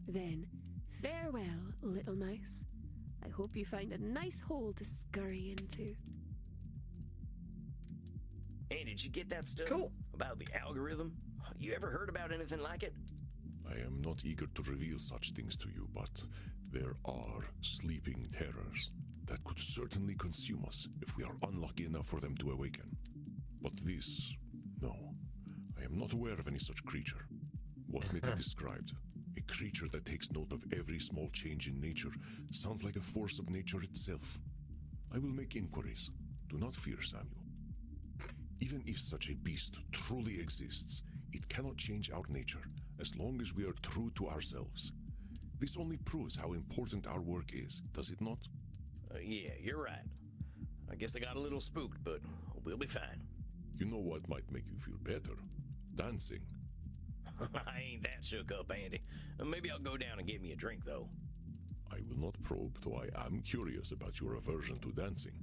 Then, farewell, little mouse. I hope you find a nice hole to scurry into. Hey, did you get that stuff? Cool. About the algorithm? You ever heard about anything like it? I am not eager to reveal such things to you, but there are sleeping terrors that could certainly consume us if we are unlucky enough for them to awaken. But this, no. I am not aware of any such creature. What Meta described, a creature that takes note of every small change in nature, sounds like a force of nature itself. I will make inquiries. Do not fear, Samuel. Even if such a beast truly exists, it cannot change our nature as long as we are true to ourselves. This only proves how important our work is, does it not? Yeah, you're right. I guess I got a little spooked, but we'll be fine. You know what might make you feel better? Dancing. I ain't that shook up, Andy. Maybe I'll go down and get me a drink, though. I will not probe, though I am curious about your aversion to dancing.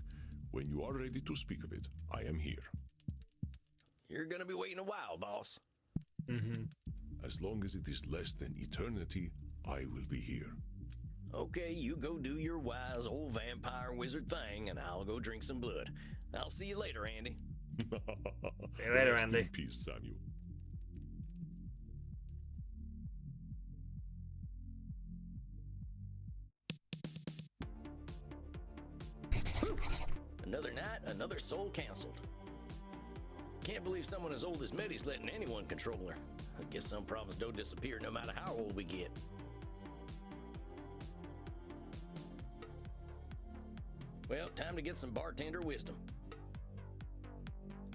When you are ready to speak of it, I am here. You're gonna be waiting a while, boss. As long as it is less than eternity, I will be here. Okay, you go do your wise old vampire wizard thing, and I'll go drink some blood. I'll see you later, Andy. See you later, Rest Andy. in peace, Samuel. Another night, another soul canceled. Can't believe someone as old as Medi's letting anyone control her. I guess some problems don't disappear no matter how old we get. Well, time to get some bartender wisdom.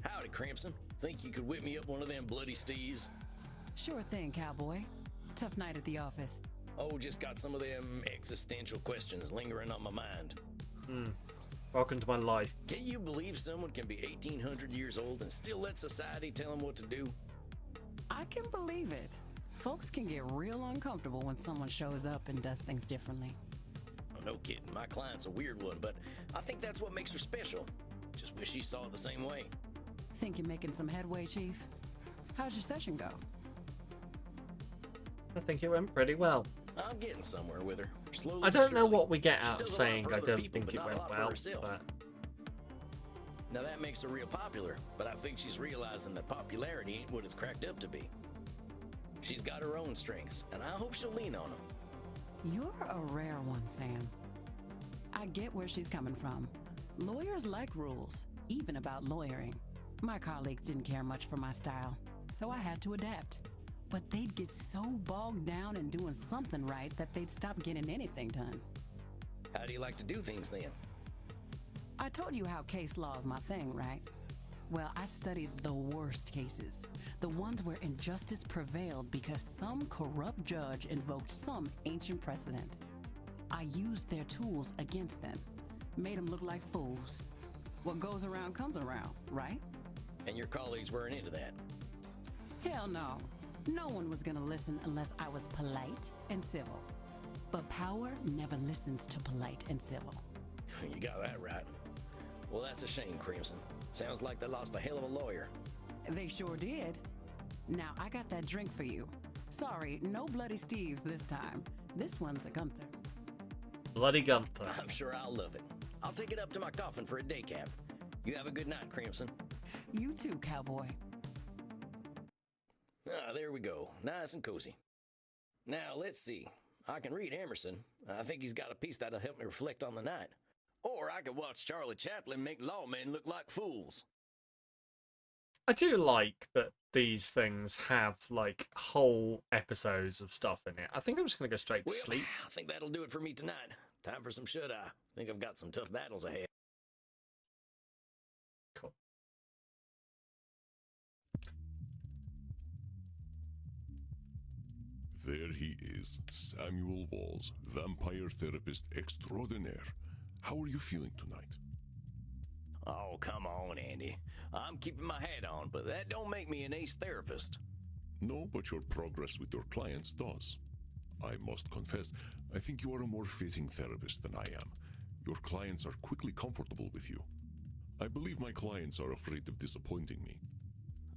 Howdy, Crimson. Think you could whip me up one of them bloody steves? Sure thing, cowboy. Tough night at the office. Oh, just got some of them existential questions lingering on my mind. Welcome to my life. Can you believe someone can be 1,800 years old and still let society tell them what to do? I can believe it. Folks can get real uncomfortable when someone shows up and does things differently. Oh, no kidding. My client's a weird one, but I think that's what makes her special. Just wish she saw it the same way. Think you're making some headway, Chief? How'd your session go? I think it went pretty well. I'm getting somewhere with her. Slowly I but don't know surely. what we get She out of does a lot saying for I other don't people, think but it not a went lot for well, herself. but Now that makes her real popular, but I think she's realizing that popularity ain't what it's cracked up to be. She's got her own strengths, and I hope she'll lean on them. You're a rare one, Sam. I I get where she's coming from. Lawyers like rules, even about lawyering. My colleagues didn't care much for my style, so I had to adapt. But they'd get so bogged down in doing something right that they'd stop getting anything done. How do you like to do things then? I told you how case law is my thing, right? Well, I studied the worst cases. The ones where injustice prevailed because some corrupt judge invoked some ancient precedent. I used their tools against them, made them look like fools. What goes around comes around, right? And your colleagues weren't into that? Hell no. No one was gonna listen unless I was polite and civil. But power never listens to polite and civil. You got that right. Well, that's a shame, Crimson. Sounds like they lost a hell of a lawyer. They sure did. Now, I got that drink for you. Sorry, no Bloody Steves this time. This one's a Gunther. Bloody Gunther. I'm sure I'll love it. I'll take it up to my coffin for a day cap. You have a good night, Crimson. You too, cowboy. Ah, there we go. Nice and cozy. Now, let's see. I can read Emerson. I think he's got a piece that'll help me reflect on the night. Or I could watch Charlie Chaplin make lawmen look like fools. I do like that these things have, like, whole episodes of stuff in it. I think I'm just going to go straight to sleep. I think that'll do it for me tonight. Time for some shut-eye. Think I've got some tough battles ahead. Cool. There he is, Samuel Walls, vampire therapist extraordinaire. How are you feeling tonight? Oh, come on, Andy. I'm keeping my hat on, but that don't make me an ace therapist. No, but your progress with your clients does. I must confess, I think you are a more fitting therapist than I am. Your clients are quickly comfortable with you. I believe my clients are afraid of disappointing me.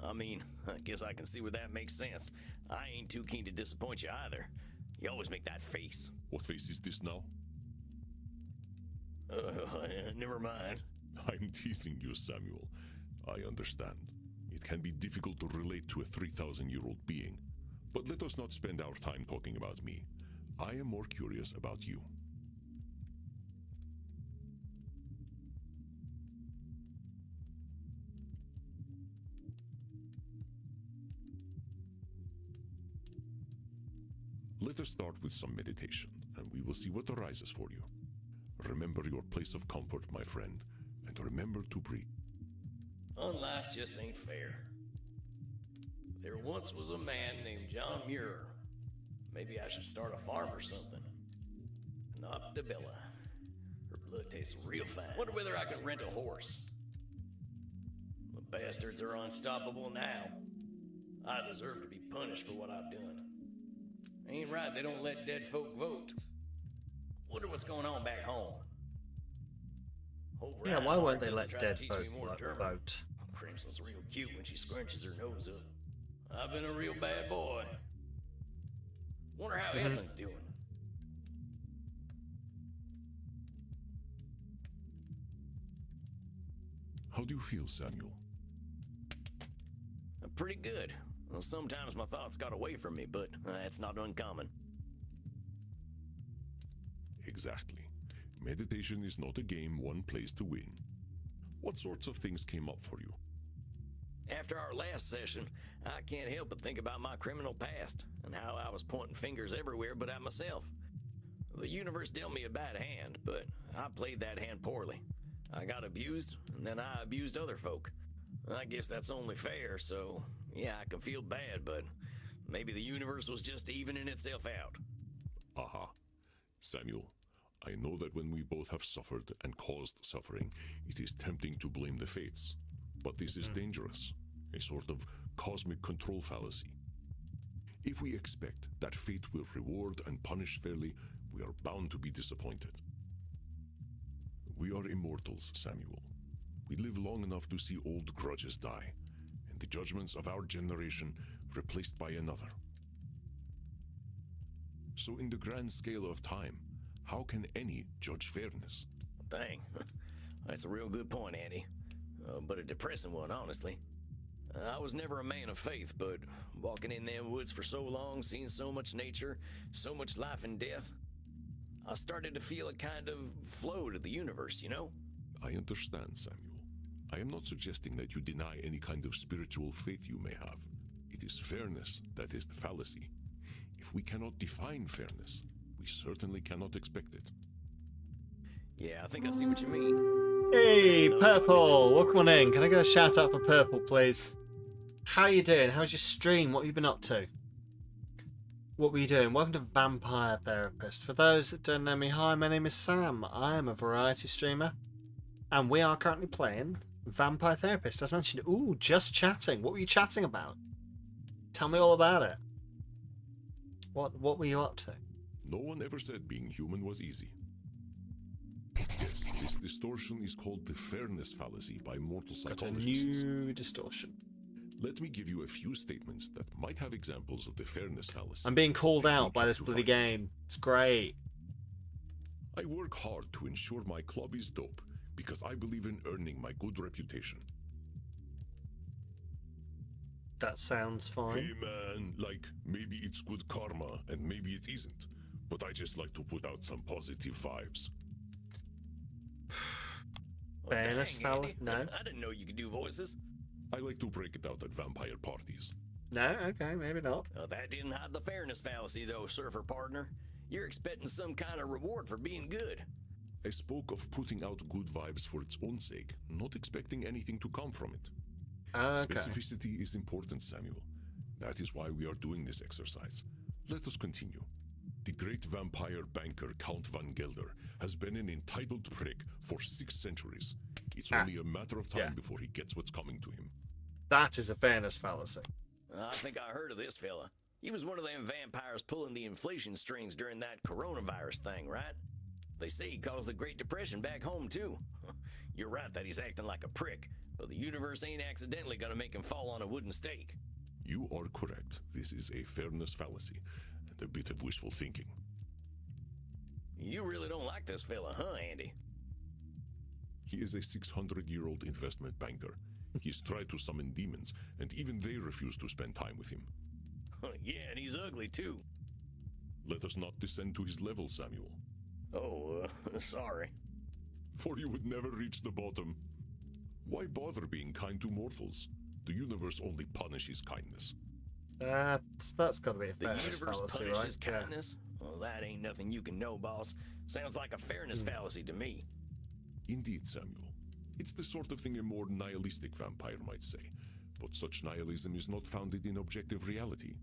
I mean, I guess I can see where that makes sense. I ain't too keen to disappoint you either. You always make that face. What face is this now? Never mind. I'm teasing you, Samuel. I understand. It can be difficult to relate to a 3,000-year-old being. But let us not spend our time talking about me. I am more curious about you. Let us start with some meditation, and we will see what arises for you. Remember your place of comfort, my friend, and remember to breathe. Life just ain't fair. There once was a man named John Muir. Maybe I should start a farm or something. Not Debella. Her blood tastes real fine. Wonder whether I can rent a horse. The bastards are unstoppable now. I deserve to be punished for what I've done. Ain't right they don't let dead folk vote. Wonder what's going on back home. Yeah, why won't they let dead folk vote? Crimson's real cute when she scrunches her nose up. I've been a real bad boy. Wonder how Edmund's doing. How do you feel, Samuel? Pretty good. Well, sometimes my thoughts got away from me, but that's not uncommon. Exactly. Meditation is not a game one plays to win. What sorts of things came up for you? After our last session, I can't help but think about my criminal past and how I was pointing fingers everywhere but at myself. The universe dealt me a bad hand, but I played that hand poorly. I got abused, and then I abused other folk. I guess that's only fair, so yeah, I can feel bad, but maybe the universe was just evening itself out. Aha. Samuel, I know that when we both have suffered and caused suffering, it is tempting to blame the fates. But this is dangerous, a sort of cosmic control fallacy. If we expect that fate will reward and punish fairly, we are bound to be disappointed. We are immortals, Samuel. We live long enough to see old grudges die, and the judgments of our generation replaced by another. So in the grand scale of time, how can any judge fairness? Dang, that's a real good point, Andy. But a depressing one, honestly. I was never a man of faith, but walking in them woods for so long, seeing so much nature, so much life and death, I started to feel a kind of flow to the universe, you know? I understand, Samuel. I am not suggesting that you deny any kind of spiritual faith you may have. It is fairness that is the fallacy. If we cannot define fairness, we certainly cannot expect it. Yeah, I think I see what you mean. Hey, Purple! Welcome on in. Can I get a shout out for Purple, please? How you doing? How's your stream? What have you been up to? What were you doing? Welcome to Vampire Therapist. For those that don't know me, hi, my name is Sam. I am a variety streamer. And we are currently playing Vampire Therapist. As mentioned, ooh, just chatting. What were you chatting about? Tell me all about it. What were you up to? No one ever said being human was easy. Yes, this distortion is called the fairness fallacy by mortal psychologists. Got a new distortion. Let me give you a few statements that might have examples of the fairness fallacy. I'm being called out by this bloody game. It's great. I work hard to ensure my club is dope because I believe in earning my good reputation. That sounds fine. Hey man, like, maybe it's good karma and maybe it isn't, but I just like to put out some positive vibes. Fairness fallacy? No. I didn't know you could do voices. I like to break it out at vampire parties. No? Okay, maybe not. That didn't hide the fairness fallacy, though, surfer partner. You're expecting some kind of reward for being good. I spoke of putting out good vibes for its own sake, not expecting anything to come from it. Okay. Specificity is important, Samuel. That is why we are doing this exercise. Let us continue. The great vampire banker Count Van Gelder has been an entitled prick for 6 centuries. It's only a matter of time before he gets what's coming to him. That is a fairness fallacy. I think I heard of this fella. He was one of them vampires pulling the inflation strings during that coronavirus thing, right? They say he caused the Great Depression back home, too. You're right that he's acting like a prick, but the universe ain't accidentally gonna make him fall on a wooden stake. You are correct. This is a fairness fallacy, and a bit of wishful thinking. You really don't like this fella, huh, Andy? He is a 600-year-old investment banker. He's tried to summon demons, and even they refuse to spend time with him. Yeah, and he's ugly, too. Let us not descend to his level, Samuel. Oh, sorry. For you would never reach the bottom. Why bother being kind to mortals? The universe only punishes kindness. That's got to be a fairness fallacy, right? The universe punishes kindness? Yeah. Well, that ain't nothing you can know, boss. Sounds like a fairness fallacy to me. Indeed, Samuel. It's the sort of thing a more nihilistic vampire might say, but such nihilism is not founded in objective reality.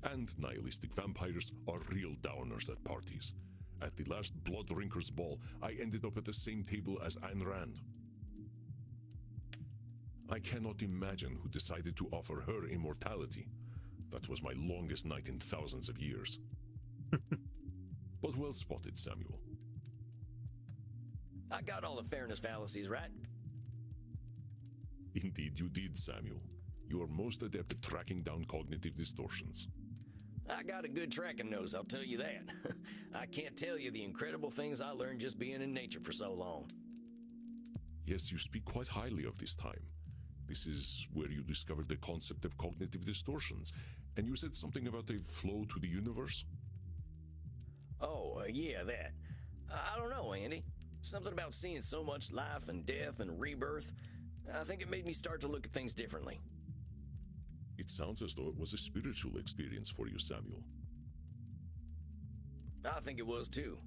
And nihilistic vampires are real downers at parties. At the last Blood Drinkers Ball, I ended up at the same table as Ayn Rand. I cannot imagine who decided to offer her immortality. That was my longest night in thousands of years. But well spotted, Samuel. I got all the fairness fallacies right. Indeed you did, Samuel. You are most adept at tracking down cognitive distortions. I got a good tracking nose, I'll tell you that. I can't tell you the incredible things I learned just being in nature for so long. Yes, you speak quite highly of this time. This is where you discovered the concept of cognitive distortions, and you said something about a flow to the universe? Oh, yeah, that. I don't know, Andy. Something about seeing so much life and death and rebirth. I think it made me start to look at things differently. It sounds as though it was a spiritual experience for you, Samuel. I think it was too.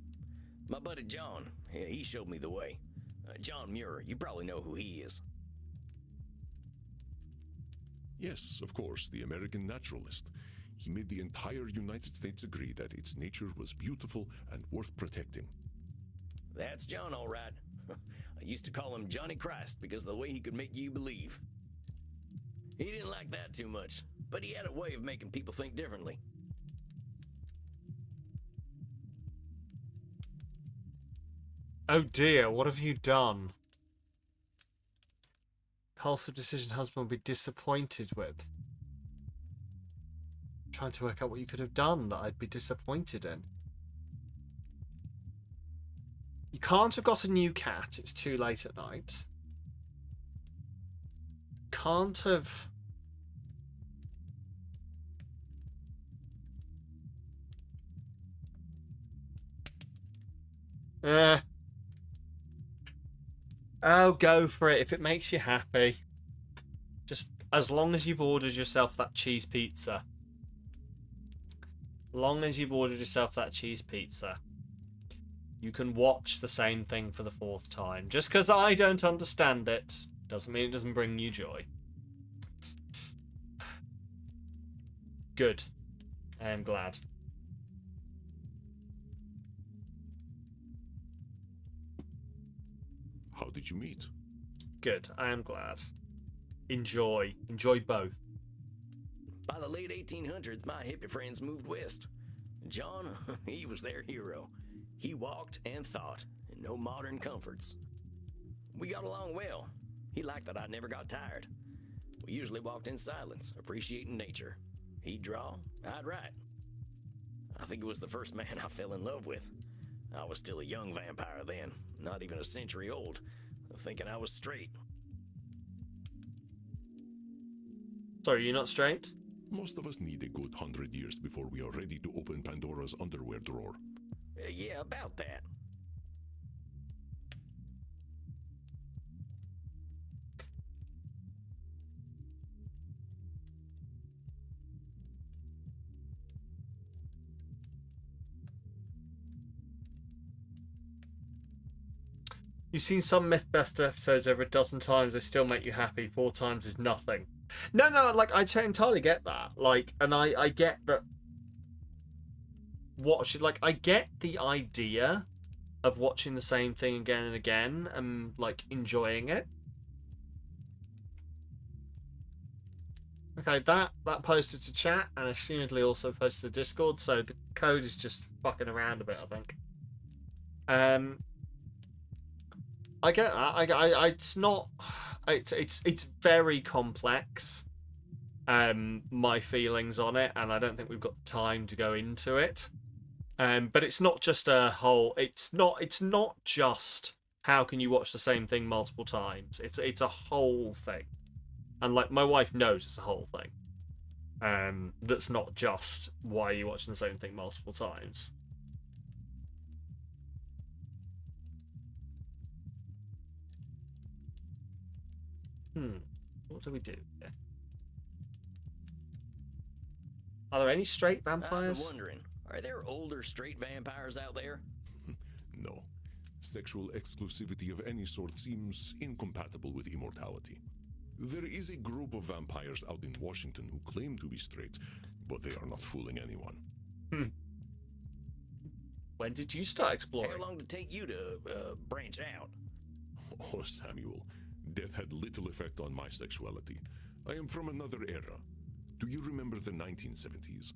My buddy John, he showed me the way. John Muir, you probably know who he is. Yes, of course, the American naturalist. He made the entire United States agree that its nature was beautiful and worth protecting. That's John, all right. I used to call him Johnny Christ because of the way he could make you believe. He didn't like that too much, but he had a way of making people think differently. Oh dear, what have you done? Impulsive decision husband will be disappointed with. I'm trying to work out what you could have done that I'd be disappointed in. You can't have got a new cat, it's too late at night. Can't have... Oh, go for it if it makes you happy. Just as long as you've ordered yourself that cheese pizza. Long as you've ordered yourself that cheese pizza, you can watch the same thing for the 4th time. Just because I don't understand it doesn't mean it doesn't bring you joy. Good. I am glad. How did you meet? Good. I am glad. Enjoy. Enjoy both. By the late 1800s, my hippie friends moved west. John, he was their hero. He walked and thought, and no modern comforts. We got along well. He liked that I never got tired. We usually walked in silence, appreciating nature. He'd draw, I'd write. I think it was the first man I fell in love with. I was still a young vampire then, not even a century old, thinking I was straight. Sorry, you're not straight? Most of us need a good 100 years before we are ready to open Pandora's underwear drawer. Yeah, about that. You've seen some Mythbuster episodes over a dozen times, they still make you happy. 4 times is nothing. No, like, I entirely get that. Like, and I get that. Like, I get the idea of watching the same thing again and again and, like, enjoying it. Okay, that posted to chat and assumedly also posted to Discord, so the code is just fucking around a bit, I think. I get that. It's not. It's very complex. My feelings on it, and I don't think we've got time to go into it. But it's not just a whole. It's not just how can you watch the same thing multiple times. It's a whole thing, and like my wife knows it's a whole thing. That's not just why are you watching the same thing multiple times. What do we do here? Are there any straight vampires? I'm wondering, are there older straight vampires out there? No. Sexual exclusivity of any sort seems incompatible with immortality. There is a group of vampires out in Washington who claim to be straight, but they are not fooling anyone. When did you start exploring? How long did it take you to branch out? Oh, Samuel. Death had little effect on my sexuality. I am from another era. Do you remember the 1970s?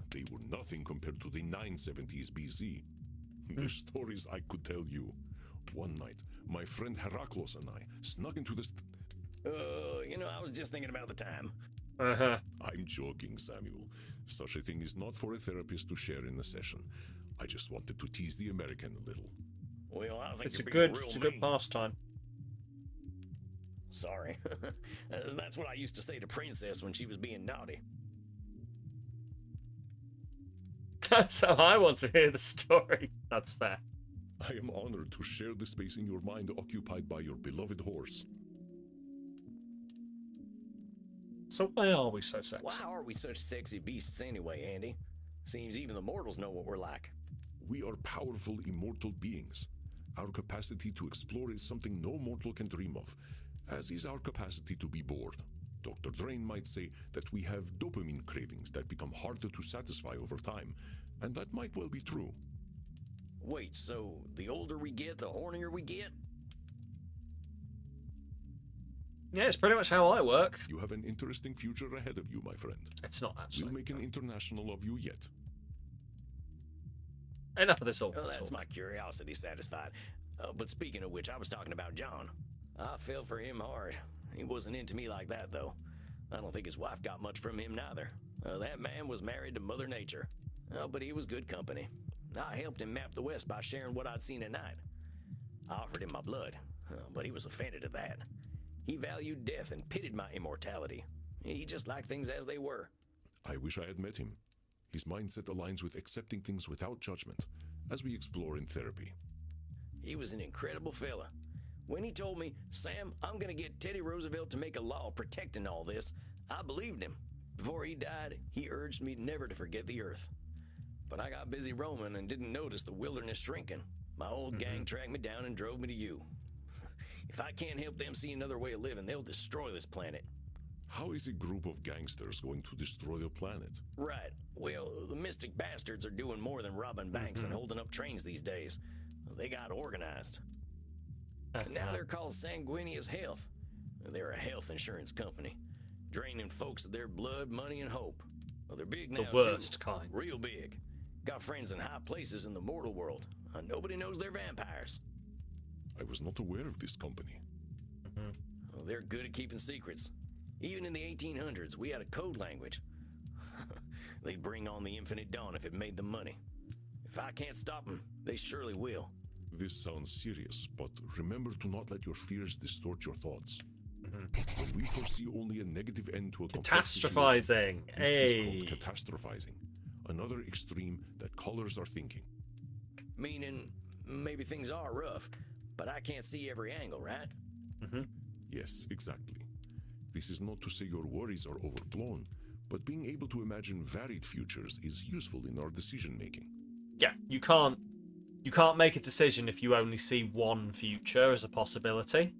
They were nothing compared to the 970s BC. The stories I could tell you. One night, my friend Heraclos and I snuck into the I was just thinking about the time. I'm joking, Samuel. Such a thing is not for a therapist to share in a session. I just wanted to tease the American a little. Well, I think it's a you're good, being it's a real good mean. pastime. Sorry. That's what I used to say to Princess when she was being naughty. So I want to hear the story. That's fair. I am honored to share the space in your mind occupied by your beloved horse. So why are we so sexy? Why are we such sexy beasts anyway, Andy? Seems even the mortals know what we're like. We are powerful, immortal beings. Our capacity to explore is something no mortal can dream of, as is our capacity to be bored. Dr. Drain might say that we have dopamine cravings that become harder to satisfy over time, and that might well be true. Wait, so the older we get, the hornier we get? Yeah, it's pretty much how I work. You have an interesting future ahead of you, my friend. It's not actually. We'll make an international of you yet. Enough of this all. Oh, that's my curiosity satisfied. But speaking of which, I was talking about John. I fell for him hard. He wasn't into me like that, though. I don't think his wife got much from him, neither. That man was married to Mother Nature. But he was good company. I helped him map the West by sharing what I'd seen at night. I offered him my blood, but he was offended at that. He valued death and pitied my immortality. He just liked things as they were. I wish I had met him. His mindset aligns with accepting things without judgment, as we explore in therapy. He was an incredible fella. When he told me, Sam, I'm gonna get Teddy Roosevelt to make a law protecting all this, I believed him. Before he died, he urged me never to forget the earth. But I got busy roaming and didn't notice the wilderness shrinking. My old gang tracked me down and drove me to you. If I can't help them see another way of living, they'll destroy this planet. How is a group of gangsters going to destroy the planet? Right. Well, the mystic bastards are doing more than robbing banks and holding up trains these days. They got organized. Now they're called Sanguinius Health. They're a health insurance company, draining folks of their blood, money, and hope. Well, they're big now, The worst too. kind. Real big. Got friends in high places in the mortal world. Nobody knows they're vampires. I was not aware of this company. Well, they're good at keeping secrets. Even in the 1800s, we had a code language. They'd bring on the infinite dawn if it made them money. If I can't stop them, they surely will. This sounds serious, but remember to not let your fears distort your thoughts. When we foresee only a negative end to a complex situation, Catastrophizing. this Hey. is called catastrophizing. Another extreme that colors our thinking. Meaning, maybe things are rough, but I can't see every angle, right? Yes, exactly. This is not to say your worries are overblown, but being able to imagine varied futures is useful in our decision making. Yeah, you can't make a decision if you only see one future as a possibility.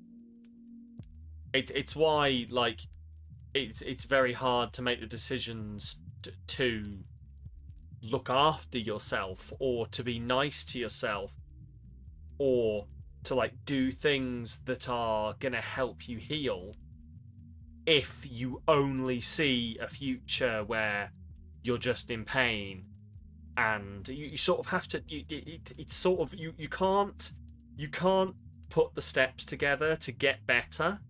It's why, like, it's very hard to make the decisions to look after yourself, or to be nice to yourself, or to, like, do things that are gonna help you heal, if you only see a future where you're just in pain. And you sort of have to. It's sort of you can't put the steps together to get better,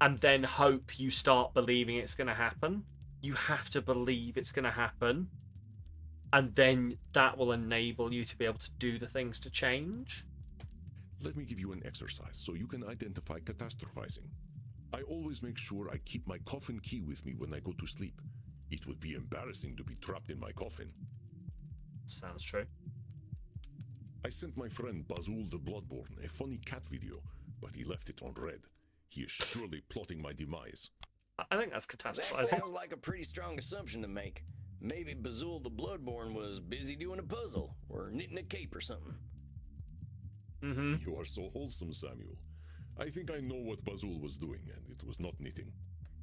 and then hope you start believing it's going to happen. You have to believe it's going to happen, and then that will enable you to be able to do the things to change. Let me give you an exercise so you can identify catastrophizing. I always make sure I keep my coffin key with me when I go to sleep. It would be embarrassing to be trapped in my coffin. Sounds true. I sent my friend Bazul the Bloodborne a funny cat video, but he left it on red. He is surely plotting my demise. I think that's That catastrophizing. sounds like a pretty strong assumption to make. Maybe Bazul the Bloodborne was busy doing a puzzle, or knitting a cape or something. You are so wholesome, Samuel. I think I know what Bazul was doing, and it was not knitting.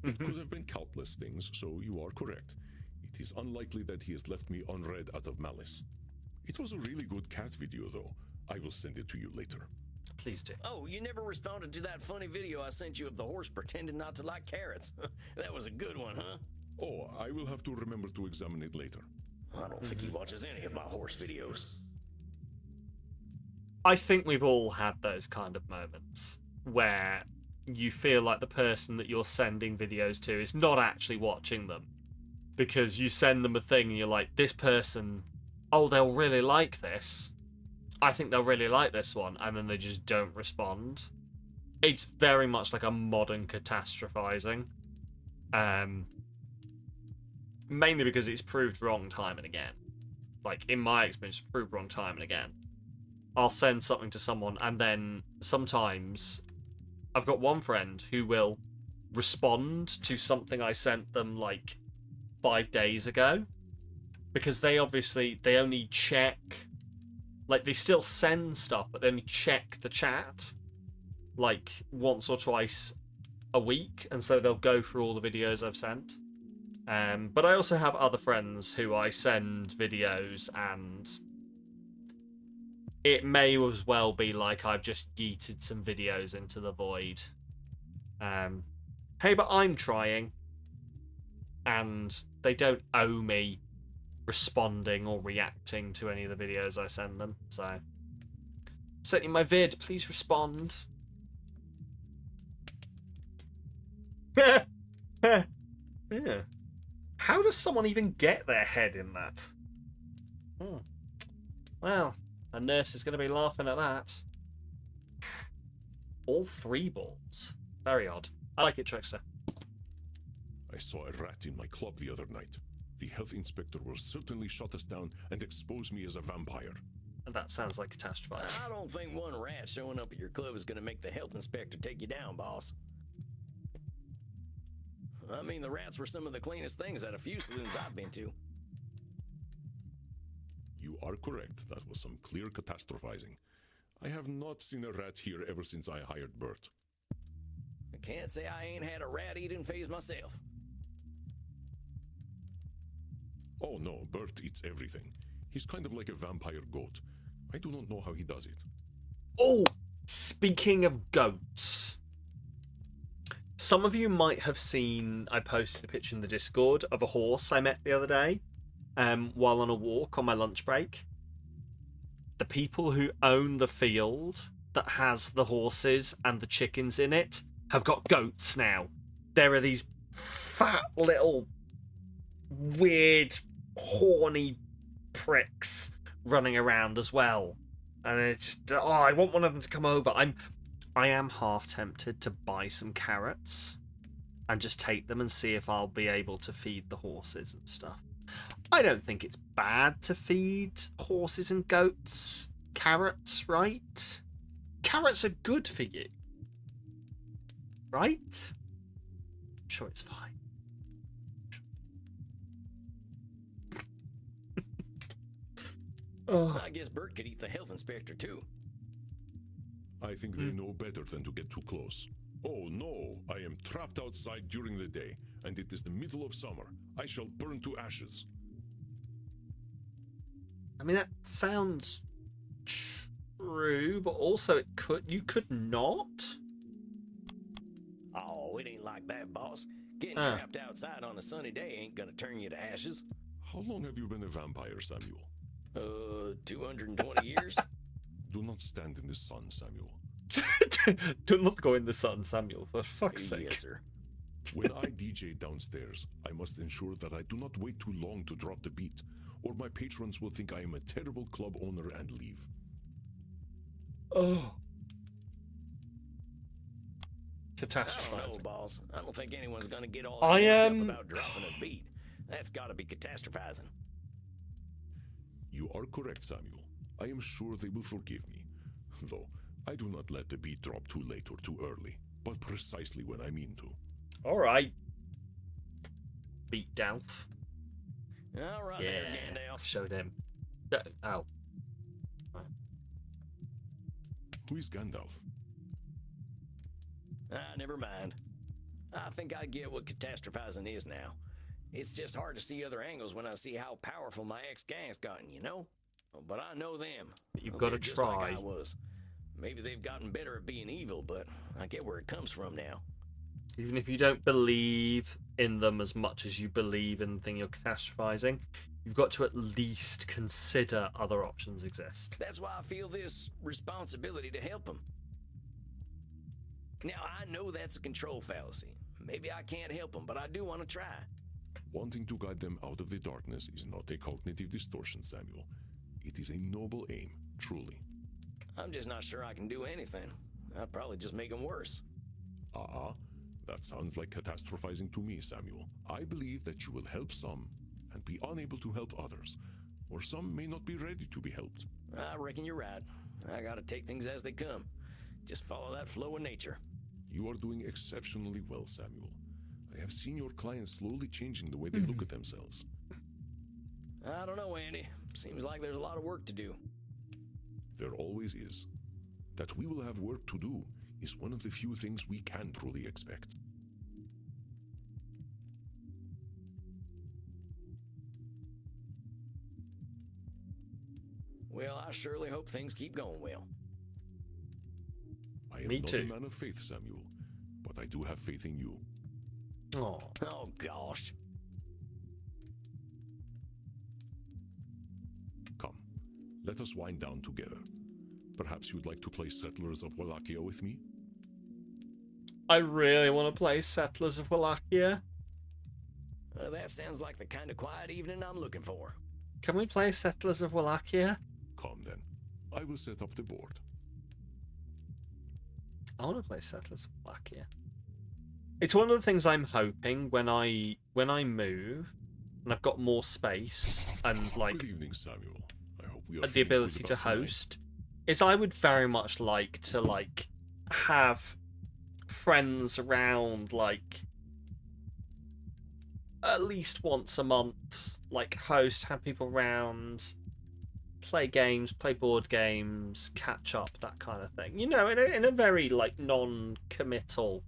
It could have been countless things, so you are correct. It is unlikely that he has left me unread out of malice. It was a really good cat video, though. I will send it to you later. Please do. Oh, you never responded to that funny video I sent you of the horse pretending not to like carrots. That was a good one, huh? Oh, I will have to remember to examine it later. I don't think he watches any of my horse videos. I think we've all had those kind of moments where you feel like the person that you're sending videos to is not actually watching them, because you send them a thing and you're like, this person, oh, they'll really like this. I think they'll really like this one, and then they just don't respond. It's very much like a modern catastrophizing. Mainly because it's proved wrong time and again. Like, in my experience, it's proved wrong time and again. I'll send something to someone, and then sometimes I've got one friend who will respond to something I sent them like 5 days ago, because they only check, like, they still send stuff, but they only check the chat like once or twice a week, and so they'll go through all the videos I've sent. But I also have other friends who I send videos, and it may as well be like I've just yeeted some videos into the void. Hey, but I'm trying. And they don't owe me responding or reacting to any of the videos I send them. So, sent you my vid, please respond. Yeah. How does someone even get their head in that? Well, a nurse is going to be laughing at that. All 3 balls. Very odd. I like it, Trickster. I saw a rat in my club the other night. The health inspector will certainly shut us down and expose me as a vampire. that sounds like catastrophizing. I don't think one rat showing up at your club is going to make the health inspector take you down, boss. I mean, the rats were some of the cleanest things at a few saloons I've been to. You are correct. That was some clear catastrophizing. I have not seen a rat here ever since I hired Bert. I can't say I ain't had a rat-eating phase myself. Oh no, Bert eats everything. He's kind of like a vampire goat. I do not know how he does it. Oh, speaking of goats. Some of you might have seen, I posted a picture in the Discord of a horse I met the other day while on a walk on my lunch break. The people who own the field that has the horses and the chickens in it have got goats now. There are these fat little weird horny pricks running around as well, and it's just, oh, I want one of them to come over. I am half tempted to buy some carrots and just take them and see if I'll be able to feed the horses and stuff. I don't think it's bad to feed horses and goats carrots, right? Carrots are good for you, right? Sure, it's fine. Oh. I guess Bert could eat the health inspector too. I think they know better than to get too close. Oh no, I am trapped outside during the day, and it is the middle of summer. I shall burn to ashes. I mean, that sounds true, but also you could not. Oh, it ain't like that, boss. Getting trapped outside on a sunny day ain't gonna turn you to ashes. How long have you been a vampire, Samuel? 220 years. Do not stand in the sun, Samuel. Do not go in the sun, Samuel, for fuck's sake. Yes, sir. When I DJ downstairs, I must ensure that I do not wait too long to drop the beat, or my patrons will think I am a terrible club owner and leave. Oh. Catastrophizing. I don't know, boss. I don't think anyone's gonna get all I am about dropping a beat. That's gotta be catastrophizing. You are correct, Samuel. I am sure they will forgive me. Though, I do not let the beat drop too late or too early, but precisely when I mean to. Alright. Beat Dalf. Alright there, Gandalf. Showed him. Ow. Who is Gandalf? Never mind. I think I get what catastrophizing is now. It's just hard to see other angles when I see how powerful my ex-gang's gotten, you know? But I know them. But you've got to try. Like I was. Maybe they've gotten better at being evil, but I get where it comes from now. Even if you don't believe in them as much as you believe in the thing you're catastrophizing, you've got to at least consider other options exist. That's why I feel this responsibility to help them. Now, I know that's a control fallacy. Maybe I can't help them, but I do want to try. Wanting to guide them out of the darkness is not a cognitive distortion, Samuel. It is a noble aim, truly. I'm just not sure I can do anything. I'd probably just make them worse. That sounds like catastrophizing to me, Samuel. I believe that you will help some and be unable to help others, or some may not be ready to be helped. I reckon you're right. I gotta take things as they come. Just follow that flow of nature. You are doing exceptionally well, Samuel. I have seen your clients slowly changing the way they look at themselves. I don't know, Andy. Seems like there's a lot of work to do. There always is. That we will have work to do is one of the few things we can truly expect. Well, I surely hope things keep going well. I am Me not too. a man of faith, Samuel, but I do have faith in you. Oh. Oh, gosh. Come, let us wind down together. Perhaps you'd like to play Settlers of Wallachia with me? I really want to play Settlers of Wallachia. That sounds like the kind of quiet evening I'm looking for. Can we play Settlers of Wallachia? Come then. I will set up the board. I want to play Settlers of Wallachia. It's one of the things I'm hoping when I move and I've got more space and like. Good evening, Samuel. I hope we are the feeling ability good to about tonight. host is I would very much like to have friends around at least once a month, host, have people around, play games, play board games, catch up, that kind of thing. You know, in a very non-committal,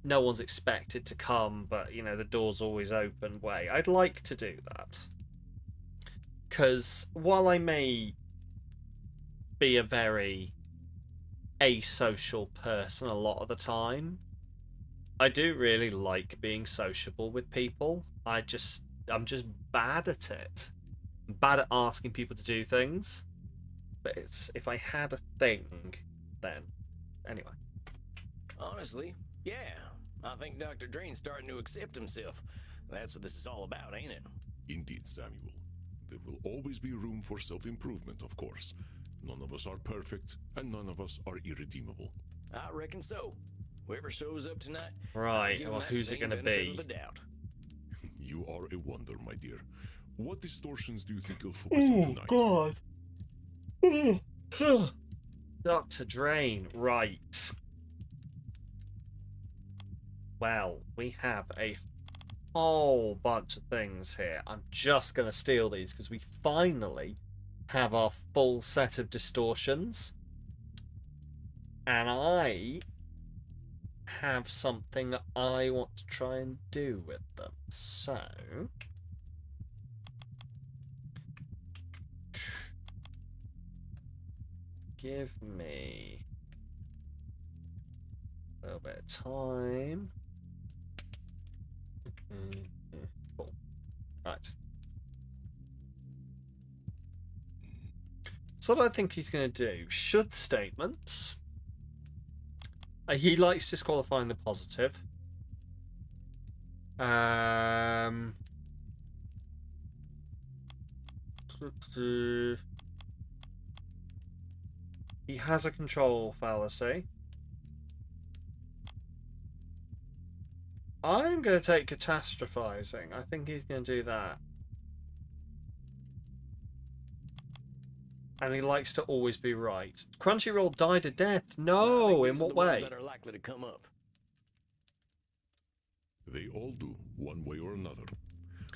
no one's expected to come, but the door's always open way. I'd like to do that. Because while I may be a very asocial person a lot of the time, I do really like being sociable with people. I'm just bad at it. I'm bad at asking people to do things. But if I had a thing, then anyway. Honestly, yeah. I think Dr. Drain's starting to accept himself. That's what this is all about, ain't it? Indeed, Samuel. There will always be room for self-improvement, of course. None of us are perfect, and none of us are irredeemable. I reckon so. Whoever shows up tonight, Right, I'll give 'em well, that who's it same gonna benefit be? of the doubt. You are a wonder, my dear. What distortions do you think you'll focus on tonight? God. Dr. Drain, right. Well, we have a whole bunch of things here. I'm just going to steal these because we finally have our full set of distortions. And I have something that I want to try and do with them. So... give me a little bit of time. Cool. Right. So what I think he's going to do, should statements. He likes disqualifying the positive. He has a control fallacy. I'm going to take catastrophizing. I think he's going to do that. And he likes to always be right. Crunchyroll died a death. No, in what way? That are likely to come up. They all do, one way or another.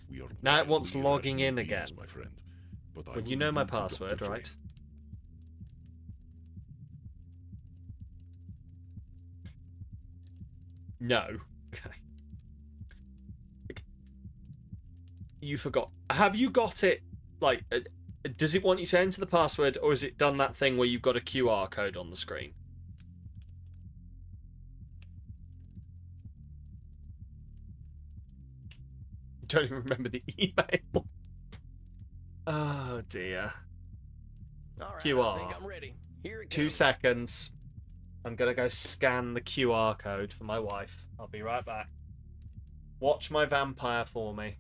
We are now it wants wildly logging in irrational again. beings, my friend. But I Well, will you know my leave to Dr. password, Drain. right? No. Okay. You forgot. Have you got it? Does it want you to enter the password, or has it done that thing where you've got a QR code on the screen? Don't even remember the email. Oh dear. All right, QR. I think I'm ready. Here it 2 comes. seconds. I'm gonna go scan the QR code for my wife. I'll be right back. Watch my vampire for me.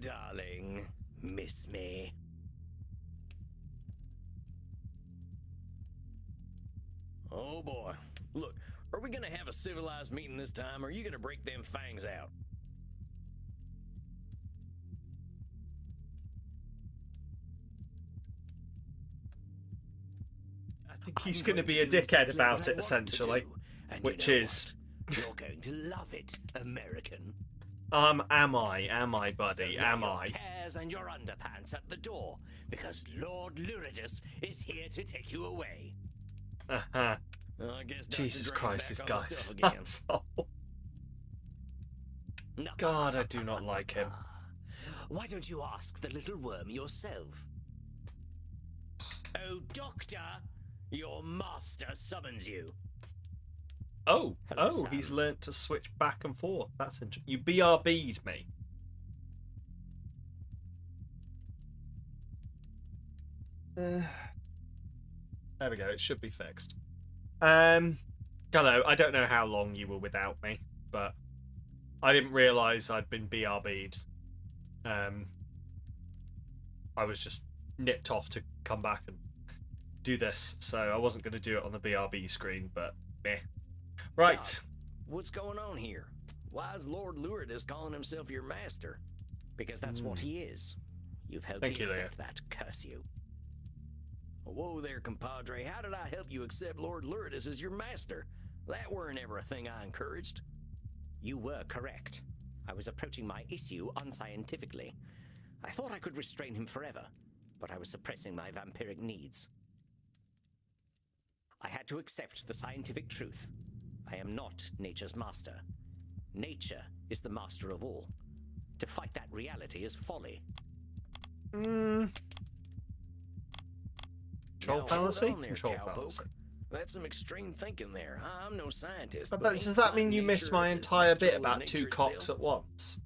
darling. Miss me? Oh boy. Look, are we gonna have a civilized meeting this time, or are you gonna break them fangs out? I think he's going to be a dickhead about it, essentially. Which is... You're going to love it, American. Am I, buddy? So Am your I? cares and your underpants at the door, because Lord Luridus is here to take you away. Uh-huh. Well, I guess Dr. Jesus Dre's Christ, this back on the guy's stuff an again. asshole. God, I do not like him. Why don't you ask the little worm yourself? Oh, Doctor, your master summons you. Oh, Hello, oh, Sam. he's learnt to switch back and forth. That's interesting. You BRB'd me. There we go. It should be fixed. Hello. I don't know how long you were without me, but I didn't realise I'd been BRB'd. I was just nipped off to come back and do this, so I wasn't going to do it on the BRB screen, but meh. Right. Doc, what's going on here? Why is Lord Luridus calling himself your master? Because that's what he is. You've helped Thank me you, Leo. accept that, curse you. Whoa there, compadre. How did I help you accept Lord Luridus as your master? That weren't ever a thing I encouraged. You were correct. I was approaching my issue unscientifically. I thought I could restrain him forever, but I was suppressing my vampiric needs. I had to accept the scientific truth. I am not nature's master. Nature is the master of all. To fight that reality is folly. Control Now, fallacy? hold on there, Control cowpoke. fallacy. That's some extreme thinking there. I'm no scientist. But but does ain't that mean finding you missed nature my as entire bit natural as about two nature cocks itself? at once?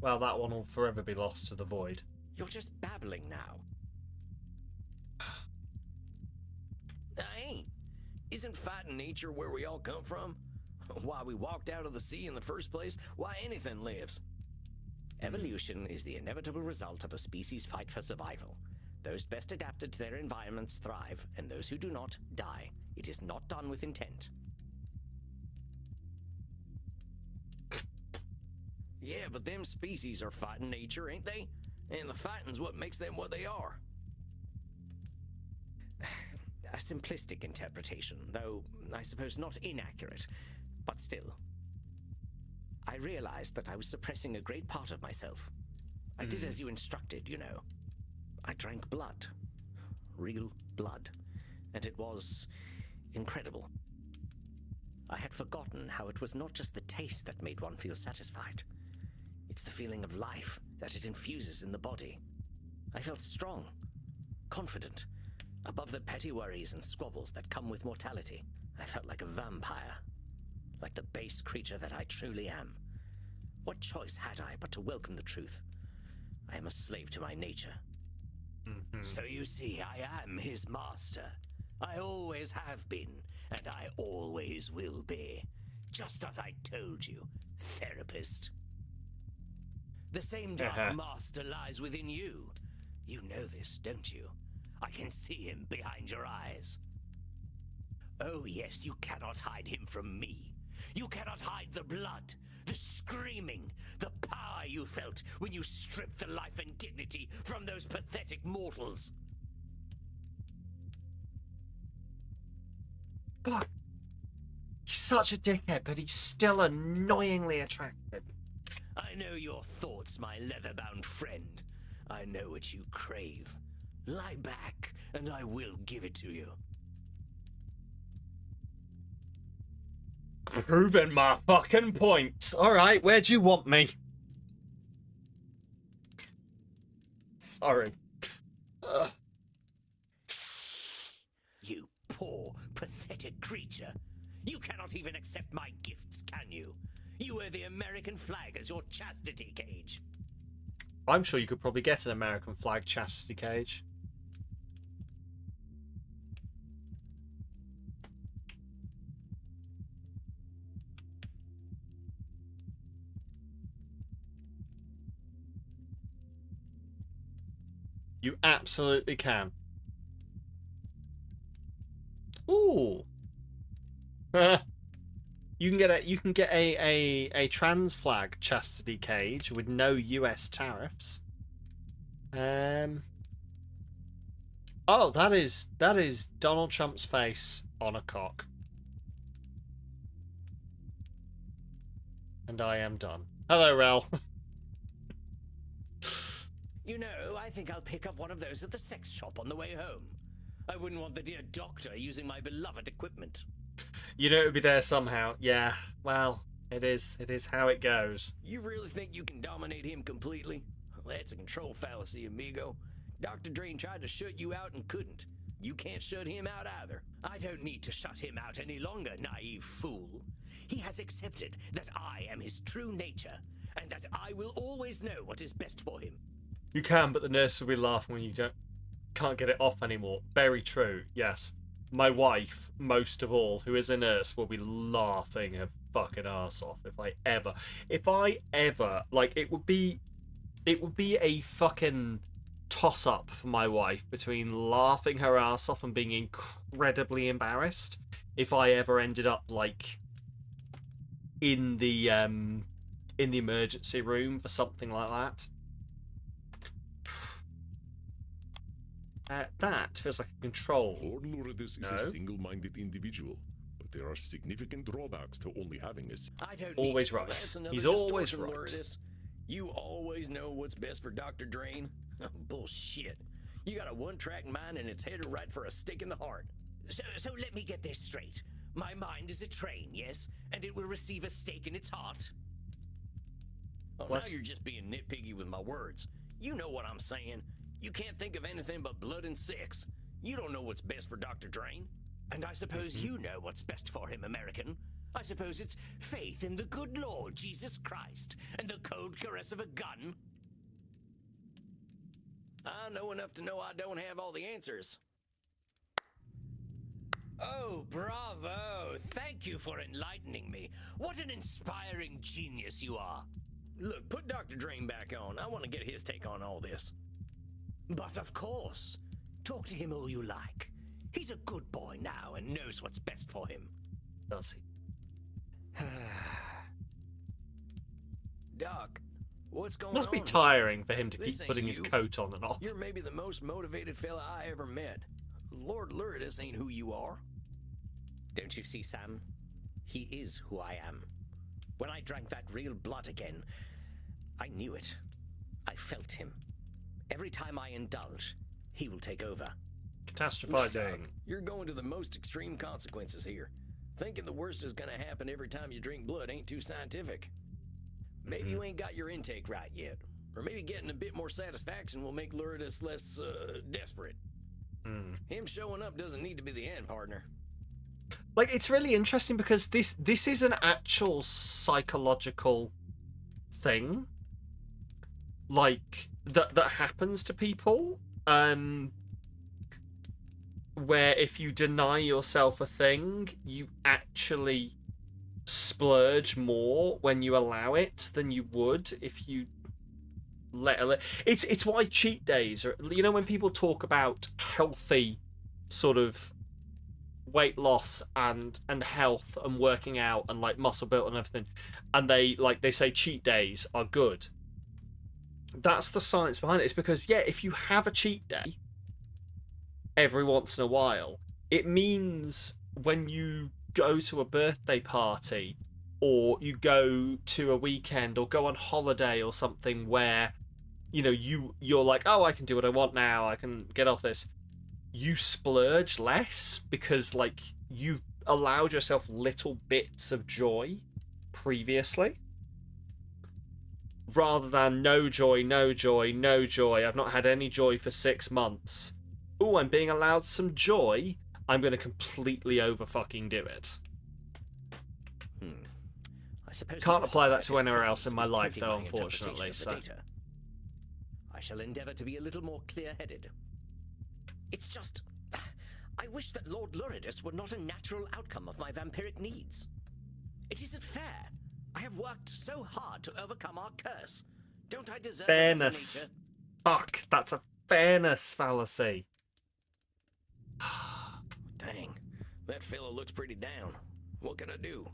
Well, that one will forever be lost to the void. You're just babbling now. I ain't. Isn't fighting nature where we all come from? Why we walked out of the sea in the first place? Why anything lives? Evolution is the inevitable result of a species' fight for survival. Those best adapted to their environments thrive, and those who do not die. It is not done with intent. Yeah, but them species are fighting nature, ain't they? And the fighting's what makes them what they are. A simplistic interpretation, though I suppose not inaccurate, but still. I realized that I was suppressing a great part of myself. I did as you instructed, you know. I drank blood. Real blood. And it was incredible. I had forgotten how it was not just the taste that made one feel satisfied. It's the feeling of life that it infuses in the body. I felt strong, confident, above the petty worries and squabbles that come with mortality. I felt like a vampire, like the base creature that I truly am. What choice had I but to welcome the truth? I am a slave to my nature. So you see, I am his master. I always have been, and I always will be. Just as I told you, therapist. The same dark master lies within you. You know this, don't you? I can see him behind your eyes. Oh yes, you cannot hide him from me. You cannot hide the blood, the screaming, the power you felt when you stripped the life and dignity from those pathetic mortals. God. He's such a dickhead, but he's still annoyingly attractive. I know your thoughts, my leather-bound friend. I know what you crave. Lie back, and I will give it to you. Proving my fucking point. Alright, where'd you want me? Sorry. You poor, pathetic creature. You cannot even accept my gifts, can you? You wear the American flag as your chastity cage. I'm sure you could probably get an American flag chastity cage. You absolutely can. Ooh. You can get a trans flag chastity cage with no US tariffs. Oh, that is Donald Trump's face on a cock. And I am done. Hello, Rel. You know, I think I'll pick up one of those at the sex shop on the way home. I wouldn't want the dear doctor using my beloved equipment. You know it would be there somehow. Yeah, well, it is how it goes. You really think you can dominate him completely? Well, that's a control fallacy, amigo. Dr. Drain tried to shut you out and couldn't. You can't shut him out either. I don't need to shut him out any longer, naive fool. He has accepted that I am his true nature, and that I will always know what is best for him. You can, but the nurse will be laughing when you can't get it off anymore. Very true, yes. My wife, most of all, who is a nurse, will be laughing her fucking ass off if I ever, like, it would be a fucking toss-up for my wife between laughing her ass off and being incredibly embarrassed if I ever ended up, like, in the emergency room for something like that. That feels like a control. Lord Lourdes is a single-minded individual, but there are significant drawbacks to only having a... I don't always need right. That's He's always distortion, right. Lourdes. You always know what's best for Dr. Drain. Bullshit. You got a one-track mind and it's headed right for a stick in the heart. So let me get this straight. My mind is a train, yes? And it will receive a stake in its heart? Oh, What? now you're just being nitpicky with my words. You know what I'm saying. You can't think of anything but blood and sex. You don't know what's best for Dr. Drain. And I suppose you know what's best for him, American. I suppose it's faith in the good Lord Jesus Christ and the cold caress of a gun. I know enough to know I don't have all the answers. Oh, bravo! Thank you for enlightening me. What an inspiring genius you are. Look, put Dr. Drain back on. I want to get his take on all this. But of course, talk to him all you like. He's a good boy now and knows what's best for him. Does he? Doc, what's going on? Must be tiring for him to This keep ain't putting his you. coat on and off. You're maybe the most motivated fella I ever met. Lord Lourdes ain't who you are. Don't you see, Sam? He is who I am. When I drank that real blood again, I knew it. I felt him. Every time I indulge, he will take over. Catastrophizing. Doc, you're going to the most extreme consequences here. Thinking the worst is gonna happen every time you drink blood ain't too scientific. Maybe you ain't got your intake right yet. Or maybe getting a bit more satisfaction will make Lourdes less, desperate. Him showing up doesn't need to be the end, partner. Like, it's really interesting because this is an actual psychological thing, like that happens to people, where if you deny yourself a thing, you actually splurge more when you allow it than you would if you let it. It's why cheat days are, you know, when people talk about healthy sort of weight loss and health and working out and like muscle build and everything, and they say cheat days are good. That's the science behind it. It's because, yeah, if you have a cheat day every once in a while, it means when you go to a birthday party or you go to a weekend or go on holiday or something where, you know, you're like, oh, I can do what I want now, I can get off this. You splurge less because, like, you've allowed yourself little bits of joy previously, rather than no joy, no joy, no joy. I've not had any joy for 6 months. Ooh, I'm being allowed some joy. I'm going to completely over-fucking do it. I suppose Can't the apply that highest to anywhere else in presence my is life, tainting though, my unfortunately. interpretation of the So. data. I shall endeavour to be a little more clear-headed. It's just, I wish that Lord Lourdes were not a natural outcome of my vampiric needs. It isn't fair. I have worked so hard to overcome our curse. Don't I deserve a better Fairness. nature? Fuck, that's a fairness fallacy. Dang, that fella looks pretty down. What can I do?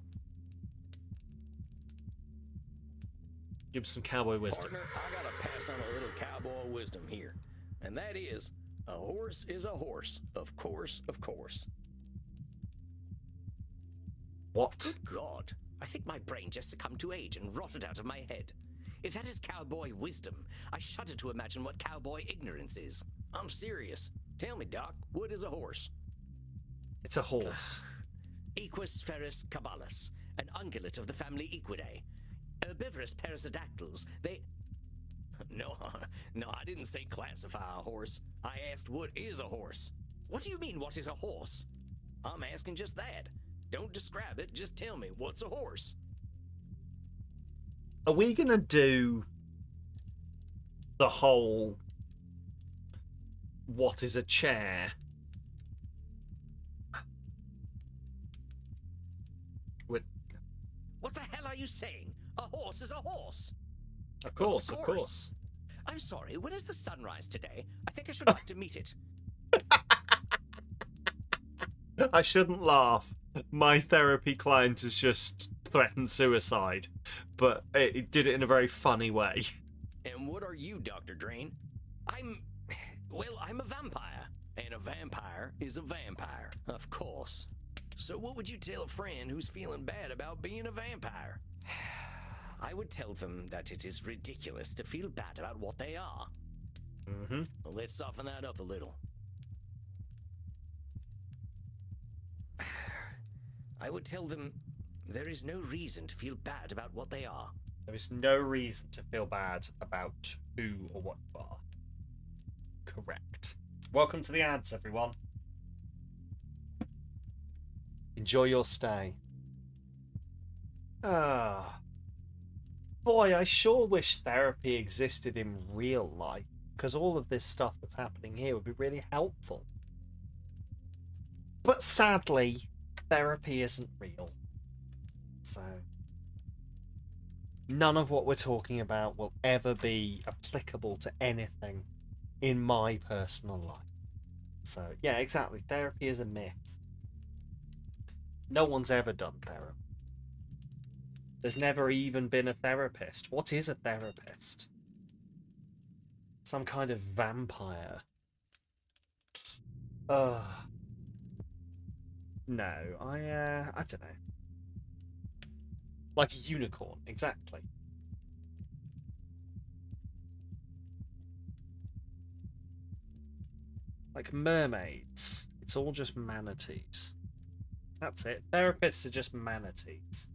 Give him some cowboy wisdom. Partner, I gotta pass on a little cowboy wisdom here. And that is, a horse is a horse. Of course, of course. What? Good God. I think my brain just succumbed to age and rotted out of my head. If that is cowboy wisdom, I shudder to imagine what cowboy ignorance is. I'm serious. Tell me, Doc, what is a horse? It's a horse. Equus ferus cabalus, an ungulate of the family Equidae. Herbivorous perissodactyls, they... No, I didn't say classify a horse. I asked what is a horse. What do you mean, what is a horse? I'm asking just that. Don't describe it, just tell me, what's a horse? Are we gonna do the whole what is a chair? What the hell are you saying? A horse is a horse. Of course, of course. I'm sorry, when is the sunrise today? I think I should like to meet it. I shouldn't laugh. My therapy client has just threatened suicide, but it did it in a very funny way. And what are you, Dr. Drain? I'm a vampire. And a vampire is a vampire, of course. So what would you tell a friend who's feeling bad about being a vampire? I would tell them that it is ridiculous to feel bad about what they are. Mm-hmm. Well, let's soften that up a little. I would tell them there is no reason to feel bad about what they are. There is no reason to feel bad about who or what you are. Correct. Welcome to the ads, everyone. Enjoy your stay. Boy, I sure wish therapy existed in real life, because all of this stuff that's happening here would be really helpful. But sadly, therapy isn't real. So, none of what we're talking about will ever be applicable to anything in my personal life. So, yeah, exactly. Therapy is a myth. No one's ever done therapy. There's never even been a therapist. What is a therapist? Some kind of vampire. No, I don't know. Like a unicorn, exactly. Like mermaids. It's all just manatees. That's it. Therapists are just manatees.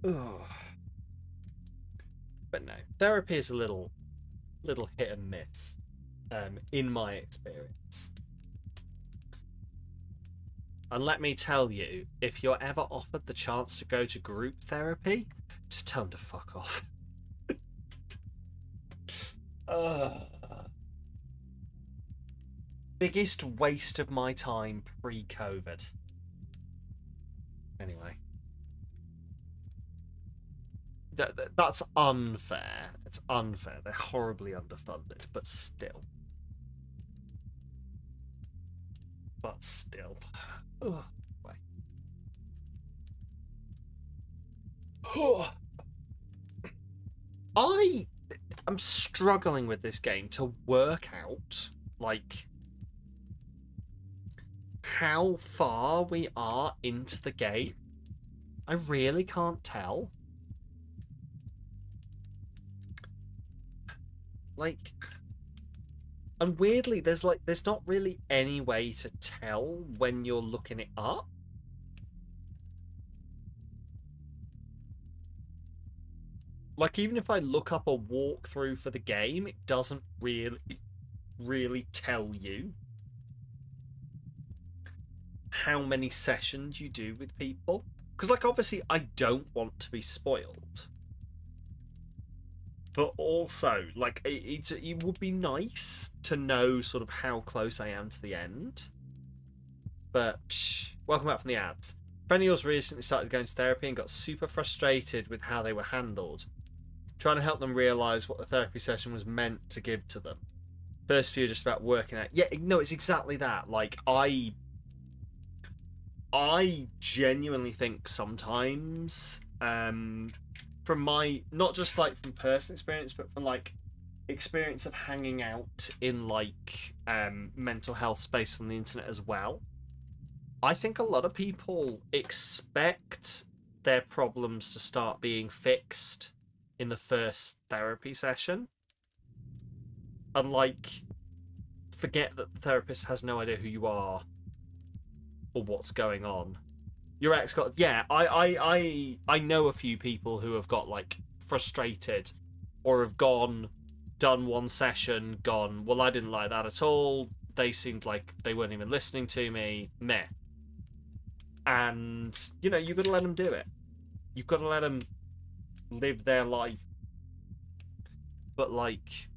Ugh. But no, therapy is a little hit and miss, in my experience. And let me tell you, if you're ever offered the chance to go to group therapy, just tell them to fuck off. Biggest waste of my time pre-COVID. Anyway. That's unfair. It's unfair. They're horribly underfunded, but still. Ugh. Wait. I'm struggling with this game to work out, like, how far we are into the game. I really can't tell. Like, and weirdly, there's not really any way to tell when you're looking it up. Like, even if I look up a walkthrough for the game, it doesn't really tell you how many sessions you do with people. Because, like, obviously, I don't want to be spoiled. But also, like, it would be nice to know sort of how close I am to the end. But, welcome back from the ads. A friend of yours recently started going to therapy and got super frustrated with how they were handled. trying to help them realise what the therapy session was meant to give to them. First few are just about working out. Yeah, no, it's exactly that. Like, I genuinely think sometimes, from my, not just like from personal experience, but from like experience of hanging out in like mental health space on the internet as well, I think a lot of people expect their problems to start being fixed in the first therapy session, and like forget that the therapist has no idea who you are or what's going on. Your ex got, yeah, I know a few people who have got like frustrated or have done one session, gone, well, I didn't like that at all, they seemed like they weren't even listening to me, meh. And, you know, you've got to let them do it. You've got to let them live their life. But, like,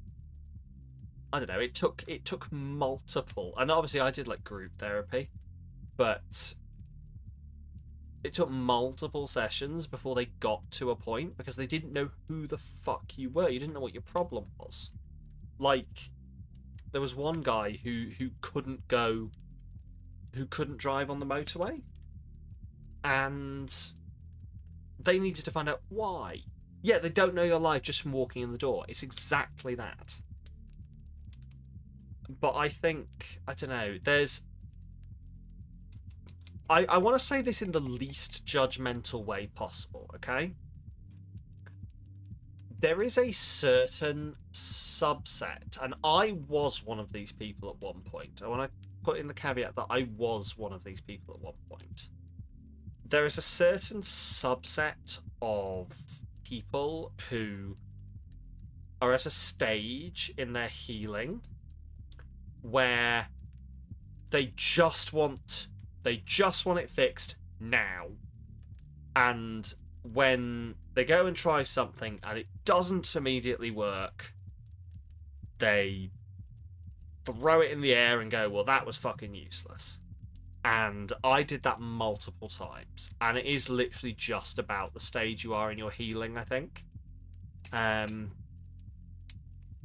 I don't know, it took multiple, and obviously I did, like, group therapy, but it took multiple sessions before they got to a point, because they didn't know who the fuck you were. You didn't know what your problem was. Like, there was one guy who couldn't drive on the motorway, and they needed to find out why. Yeah, they don't know your life just from walking in the door. It's exactly that. But I think, I don't know, there's... I want to say this in the least judgmental way possible, okay? There is a certain subset, and I was one of these people at one point. I want to put in the caveat that I was one of these people at one point. There is a certain subset of people who are at a stage in their healing where they just want it fixed now. And when they go and try something and it doesn't immediately work, they throw it in the air and go, well, that was fucking useless. And I did that multiple times. And it is literally just about the stage you are in your healing, I think.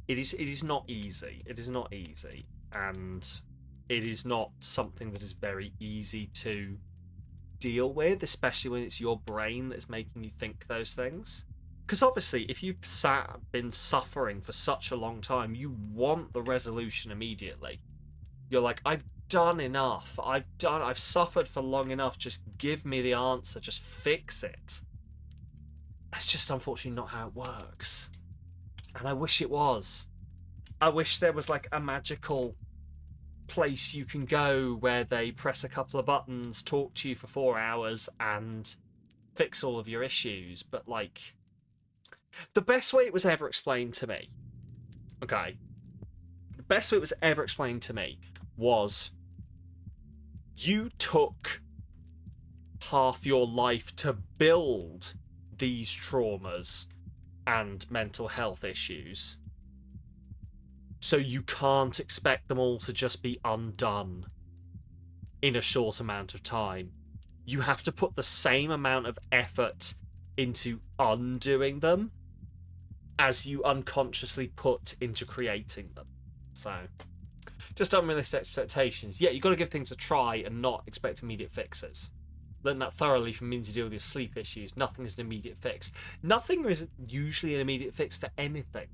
It is not easy. It is not easy. And it is not something that is very easy to deal with, especially when it's your brain that's making you think those things. Because obviously, if you've been suffering for such a long time, you want the resolution immediately. You're like, I've done enough. I've suffered for long enough. Just give me the answer. Just fix it. That's just unfortunately not how it works. And I wish it was. I wish there was like a magical place you can go where they press a couple of buttons, talk to you for 4 hours, and fix all of your issues. But like, the best way it was ever explained to me, okay, the best way it was ever explained to me was you took half your life to build these traumas and mental health issues, so you can't expect them all to just be undone in a short amount of time. You have to put the same amount of effort into undoing them as you unconsciously put into creating them. So, just unrealistic expectations. Yeah, you've got to give things a try and not expect immediate fixes. Learn that thoroughly from means to deal with your sleep issues. Nothing is an immediate fix. Nothing is usually an immediate fix for anything.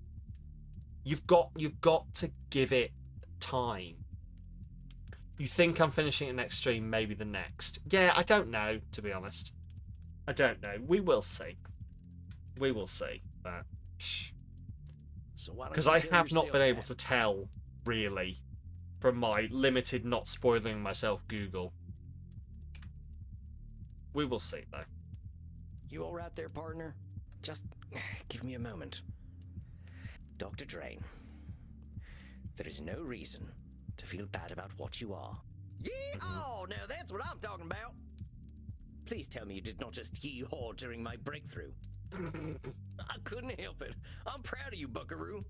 You've got to give it time. You think I'm finishing it next stream, maybe the next. Yeah, I don't know, to be honest. I don't know. We will see. We will see. But because I have not been able to tell, really, from my limited not spoiling myself Google. We will see, though. You all right there, partner? Just give me a moment. Dr. Drain, there is no reason to feel bad about what you are. Yee-haw! Now that's what I'm talking about. Please tell me you did not just yee-haw during my breakthrough. I couldn't help it. I'm proud of you, buckaroo.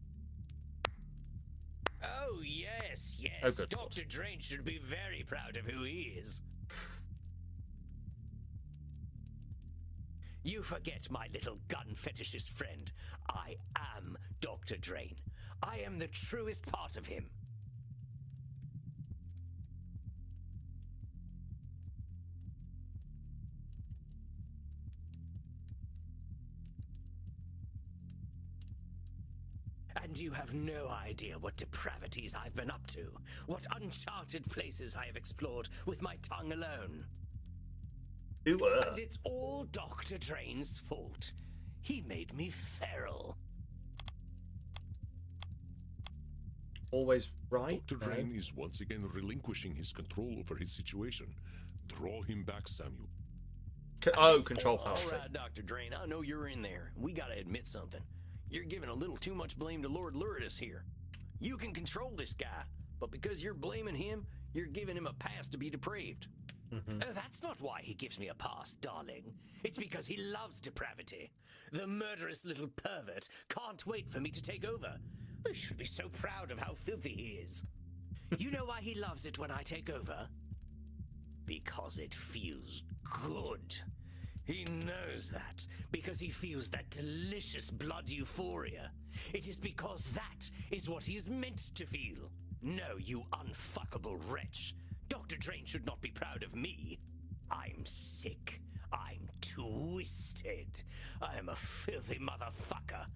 Oh, yes. Oh, good Dr. Drain should be very proud of who he is. You forget, my little gun fetishist friend. I am Dr. Drain. I am the truest part of him. And you have no idea what depravities I've been up to, what uncharted places I have explored with my tongue alone. And it's all Dr. Drain's fault. He made me feral. Always right. Dr. Drain is once again relinquishing his control over his situation. Draw him back, Samuel. Control fallacy. All right, Dr. Drain, I know you're in there. We gotta admit something. You're giving a little too much blame to Lord Luridus here. You can control this guy, but because you're blaming him, you're giving him a pass to be depraved. Oh, that's not why he gives me a pass, darling. It's because he loves depravity. The murderous little pervert can't wait for me to take over. I should be so proud of how filthy he is. You know why he loves it when I take over? Because it feels good. He knows that, because he feels that delicious blood euphoria. It is because that is what he is meant to feel. No, you unfuckable wretch. Dr. Drain should not be proud of me. I'm sick. I'm twisted. I am a filthy motherfucker.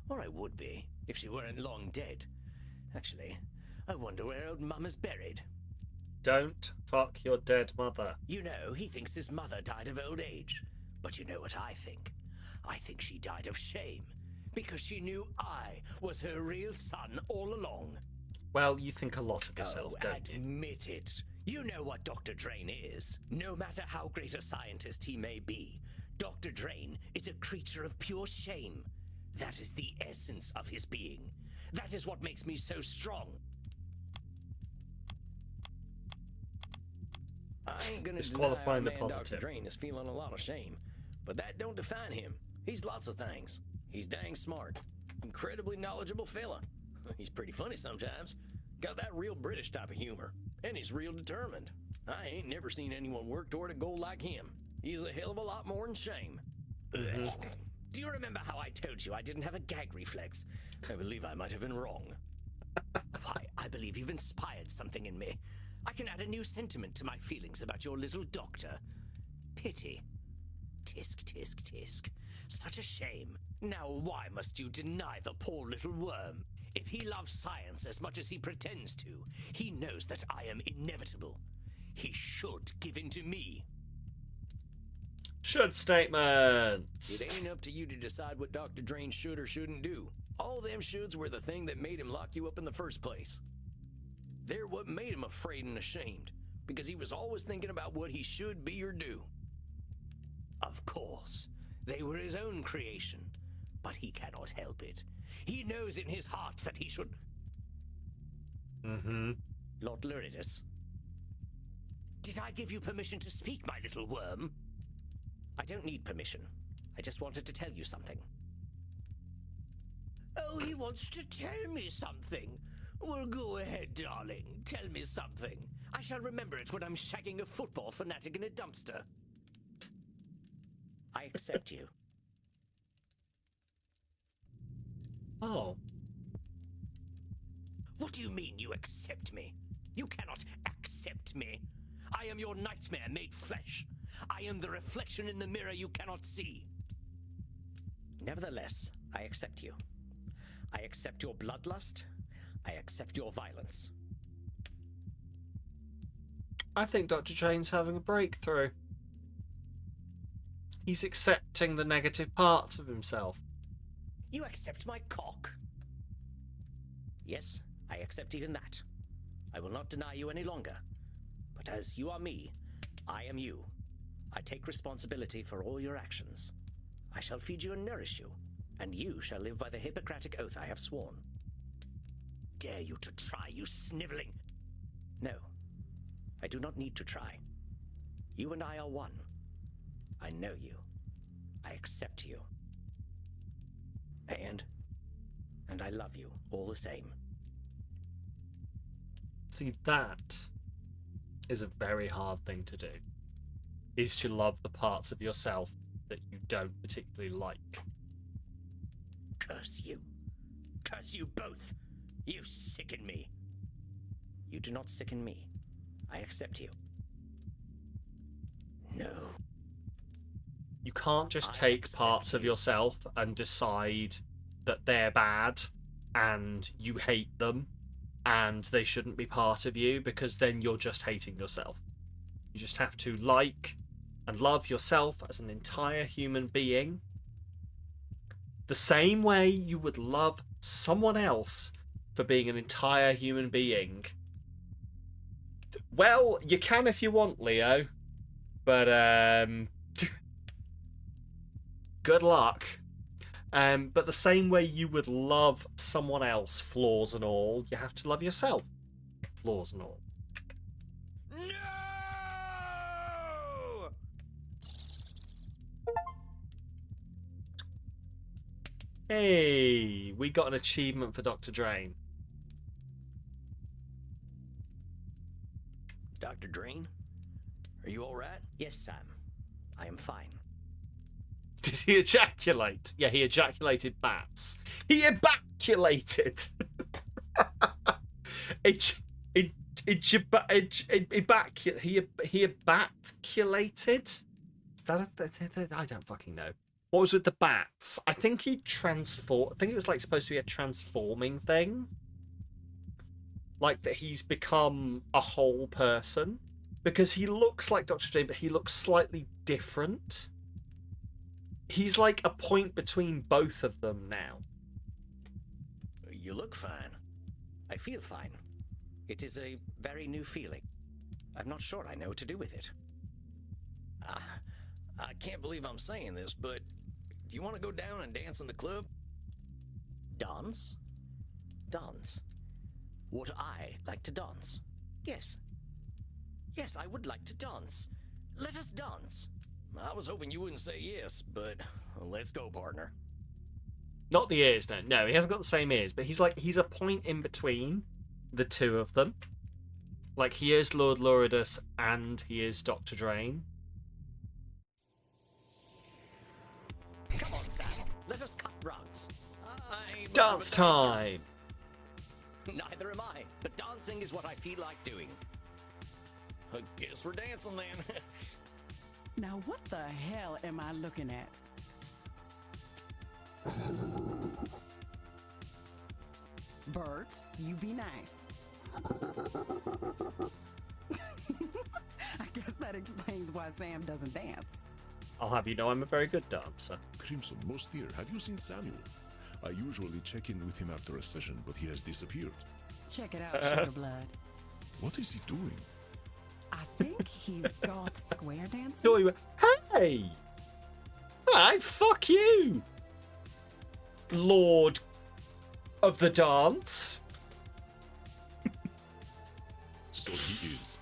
Or I would be, if she weren't long dead. Actually, I wonder where old Mama's buried. Don't fuck your dead mother. You know, he thinks his mother died of old age. But you know what I think? I think she died of shame. Because she knew I was her real son all along. Well, you think a lot of yourself, don't you? Admit it. You know what Dr. Drain is. No matter how great a scientist he may be, Dr. Drain is a creature of pure shame. That is the essence of his being. That is what makes me so strong. I ain't gonna Disqualifying deny the our man positive. Dr. Drain is feeling a lot of shame, but that don't define him. He's lots of things. He's dang smart, incredibly knowledgeable fella. He's pretty funny sometimes. Got that real British type of humor, and he's real determined. I ain't never seen anyone work toward a goal like him. He's a hell of a lot more than shame. Do you remember how I told you I didn't have a gag reflex? I believe I might have been wrong. Why, I believe you've inspired something in me. I can add a new sentiment to my feelings about your little doctor. Pity. Tisk, tisk, tisk. Such a shame. Now why must you deny the poor little worm? If he loves science as much as he pretends to, he knows that I am inevitable. He should give in to me. Should statement. It ain't up to you to decide what Dr. Drain should or shouldn't do. All them shoulds were the thing that made him lock you up in the first place. They're what made him afraid and ashamed, because he was always thinking about what he should be or do. Of course, they were his own creation, but he cannot help it. He knows in his heart that he should... Lord Luridus, did I give you permission to speak, my little worm? I don't need permission. I just wanted to tell you something. Oh, he wants to tell me something. Well, go ahead, darling. Tell me something. I shall remember it when I'm shagging a football fanatic in a dumpster. I accept you. Oh. What do you mean you accept me? You cannot accept me. I am your nightmare made flesh. I am the reflection in the mirror you cannot see. Nevertheless, I accept you. I accept your bloodlust. I accept your violence. I think Dr. Drain's having a breakthrough. He's accepting the negative parts of himself. You accept my cock? Yes, I accept even that. I will not deny you any longer. But as you are me, I am you. I take responsibility for all your actions. I shall feed you and nourish you, and you shall live by the Hippocratic oath I have sworn. Dare you to try, you sniveling... No, I do not need to try. You and I are one. I know you. I accept you. And I love you all the same. See, that is a very hard thing to do. Is to love the parts of yourself that you don't particularly like. Curse you. Curse you both. You sicken me. You do not sicken me. I accept you. No. You can't just I take accept parts of you. yourself and decide that they're bad and you hate them and they shouldn't be part of you, because then you're just hating yourself. You just have to like and love yourself as an entire human being the same way you would love someone else for being an entire human being. Well, you can if you want, Leo, but good luck. But the same way you would love someone else, flaws and all, you have to love yourself, flaws and all. No! Hey, we got an achievement for Dr. Drain. Dr. Drain? Are you alright? Yes, Sam. I am fine. Did he ejaculate? Yeah, he ejaculated bats. He ejaculated. He ebaculated? Is that I don't fucking know. What was with the bats? I think he I think it was like supposed to be a transforming thing. Like that he's become a whole person. Because he looks like Dr. J, but he looks slightly different. He's like a point between both of them now. You look fine. I feel fine. It is a very new feeling. I'm not sure I know what to do with it. I can't believe I'm saying this, but do you want to go down and dance in the club? Dance? Dance? Would I like to dance? Yes. Yes, I would like to dance. Let us dance. I was hoping you wouldn't say yes, but let's go, partner. Not the ears, no. No, he hasn't got the same ears, but he's a point in between the two of them. Like, he is Lord Loridus and he is Dr. Drain. Come on, Sam. Let us cut rugs. Dance time! Neither am I, but dancing is what I feel like doing. I guess we're dancing then. Now, what the hell am I looking at? Bert, you be nice. I guess that explains why Sam doesn't dance. I'll have you know I'm a very good dancer. Crimson, most dear, have you seen Samuel? I usually check in with him after a session, but he has disappeared. Check it out, Sugar Blood. What is he doing? I think he's goth square dancing. Hey! Hey, fuck you! Lord of the dance. So he is.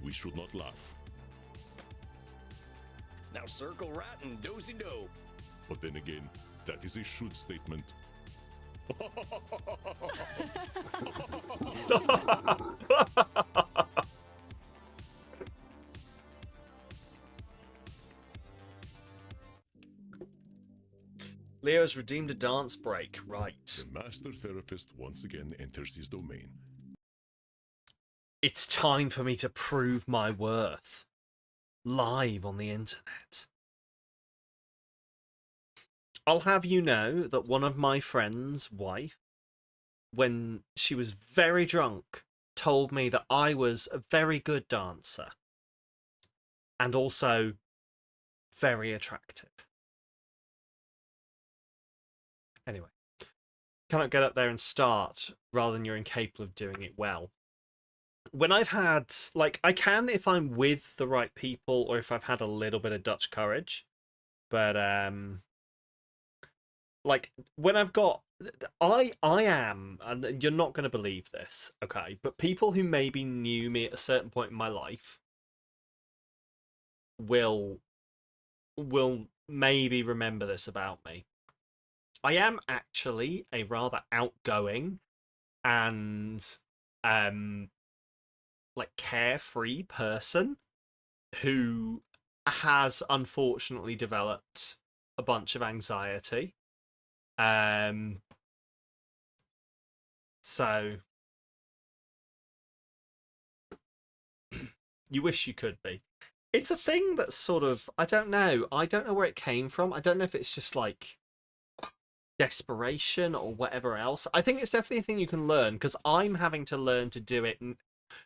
We should not laugh. Now circle right and do-si-do. But then again, that is a should statement. Leo's redeemed a dance break, right. The master therapist once again enters his domain. It's time for me to prove my worth. Live on the internet. I'll have you know that one of my friend's wife, when she was very drunk, told me that I was a very good dancer. And also very attractive. Anyway. Cannot get up there and start rather than you're incapable of doing it well. When I've had, like, I can if I'm with the right people or if I've had a little bit of Dutch courage. But, like, when I've got, I am, and you're not going to believe this, okay? But people who maybe knew me at a certain point in my life will maybe remember this about me. I am actually a rather outgoing and, like, carefree person. who has unfortunately developed a bunch of anxiety. So you wish you could be. It's a thing that's sort of, I don't know where it came from. I don't know if it's just like desperation or whatever else. I think it's definitely a thing you can learn, because I'm having to learn to do it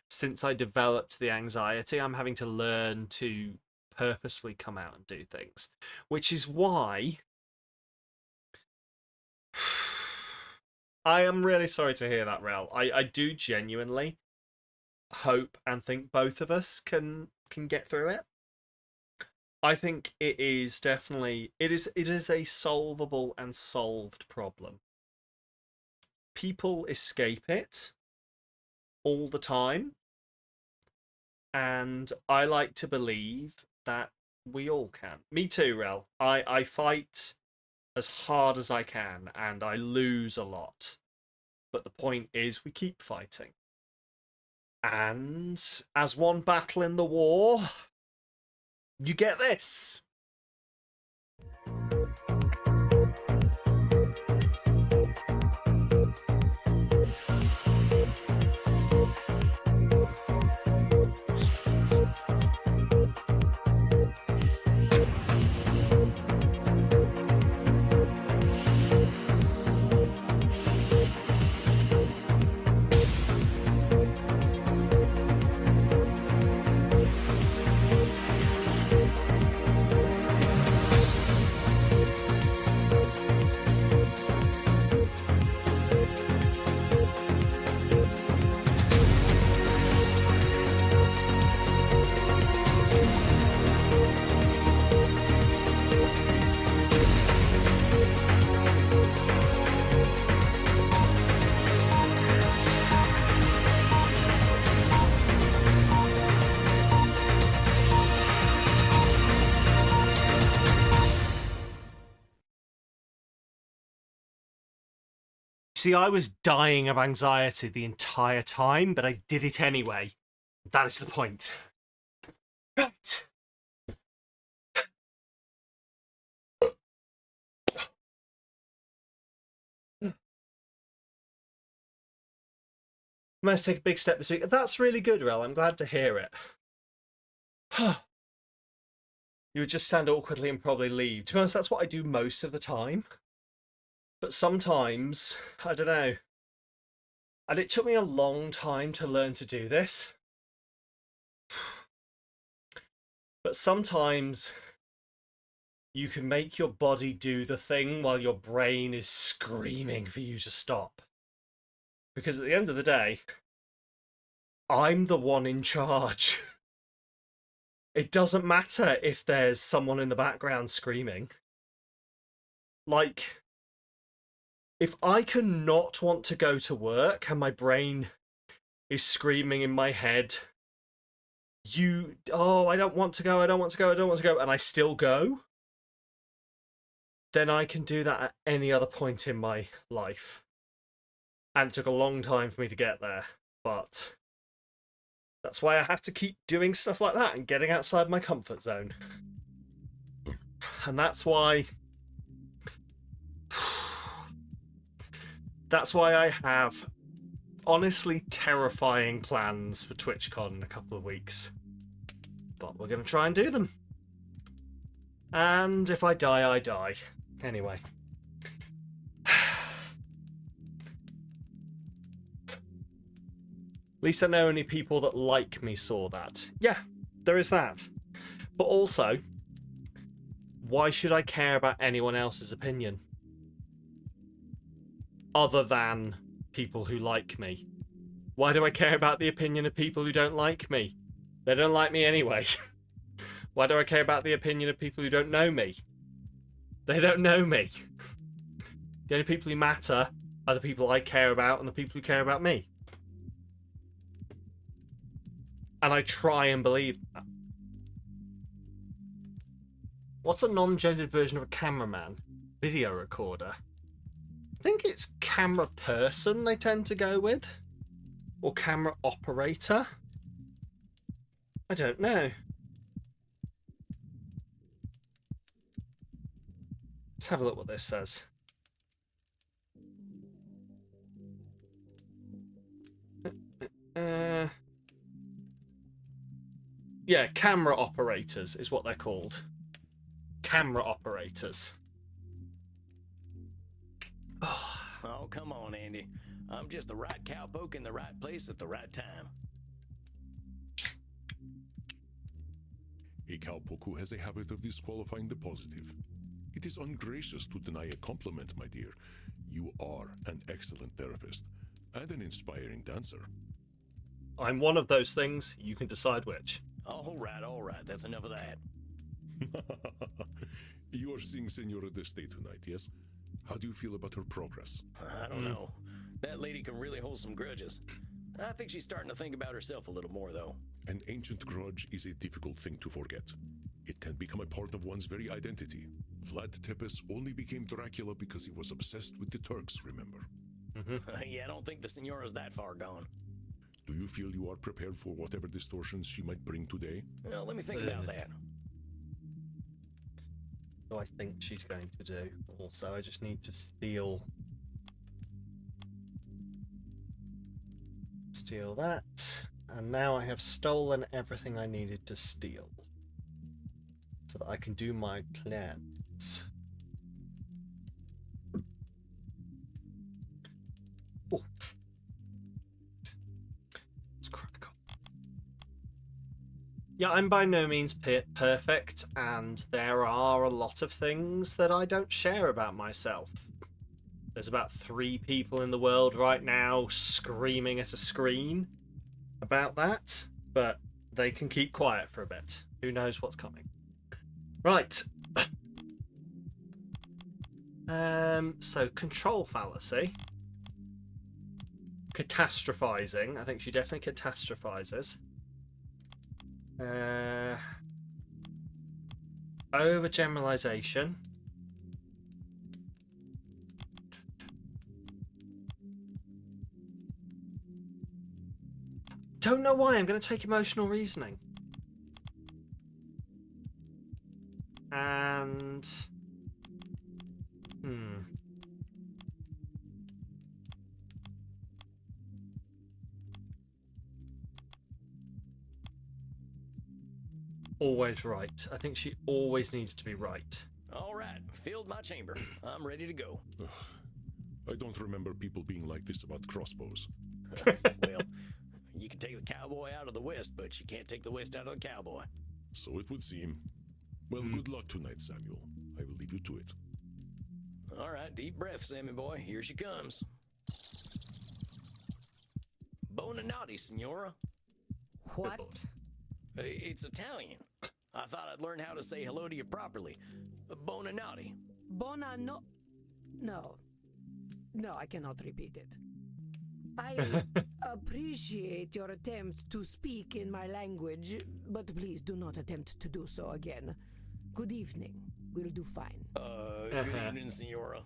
since I developed the anxiety. I'm having to learn to purposefully come out and do things, which is why I am really sorry to hear that, Rel. I do genuinely hope and think both of us can get through it. I think it is definitely it is a solvable and solved problem. People escape it all the time, and I like to believe that we all can. Me too, Rel. I fight as hard as I can, and I lose a lot. But the point is, we keep fighting. And as one battle in the war, you get this. See, I was dying of anxiety the entire time, but I did it anyway. That is the point. Right. Must take a big step this week. That's really good, Rel. I'm glad to hear it. You would just stand awkwardly and probably leave. To be honest, that's what I do most of the time. But sometimes, I don't know. And it took me a long time to learn to do this. But sometimes you can make your body do the thing while your brain is screaming for you to stop. Because at the end of the day, I'm the one in charge. It doesn't matter if there's someone in the background screaming. Like, if I can not want to go to work and my brain is screaming in my head, I don't want to go, and I still go, then I can do that at any other point in my life. And it took a long time for me to get there, but that's why I have to keep doing stuff like that and getting outside my comfort zone. And that's why I have honestly terrifying plans for TwitchCon in a couple of weeks. But we're going to try and do them. And if I die, I die. Anyway. At least I know only people that like me saw that. Yeah, there is that. But also, why should I care about anyone else's opinion? Other than people who like me. Why do I care about the opinion of people who don't like me? They don't like me anyway. Why do I care about the opinion of people who don't know me? They don't know me. The only people who matter are the people I care about and the people who care about me. And I try and believe that. What's a non-gendered version of a cameraman? Video recorder. I think it's camera person they tend to go with. Or camera operator. I don't know. Let's have a look what this says. Yeah, camera operators is what they're called. Camera operators. Oh, come on, Andy. I'm just the right cowpoke in the right place at the right time. A cowpoke who has a habit of disqualifying the positive. It is ungracious to deny a compliment, my dear. You are an excellent therapist and an inspiring dancer. I'm one of those things. You can decide which. All right. That's enough of that. You are seeing Senora Deste tonight, yes? How do you feel about her progress? I don't know. That lady can really hold some grudges. I think she's starting to think about herself a little more, though. An ancient grudge is a difficult thing to forget. It can become a part of one's very identity. Vlad Tepes only became Dracula because he was obsessed with the Turks, remember? Yeah, I don't think the Senora's that far gone. Do you feel you are prepared for whatever distortions she might bring today? Well, let me think about that. What I think she's going to do. Also, I just need to steal that. And now I have stolen everything I needed to steal. So that I can do my plans. Oh. Let's crack on. Yeah, I'm by no means perfect, and there are a lot of things that I don't share about myself. There's about 3 people in the world right now screaming at a screen about that, but they can keep quiet for a bit. Who knows what's coming? Right. So control fallacy. Catastrophizing. I think she definitely catastrophizes. Overgeneralization. Don't know why. I'm going to take emotional reasoning. And always right. I think she always needs to be right. All right, filled my chamber. I'm ready to go. I don't remember people being like this about crossbows. Well, you can take the cowboy out of the West, but you can't take the West out of the cowboy. So it would seem. Well, good luck tonight, Samuel. I will leave you to it. All right, deep breath, Sammy boy. Here she comes. Bonanati, Signora. What? It's Italian. I thought I'd learn how to say hello to you properly. Bonanati. No, I cannot repeat it. I appreciate your attempt to speak in my language, but please do not attempt to do so again. Good evening. We'll do fine. Good evening, Signora.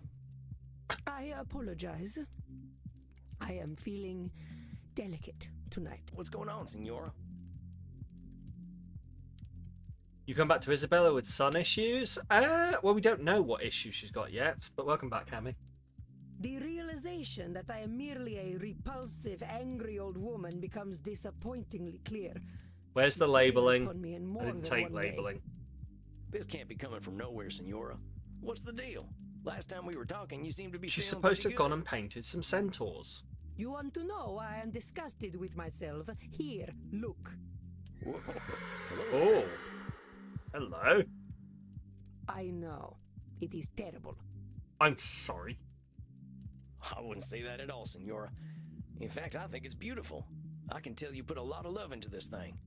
I apologize. I am feeling delicate tonight. What's going on, Signora? You come back to Isabella with son issues? Well, we don't know what issue she's got yet, but welcome back, Cammy. The realization that I am merely a repulsive, angry old woman becomes disappointingly clear. Where's the labeling? I I didn't take labeling. This can't be coming from nowhere, Signora. What's the deal? Last time we were talking, you seemed to be She's feeling supposed to pretty have gone good. and painted some centaurs. You want to know why I am disgusted with myself? Here, look. Whoa. Oh. Hello. I know. It is terrible. I'm sorry. I wouldn't say that at all, Signora. In fact, I think it's beautiful. I can tell you put a lot of love into this thing.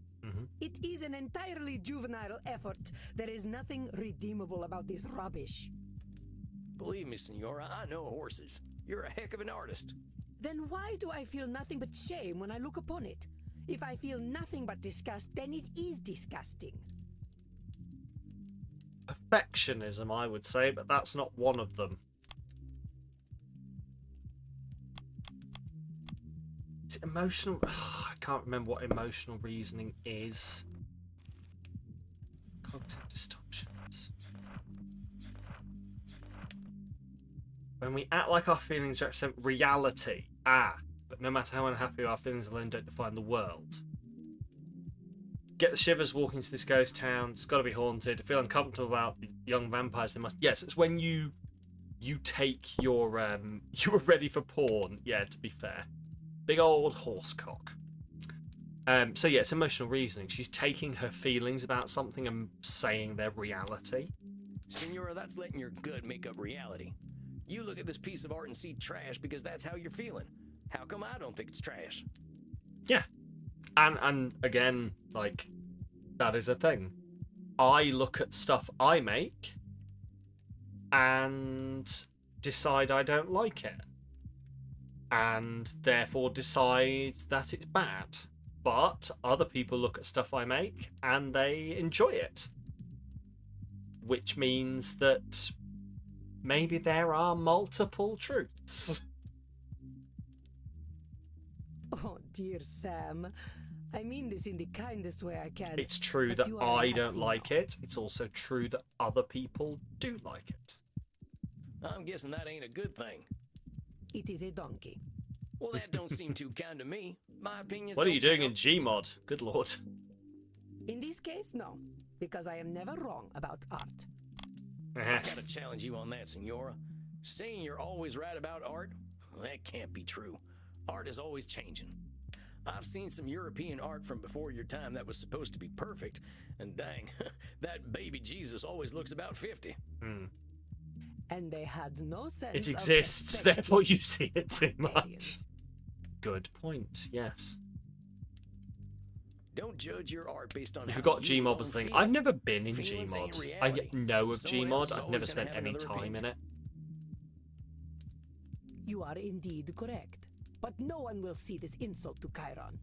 It is an entirely juvenile effort. There is nothing redeemable about this rubbish. Believe me, Signora, I know horses. You're a heck of an artist. Then why do I feel nothing but shame when I look upon it? If I feel nothing but disgust, then it is disgusting. Perfectionism, I would say, but that's not one of them. Is it emotional? I can't remember what emotional reasoning is. Cognitive distortions. When we act like our feelings represent reality. But no matter how unhappy our feelings alone don't define the world. Get the shivers walking to this ghost town. It's got to be haunted. Feel uncomfortable about the young vampires. They must. Yes, it's when you take your you were ready for porn. Yeah, to be fair, big old horse cock. So yeah, it's emotional reasoning. She's taking her feelings about something and saying they're reality. Senora, that's letting your gut make up reality. You look at this piece of art and see trash because that's how you're feeling. How come I don't think it's trash? Yeah. And again, like, that is a thing. I look at stuff I make and decide I don't like it. And therefore decide that it's bad. But other people look at stuff I make and they enjoy it. Which means that maybe there are multiple truths. Oh, dear Sam. I mean this in the kindest way I can. It's true that I don't like it. It's also true that other people do like it. I'm guessing that ain't a good thing. It is a donkey. Well, that don't seem too kind to me. My opinion. What are you doing in Gmod? Good lord. In this case, no. Because I am never wrong about art. I gotta challenge you on that, Senora. Saying you're always right about art? Well, that can't be true. Art is always changing. I've seen some European art from before your time that was supposed to be perfect, and dang, that baby Jesus always looks about 50. And they had no sense It exists, therefore you see it too much. Good point, yes. Don't judge your art based on You how forgot you Gmod was a thing. feel. I've never been in Feelings ain't Gmod. reality. I know of Someone else Gmod. is I've always never gonna spent have any another time in opinion. it. You are indeed correct. But no one will see this insult to Chiron.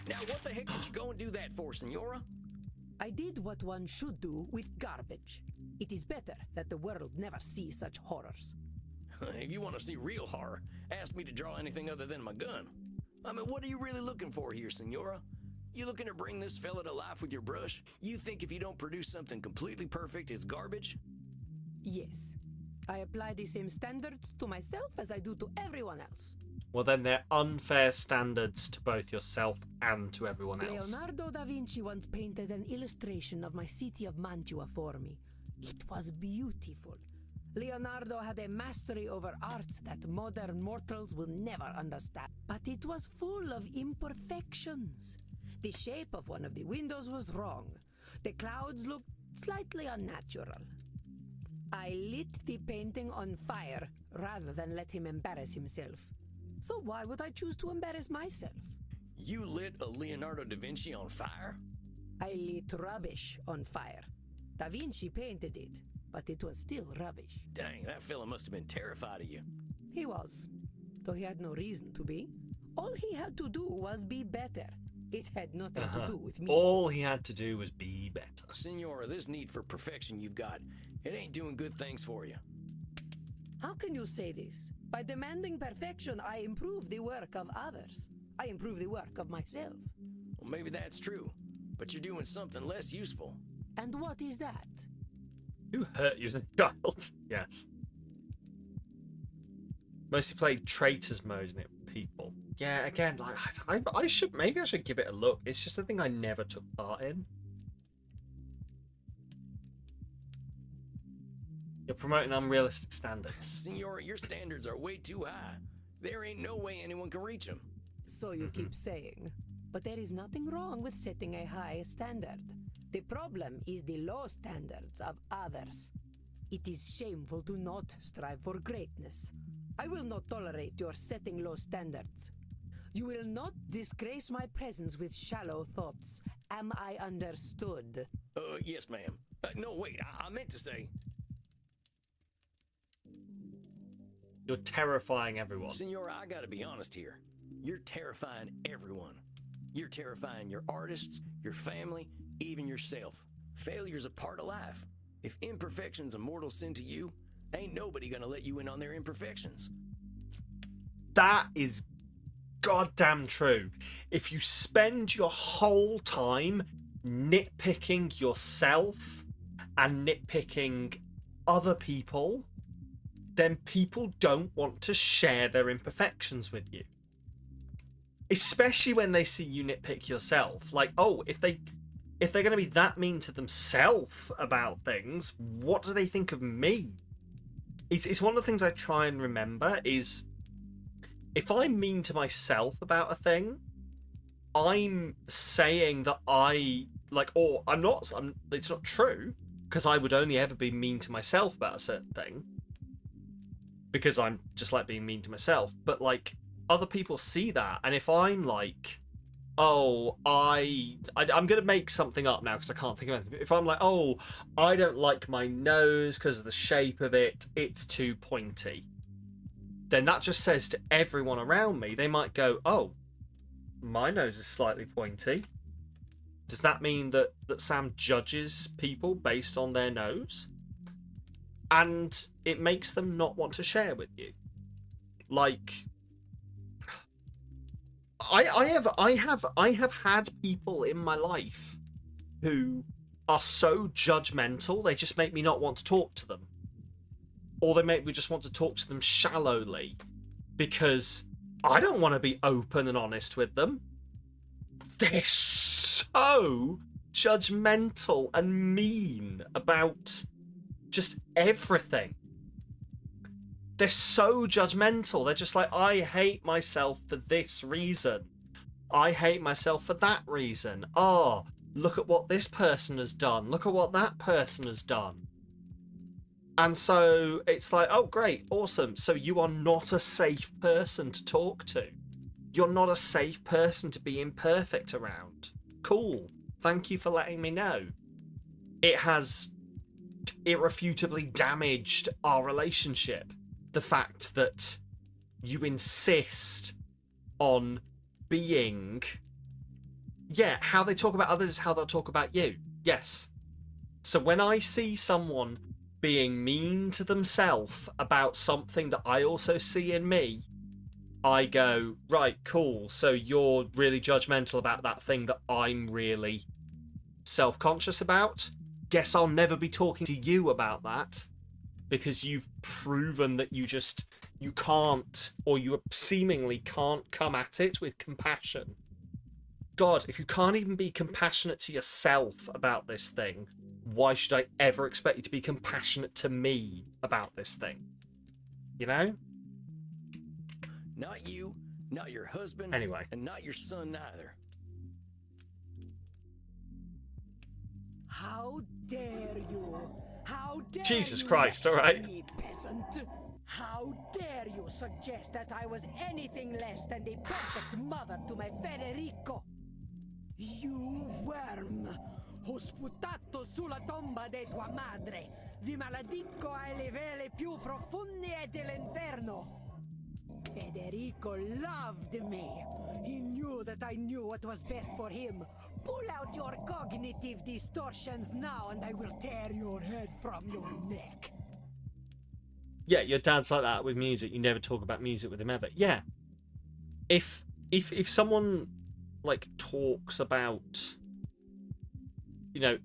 Now, what the heck did you go and do that for, Senora? I did what one should do with garbage. It is better that the world never see such horrors. If you want to see real horror, ask me to draw anything other than my gun. I mean, what are you really looking for here, Senora? You looking to bring this fella to life with your brush? You think if you don't produce something completely perfect, it's garbage? Yes. I apply the same standards to myself as I do to everyone else. Well, then they're unfair standards to both yourself and to everyone else. Leonardo da Vinci once painted an illustration of my city of Mantua for me. It was beautiful. Leonardo had a mastery over art that modern mortals will never understand. But it was full of imperfections. The shape of one of the windows was wrong. The clouds looked slightly unnatural. I lit the painting on fire rather than let him embarrass himself. So why would I choose to embarrass myself? You lit a Leonardo da Vinci on fire? I lit rubbish on fire. Da Vinci painted it, but it was still rubbish. Dang, that fella must have been terrified of you. He was, though he had no reason to be. All he had to do was be better. It had nothing to do with me. All he had to do was be better. Senora, this need for perfection you've got, it ain't doing good things for you. How can you say this? By demanding perfection, I improve the work of others. I improve the work of myself. Well, maybe that's true, but you're doing something less useful. And what is that? Who hurt you as a child? Yes. Mostly played traitors mode in it with people. Yeah, again, like I should give it a look. It's just a thing I never took part in. You're promoting unrealistic standards. Senora, your standards are way too high. There ain't no way anyone can reach them. So you keep saying. But there is nothing wrong with setting a high standard. The problem is the low standards of others. It is shameful to not strive for greatness. I will not tolerate your setting low standards. You will not disgrace my presence with shallow thoughts. Am I understood? Yes, ma'am. No, wait, I meant to say... You're terrifying everyone. Senora, I gotta be honest here. You're terrifying everyone. You're terrifying your artists, your family, even yourself. Failure's a part of life. If imperfection's a mortal sin to you, ain't nobody gonna let you in on their imperfections. That is goddamn true. If you spend your whole time nitpicking yourself and nitpicking other people, then people don't want to share their imperfections with you. Especially when they see you nitpick yourself. Like, oh, if they're going to be that mean to themselves about things, what do they think of me? It's one of the things I try and remember is, if I'm mean to myself about a thing, I'm saying that it's not true, because I would only ever be mean to myself about a certain thing, because I'm just like being mean to myself. But like, other people see that, and if I'm like, oh, I'm gonna make something up now because I can't think of anything. If I'm like, oh, I don't like my nose because of the shape of it, it's too pointy, then that just says to everyone around me, they might go, oh, my nose is slightly pointy. Does that mean that Sam judges people based on their nose? And it makes them not want to share with you. Like, I have had people in my life who are so judgmental, they just make me not want to talk to them. Or they make me just want to talk to them shallowly, because I don't want to be open and honest with them. They're so judgmental and mean about just everything. They're so judgmental. They're just like, I hate myself for this reason. I hate myself for that reason. Oh, look at what this person has done. Look at what that person has done. And so it's like, oh, great, awesome. So you are not a safe person to talk to. You're not a safe person to be imperfect around. Cool. Thank you for letting me know. It has irrefutably damaged our relationship. The fact that you insist on being... Yeah, how they talk about others is how they'll talk about you. Yes. So when I see someone being mean to themselves about something that I also see in me, I go, right, cool, so you're really judgmental about that thing that I'm really self-conscious about. Guess I'll never be talking to you about that, because you've proven that you can't, or you seemingly can't come at it with compassion. God, if you can't even be compassionate to yourself about this thing, why should I ever expect you to be compassionate to me about this thing? You know? Not you, not your husband, anyway, and not your son either. How dare you? How dare Jesus you Christ, all right. me, peasant? How dare you suggest that I was anything less than the perfect mother to my Federico? You worm! Ho sputato sulla tomba di tua madre. Vi maledico ai livelli più profondi dell'inferno. Federico loved me. He knew that I knew what was best for him. Pull out your cognitive distortions now and I will tear your head from your neck. Yeah, your dad's like that with music. You never talk about music with him ever. Yeah. If someone like talks about, you know,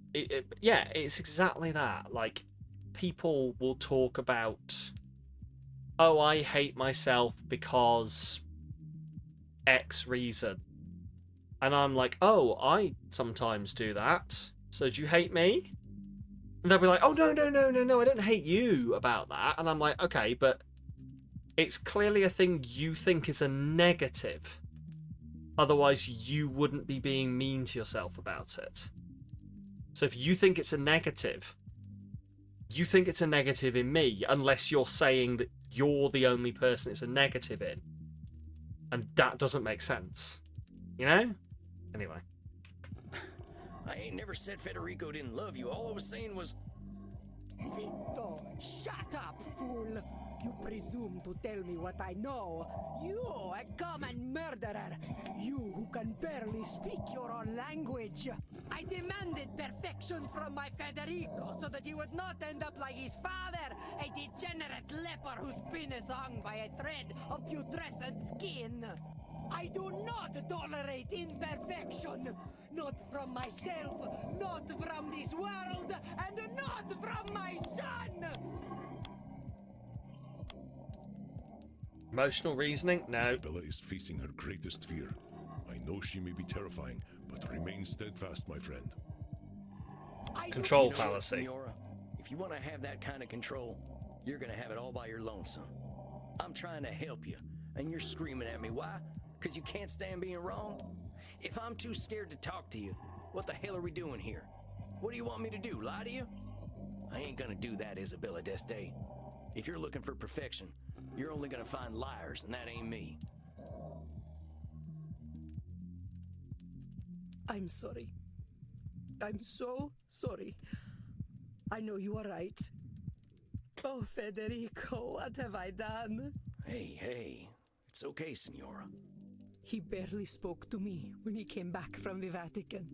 yeah, it's exactly that. Like, people will talk about, oh, I hate myself because X reason. And I'm like, oh, I sometimes do that. So do you hate me? And they'll be like, oh, no, I don't hate you about that. And I'm like, okay, but it's clearly a thing you think is a negative. Otherwise, you wouldn't be being mean to yourself about it. So if you think it's a negative, you think it's a negative in me, unless you're saying that you're the only person it's a negative in. And that doesn't make sense. You know? Anyway. I ain't never said Federico didn't love you. All I was saying was... Zitto! Shut up, fool! You presume to tell me what I know. You, a common murderer. You who can barely speak your own language. I demanded perfection from my Federico so that he would not end up like his father, a degenerate leper whose pin is hung by a thread of putrescent skin. I do not tolerate imperfection. Not from myself, not from this world, and not from my son! Emotional reasoning? No. Isabella is facing her greatest fear. I know she may be terrifying, but remain steadfast, my friend. Control You know what, fallacy. Senora? If you want to have that kind of control, you're going to have it all by your lonesome. I'm trying to help you, and you're screaming at me. Why? Because you can't stand being wrong? If I'm too scared to talk to you, what the hell are we doing here? What do you want me to do, lie to you? I ain't gonna do that, Isabella d'Este. If you're looking for perfection, you're only gonna find liars, and that ain't me. I'm sorry. I'm so sorry. I know you are right. Oh, Federico, what have I done? Hey, it's okay, Signora. He barely spoke to me when he came back from the Vatican.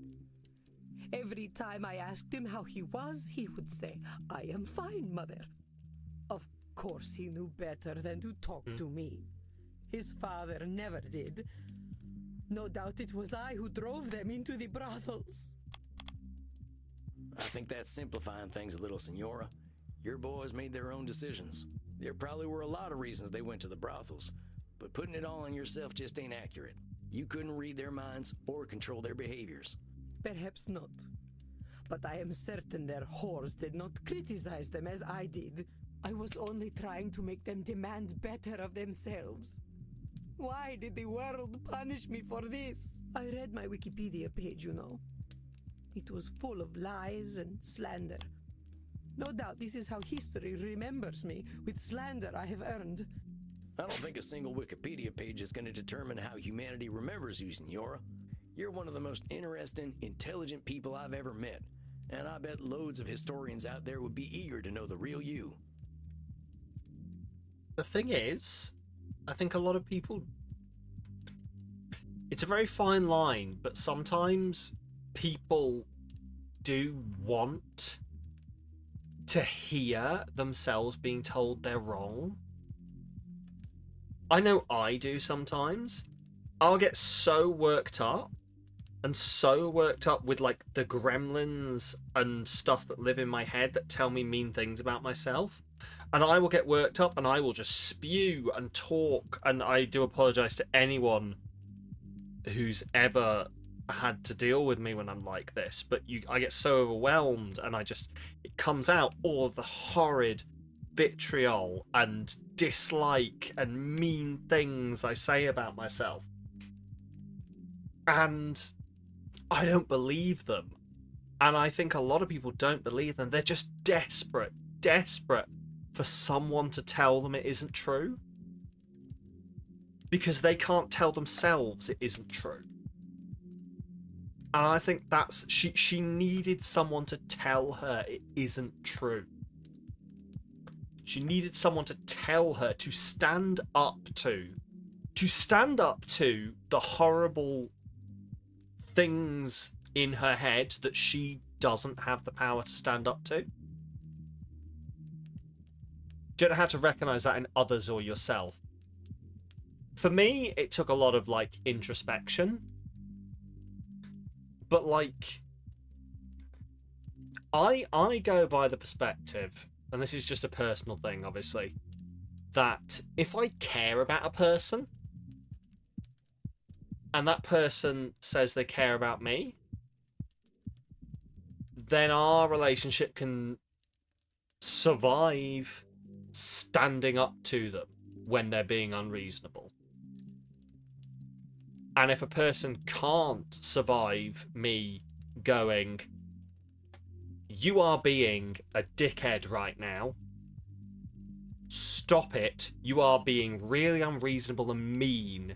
Every time I asked him how he was, he would say, "I am fine, mother." Of course he knew better than to talk to me. His father never did. No doubt it was I who drove them into the brothels. I think that's simplifying things a little, Signora. Your boys made their own decisions. There probably were a lot of reasons they went to the brothels, but putting it all on yourself just ain't accurate. You couldn't read their minds or control their behaviors. Perhaps not. But I am certain their whores did not criticize them as I did. I was only trying to make them demand better of themselves. Why did the world punish me for this? I read my Wikipedia page, you know. It was full of lies and slander. No doubt this is how history remembers me, with slander I have earned. I don't think a single Wikipedia page is going to determine how humanity remembers you, Signora. You're one of the most interesting, intelligent people I've ever met, and I bet loads of historians out there would be eager to know the real you. The thing is, I think a lot of people... It's a very fine line, but sometimes people do want to hear themselves being told they're wrong. I know I do sometimes. I'll get so worked up with like the gremlins and stuff that live in my head that tell me mean things about myself, and I will get worked up and I will just spew and talk, and I do apologize to anyone who's ever had to deal with me when I'm like this, but I get so overwhelmed and it comes out, all of the horrid vitriol and dislike and mean things I say about myself, and I don't believe them. And I think a lot of people don't believe them. They're just desperate for someone to tell them it isn't true, because they can't tell themselves it isn't true. And I think that's she needed someone to tell her it isn't true. She needed someone to tell her to stand up to the horrible things in her head that she doesn't have the power to stand up to. Do you know how to recognize that in others or yourself? For me, it took a lot of like introspection. But like, I go by the perspective, and this is just a personal thing, obviously, that if I care about a person, and that person says they care about me, then our relationship can survive standing up to them when they're being unreasonable. And if a person can't survive me going, "You are being a dickhead right now. Stop it. You are being really unreasonable and mean,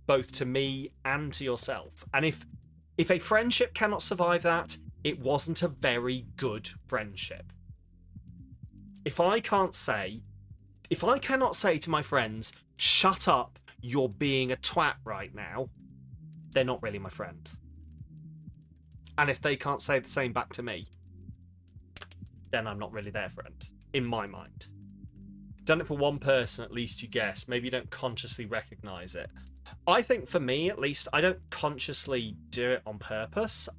both to me and to yourself." And if a friendship cannot survive that, it wasn't a very good friendship. If I cannot say to my friends, "Shut up, you're being a twat right now," they're not really my friend. And if they can't say the same back to me, then I'm not really their friend, in my mind. Done it for one person, at least you guess. Maybe you don't consciously recognize it. I think for me, at least, I don't consciously do it on purpose.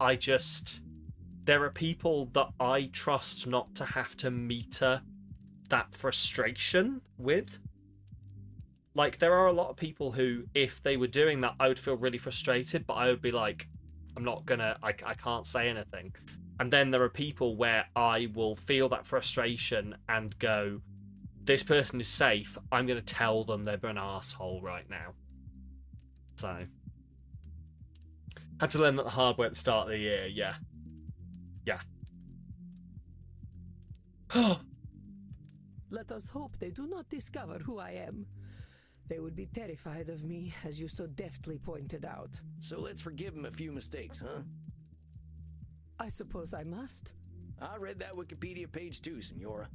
There are people that I trust not to have to meter that frustration with. Like, there are a lot of people who, if they were doing that, I would feel really frustrated, but I would be like, I'm not gonna, I can't say anything. And then there are people where I will feel that frustration and go, this person is safe, I'm gonna tell them they're an arsehole right now. So, had to learn that the hard way at the start of the year, yeah. Yeah. Let us hope they do not discover who I am. They would be terrified of me, as you so deftly pointed out. So let's forgive him a few mistakes, huh? I suppose I must. I read that Wikipedia page too, Senora.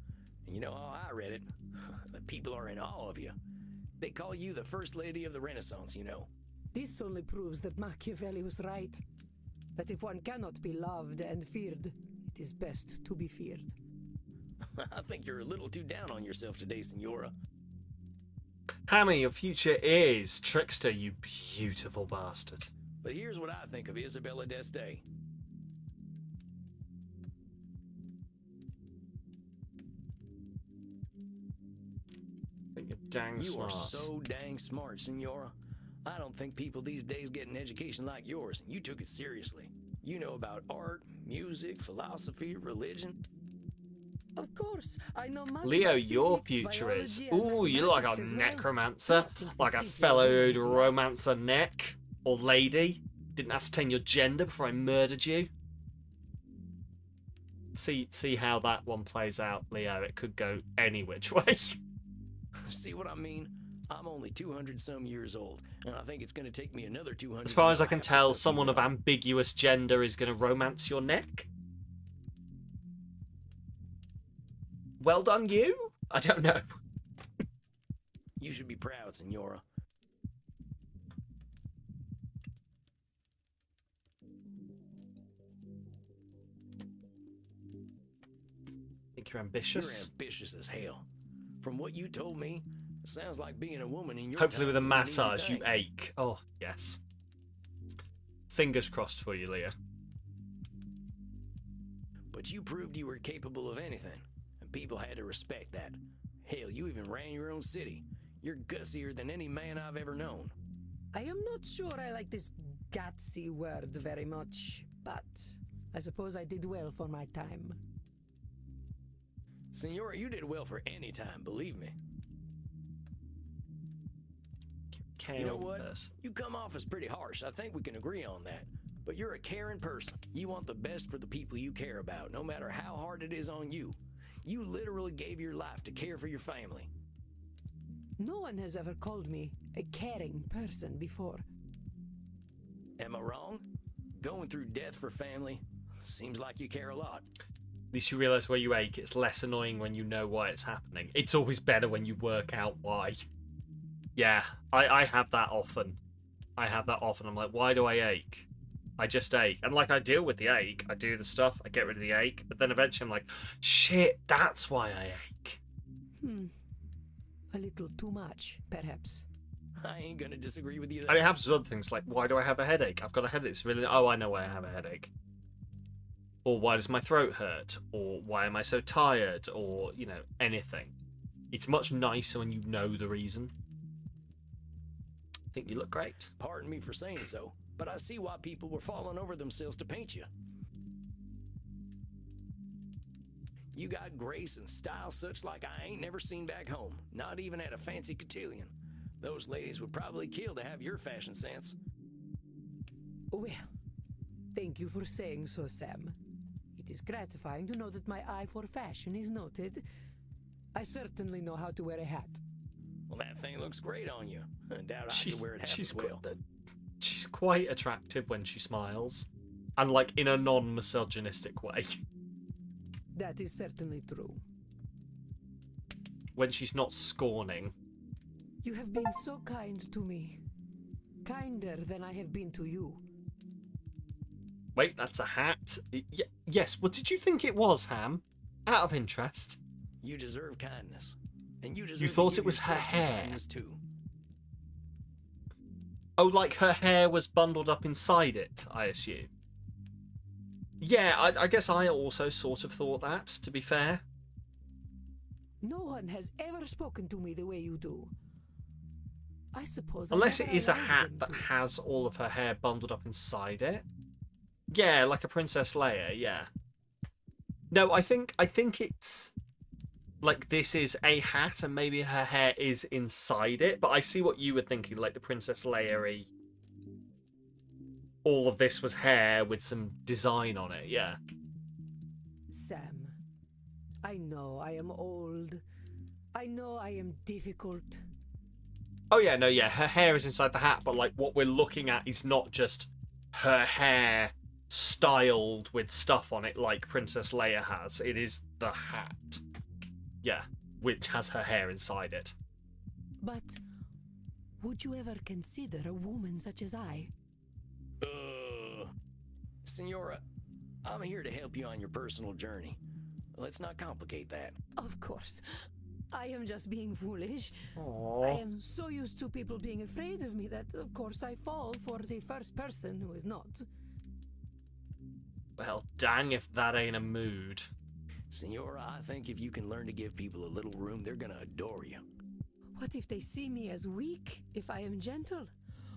And you know how I read it? The people are in awe of you. They call you the First Lady of the Renaissance, you know. This only proves that Machiavelli was right. That if one cannot be loved and feared, it is best to be feared. I think you're a little too down on yourself today, Senora. Hammy, your future is trickster, you beautiful bastard. But here's what I think of Isabella d'Este. I think you're dang smart. You are so dang smart, Senora. I don't think people these days get an education like yours, and you took it seriously. You know about art, music, philosophy, religion. Of course, I know much Leo, about your physics, future is... biology, and Ooh, you look like a mathematics as well. necromancer. Nothing Like a to see fellow here. romancer neck. Or lady. Didn't ascertain your gender before I murdered you. See how that one plays out, Leo. It could go any which way. See what I mean? I'm only 200-some years old, and I think it's going to take me another 200 As far as I to can have the tell, stuff someone you of know. ambiguous gender is going to romance your neck. Well done, you? I don't know. You should be proud, Senora. Think you're ambitious? You're ambitious as hell. From what you told me, it sounds like being a woman in your Hopefully time with a was an easy massage, you thing. ache. Oh, yes. Fingers crossed for you, Leah. But you proved you were capable of anything, and people had to respect that. Hell, you even ran your own city. You're gutsier than any man I've ever known. I am not sure I like this gutsy word very much, but I suppose I did well for my time. Senora, you did well for any time, believe me. You know what? You come off as pretty harsh. I think we can agree on that. But you're a caring person. You want the best for the people you care about, no matter how hard it is on you. You literally gave your life to care for your family. No one has ever called me a caring person before. Am I wrong? Going through death for family seems like you care a lot. At least you realise where you ache. It's less annoying when you know why it's happening. It's always better when you work out why. Yeah, I have that often. I'm like, why do I ache? I just ache. And like, I deal with the ache. I do the stuff. I get rid of the ache. But then eventually I'm like, shit, that's why I ache. A little too much, perhaps. I ain't gonna disagree with you there. And it happens with other things, like, why do I have a headache? I've got a headache. It's really... Oh, I know why I have a headache. Or why does my throat hurt? Or why am I so tired? Or, you know, anything. It's much nicer when you know the reason. I think you look great. Pardon me for saying so, but I see why people were falling over themselves to paint you. You got grace and style such like I ain't never seen back home, not even at a fancy cotillion. Those ladies would probably kill to have your fashion sense. Well, thank you for saying so, Sam. It is gratifying to know that my eye for fashion is noted. I certainly know how to wear a hat. Well, that thing looks great on you. I doubt I could wear it half as well. She's quite attractive when she smiles. And, like, in a non-misogynistic way. That is certainly true. When she's not scorning. You have been so kind to me. Kinder than I have been to you. Wait, that's a hat? Yes, what did you think it was, Ham? Out of interest. You deserve kindness. And you deserve You to thought give it was her yourself some hair? kindness too. Oh, like her hair was bundled up inside it, I assume. Yeah, I guess I also sort of thought that, to be fair. No one has ever spoken to me the way you do. I suppose. I Unless it never is a allowed hat them that to. has all of her hair bundled up inside it. Yeah, like a Princess Leia, yeah. No, I think it's like this is a hat and maybe her hair is inside it, but I see what you were thinking, like the Princess Leia-y. All of this was hair with some design on it, yeah. Sam, I know I am old. I know I am difficult. Oh yeah, no, yeah, her hair is inside the hat, but like what we're looking at is not just her hair styled with stuff on it like Princess Leia has. It is the hat. Yeah, which has her hair inside it. But would you ever consider a woman such as I? Senora, I'm here to help you on your personal journey. Let's not complicate that. Of course. I am just being foolish. Aww. I am so used to people being afraid of me that, of course, I fall for the first person who is not. Well, dang if that ain't a mood. Senora, I think if you can learn to give people a little room, they're gonna adore you. What if they see me as weak if I am gentle?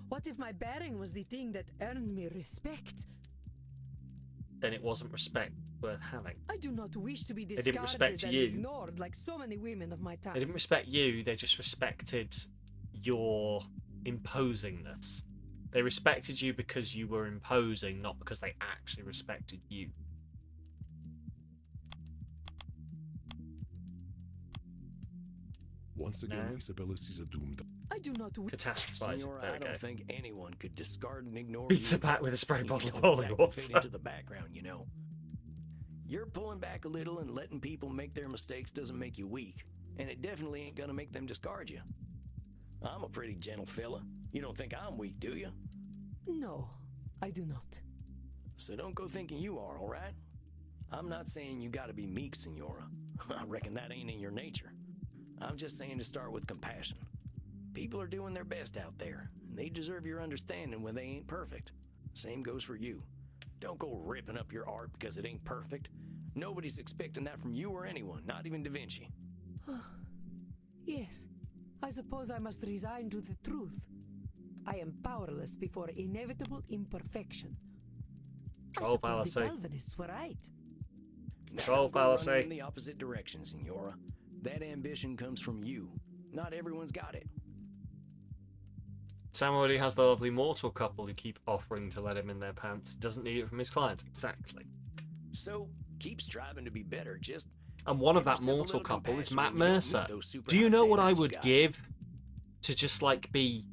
What if my bearing was the thing that earned me respect? Then it wasn't respect worth having. I do not wish to be They discarded didn't respect and you. ignored like so many women of my time. They didn't respect you, they just respected your imposingness. They respected you because you were imposing, not because they actually respected you. Once again, No. Isabella sees a doomed. I do not wish. Catastrophize. Senora, There I we go. don't think anyone could discard and ignore Beats you. it back with a spray You bottle of don't holy exactly fit water. into the background, you know. You're pulling back a little and letting people make their mistakes doesn't make you weak, and it definitely ain't gonna make them discard you. I'm a pretty gentle fella. You don't think I'm weak, do you? No, I do not. So don't go thinking you are, all right? I'm not saying you gotta be meek, Senora. I reckon that ain't in your nature. I'm just saying to start with compassion. People are doing their best out there, and they deserve your understanding when they ain't perfect. Same goes for you. Don't go ripping up your art because it ain't perfect. Nobody's expecting that from you or anyone, not even Da Vinci. Yes, I suppose I must resign to the truth. I am powerless before inevitable imperfection. Control I suppose the fallacy. Calvinists were right. Control Don't go running fallacy. in the opposite direction, Senora. That ambition comes from you. Not everyone's got it. Sam already has the lovely mortal couple who keep offering to let him in their pants. He doesn't need it from his clients. Exactly. So, keep striving to be better. Just And one of give that yourself a mortal little couple is compassion Matt when you don't Mercer. meet those super Do you high know what I standards you would got. give to just like be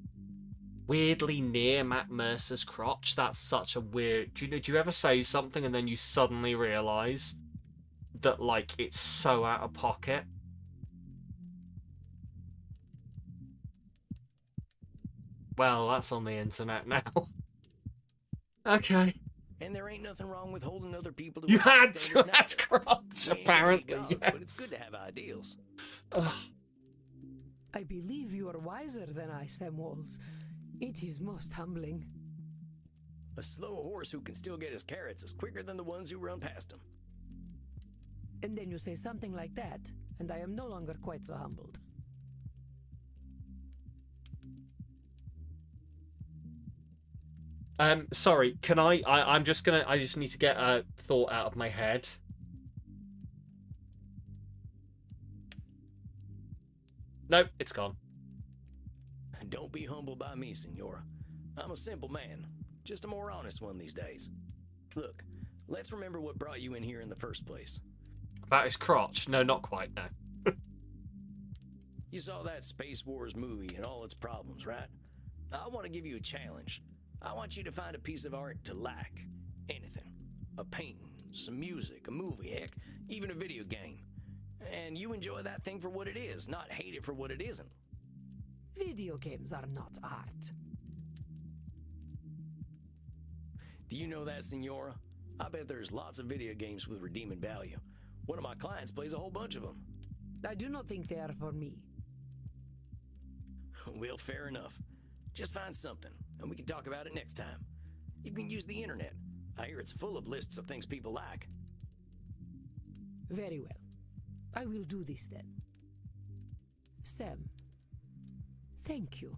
weirdly near Matt Mercer's crotch? That's such a weird. Do you ever say something and then you suddenly realise that like it's so out of pocket? Well, that's on the internet now. Okay. And there ain't nothing wrong with holding other people to You a high had standard to at neither. crotch, We ain't apparently, gods, But it's yes. good to have ideals. Ugh. I believe you are wiser than I, Sam Walls. It is most humbling. A slow horse who can still get his carrots is quicker than the ones who run past him. And then you say something like that, and I am no longer quite so humbled. Sorry, can I'm just gonna, I just need to get a thought out of my head. Nope, it's gone. Don't be humbled by me, Senora. I'm a simple man, just a more honest one these days. Look, let's remember what brought you in here in the first place. About his crotch? No, not quite, no. You saw that Space Wars movie and all its problems, right? I want to give you a challenge. I want you to find a piece of art to like. Anything. A painting, some music, a movie, heck, even a video game. And you enjoy that thing for what it is, not hate it for what it isn't. Video games are not art. Do you know that, Senora? I bet there's lots of video games with redeeming value. One of my clients plays a whole bunch of them. I do not think they are for me. Well, fair enough. Just find something, and we can talk about it next time. You can use the internet. I hear it's full of lists of things people like. Very well. I will do this then. Sam, thank you.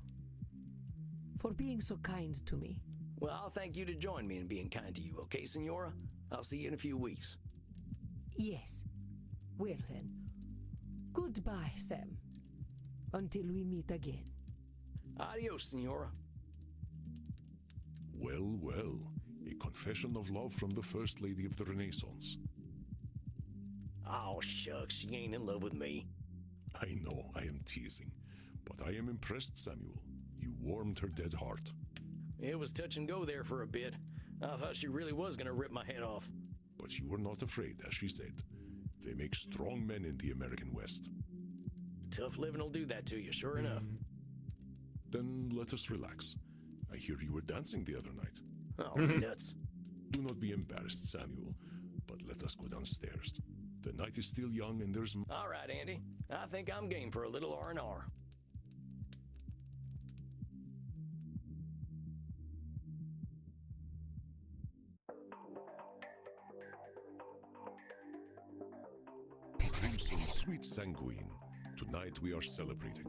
for being so kind to me. Well, I'll thank you to join me in being kind to you, okay, Senora? I'll see you in a few weeks. Yes. Well then. Goodbye, Sam. Until we meet again. Adios, Senora. Well, well. A confession of love from the First Lady of the Renaissance. Oh, shucks, she ain't in love with me. I know, I am teasing. But I am impressed, Samuel. You warmed her dead heart. It was touch and go there for a bit. I thought she really was gonna rip my head off. But you were not afraid, as she said. They make strong men in the American West. Tough living will do that to you, sure enough. Then let us relax. I hear you were dancing the other night. Oh, nuts. Do not be embarrassed, Samuel, but let us go downstairs. The night is still young and there's... All right, Andy. I think I'm game for a little R&R. Crimson Sweet Sanguine. Tonight we are celebrating.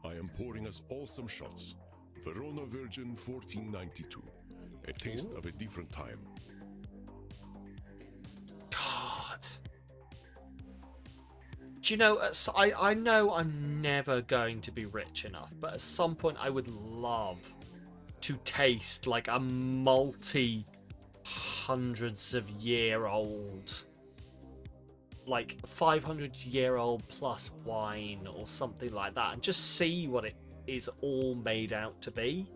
I am pouring us all some shots. Verona Virgin 1492. A taste of a different time. God. Do you know, I know I'm never going to be rich enough, but at some point I would love to taste like a multi-hundreds of year old, like 500-year-old plus wine or something like that, and just see what it is all made out to be.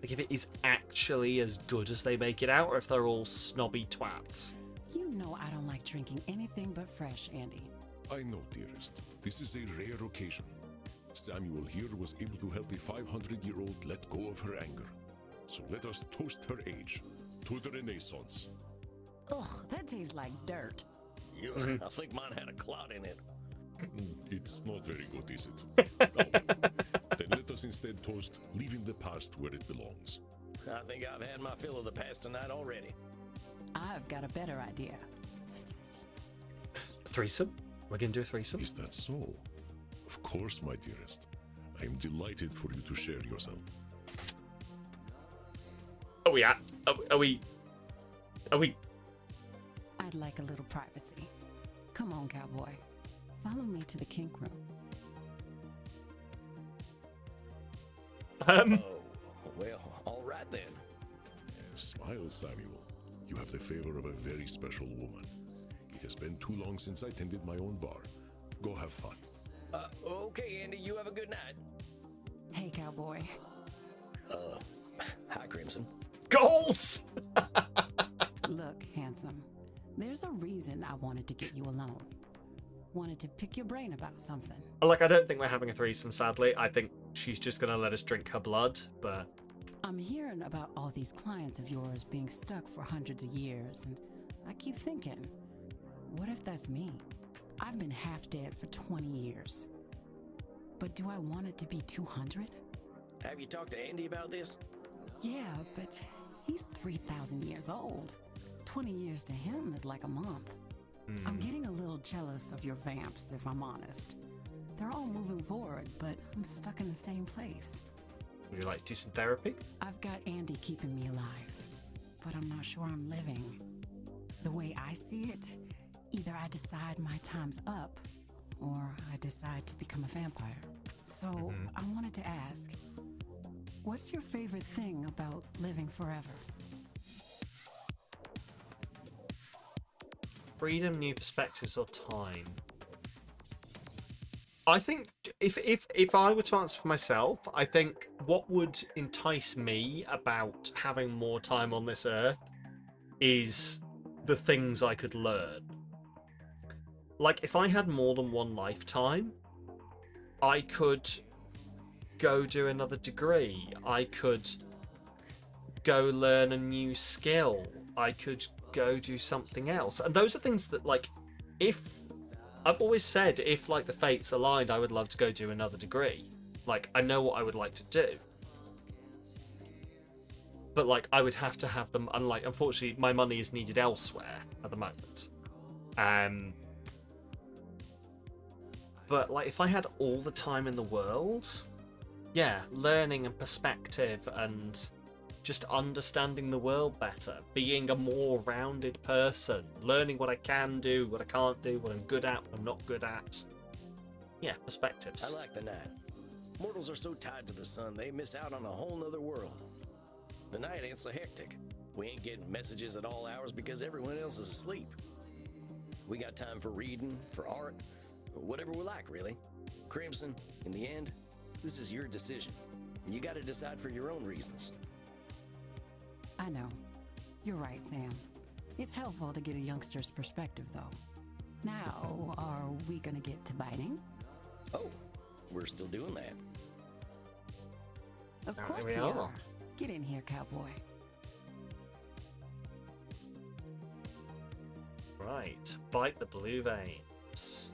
Like if it is actually as good as they make it out, or if they're all snobby twats. You know I don't like drinking anything but fresh, Andy. I know, dearest. This is a rare occasion. Samuel here was able to help a 500-year-old let go of her anger. So let us toast her age. To the Renaissance. Ugh, that tastes like dirt. I think mine had a clot in it. It's not very good, is it? Then let us instead toast leaving the past where it belongs. I think I've had my fill of the past tonight already. I've got a better idea. Threesome? We're going to do a threesome? Is that so? Of course, my dearest. I am delighted for you to share yourself. Are we at? Are we? I'd like a little privacy. Come on, cowboy. Follow me to the kink room. Oh, well, all right then. Smile, Samuel. You have the favor of a very special woman. It has been too long since I tended my own bar. Go have fun. Okay, Andy, you have a good night. Hey, cowboy. Hi, Crimson. Goals! Look, handsome. There's a reason I wanted to get you alone. Wanted to pick your brain about something. Like, I don't think we're having a threesome, sadly. I think she's just going to let us drink her blood, but... I'm hearing about all these clients of yours being stuck for hundreds of years, and I keep thinking, what if that's me? I've been half dead for 20 years. But do I want it to be 200? Have you talked to Andy about this? Yeah, but he's 3,000 years old. 20 years to him is like a month. I'm getting a little jealous of your vamps, if I'm honest. They're all moving forward, but I'm stuck in the same place. Would you like to do some therapy? I've got Andy keeping me alive, but I'm not sure I'm living. The way I see it, either I decide my time's up, or I decide to become a vampire. So I wanted to ask, what's your favorite thing about living forever? Freedom, new perspectives, or time? I think if I were to answer for myself, I think what would entice me about having more time on this earth is the things I could learn. Like, if I had more than one lifetime, I could go do another degree. I could go learn a new skill. I could go do something else. And those are things that, like, if... I've always said, if, like, the fates aligned, I would love to go do another degree. Like, I know what I would like to do. But, like, I would have to have them, and, like, unfortunately, my money is needed elsewhere at the moment. But, like, if I had all the time in the world, yeah, learning and perspective and just understanding the world better, being a more rounded person, learning what I can do, what I can't do, what I'm good at, what I'm not good at. Yeah, perspectives. I like the night. Mortals are so tied to the sun, they miss out on a whole nother world. The night ain't so hectic. We ain't getting messages at all hours because everyone else is asleep. We got time for reading, for art, whatever we like, really. Crimson, in the end, this is your decision. You gotta decide for your own reasons. I know. You're right, Sam. It's helpful to get a youngster's perspective, though. Now, are we gonna get to biting? Oh, we're still doing that. Of Here course we we are. are. Get in here, cowboy. Right, bite the blue veins.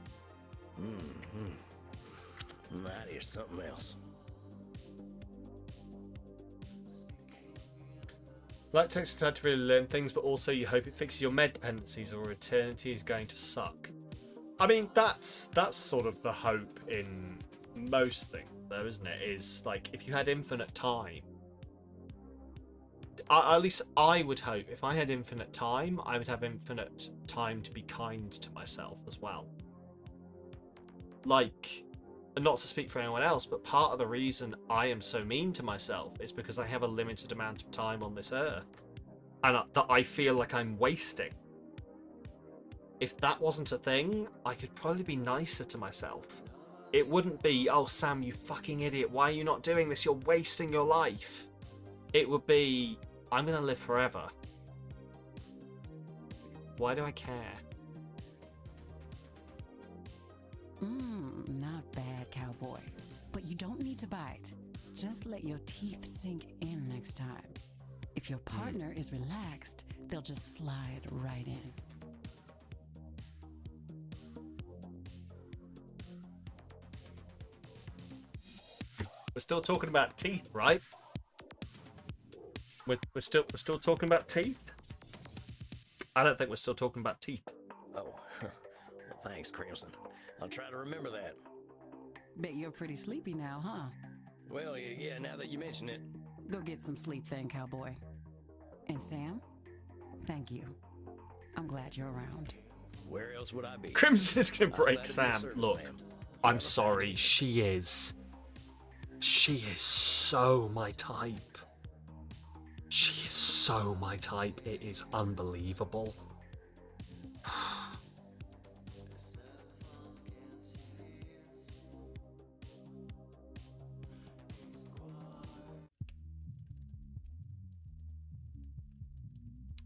That is something else. Life takes some time to really learn things, but also you hope it fixes your med dependencies or eternity is going to suck. I mean, that's sort of the hope in most things, though, isn't it? Is like, if you had infinite time, at least I would hope, if I had infinite time, I would have infinite time to be kind to myself as well. Like, and not to speak for anyone else, but part of the reason I am so mean to myself is because I have a limited amount of time on this earth, and that I feel like I'm wasting. If that wasn't a thing, I could probably be nicer to myself. It wouldn't be, oh Sam, you fucking idiot, why are you not doing this? You're wasting your life. It would be, I'm gonna live forever. Why do I care? Not bad, cowboy. But you don't need to bite. Just let your teeth sink in next time. If your partner is relaxed, they'll just slide right in. We're still talking about teeth, right? We're still talking about teeth? I don't think we're still talking about teeth. Oh, well, thanks, Crimson. I'll try to remember that. Bet you're pretty sleepy now, huh? Well, yeah, now that you mention it. Go get some sleep then, cowboy. And Sam, thank you. I'm glad you're around. Where else would I be? Crimson's gonna I'm break glad to be of Sam. service, Look, ma'am. I'm sorry, she is. She is so my type. She is so my type. It is unbelievable.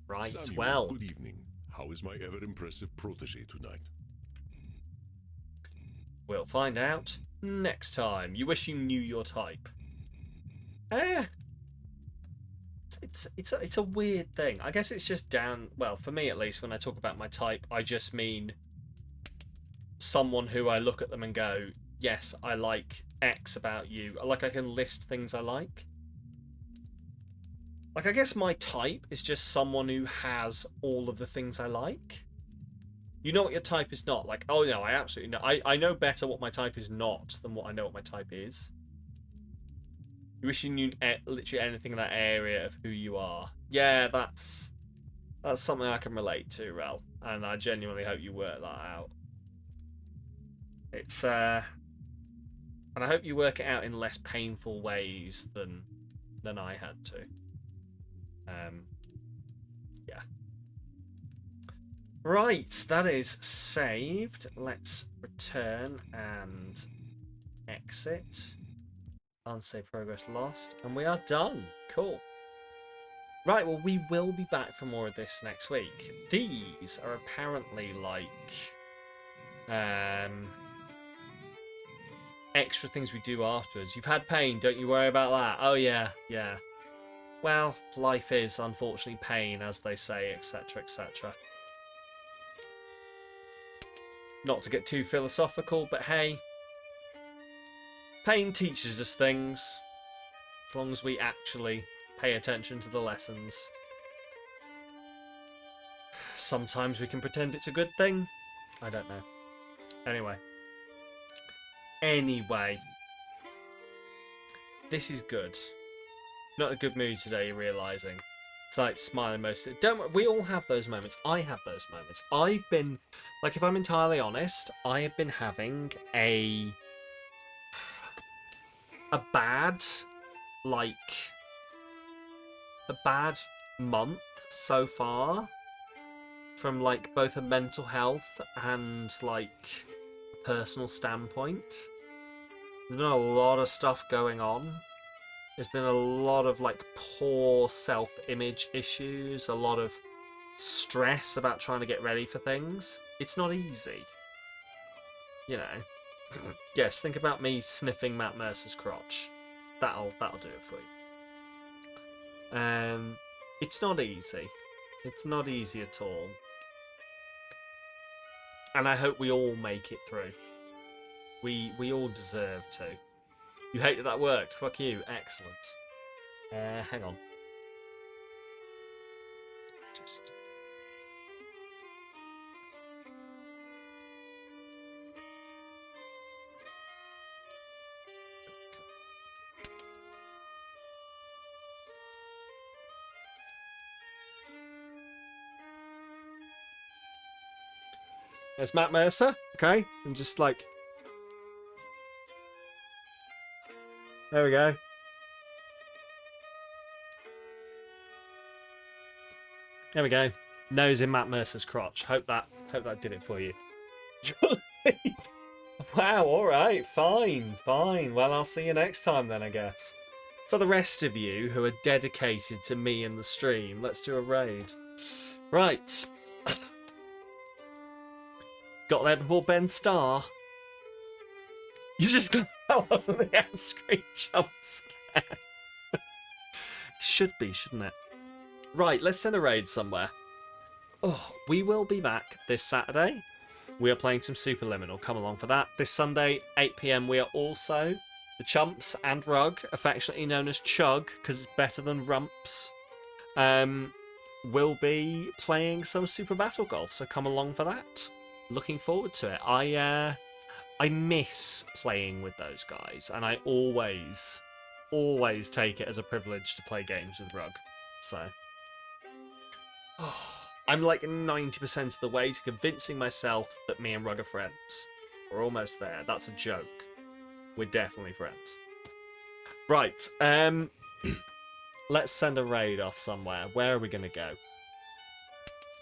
Right, Samuel, well. good evening. How is my ever-impressive protege tonight? We'll find out next time. You wish you knew your type. It's a weird thing. I guess it's just down. Well, for me at least, when I talk about my type, I just mean someone who I look at them and go, "Yes, I like X about you." Like I can list things I like. Like I guess my type is just someone who has all of the things I like. You know what your type is not. Like, oh no, I absolutely know. I know better what my type is not than what I know what my type is. You wish you knew literally anything in that area of who you are. Yeah, that's something I can relate to, Rel. And I genuinely hope you work that out. It's and I hope you work it out in less painful ways than I had to. Yeah. Right, that is saved. Let's return and exit. Unsave progress lost. And we are done. Cool. Right, well, we will be back for more of this next week. These are apparently like extra things we do afterwards. You've had pain, don't you worry about that. Oh yeah, yeah. Well, life is unfortunately pain, as they say, etc., etc. Not to get too philosophical, but hey, pain teaches us things, as long as we actually pay attention to the lessons. Sometimes we can pretend it's a good thing. I don't know. Anyway. This is good. Not a good mood today, you're realising. It's like smiling most of it. Don't we all have those moments? I have those moments. I've been, like, if I'm entirely honest, I have been having a bad, like, a bad month so far. From, like, both a mental health and, like, a personal standpoint. There's been a lot of stuff going on. There's been a lot of, like, poor self-image issues, a lot of stress about trying to get ready for things. It's not easy. You know. Yes, think about me sniffing Matt Mercer's crotch. That'll do it for you. It's not easy. It's not easy at all. And I hope we all make it through. We all deserve to. You hate that worked? Fuck you. Excellent. Hang on. Just... There's Matt Mercer, okay? And just like... There we go. There we go. Nose in Matt Mercer's crotch. Hope that did it for you. Wow, alright, fine. Well, I'll see you next time then, I guess. For the rest of you who are dedicated to me and the stream, let's do a raid. Right. Got there before Ben Starr. You just got that wasn't the end screen jump scare. Should be, shouldn't it? Right, let's send a raid somewhere. Oh, we will be back this Saturday. We are playing some Superliminal. Come along for that. This Sunday, 8 PM, we are also the Chumps and Rug, affectionately known as Chug, because it's better than Rumps. Will be playing some Super Battle Golf, so come along for that. Looking forward to it. I miss playing with those guys, and I always take it as a privilege to play games with Rug. So, I'm like 90% of the way to convincing myself that me and Rug are friends. We're almost there. That's a joke. We're definitely friends. Right. Let's send a raid off somewhere. Where are we going to go?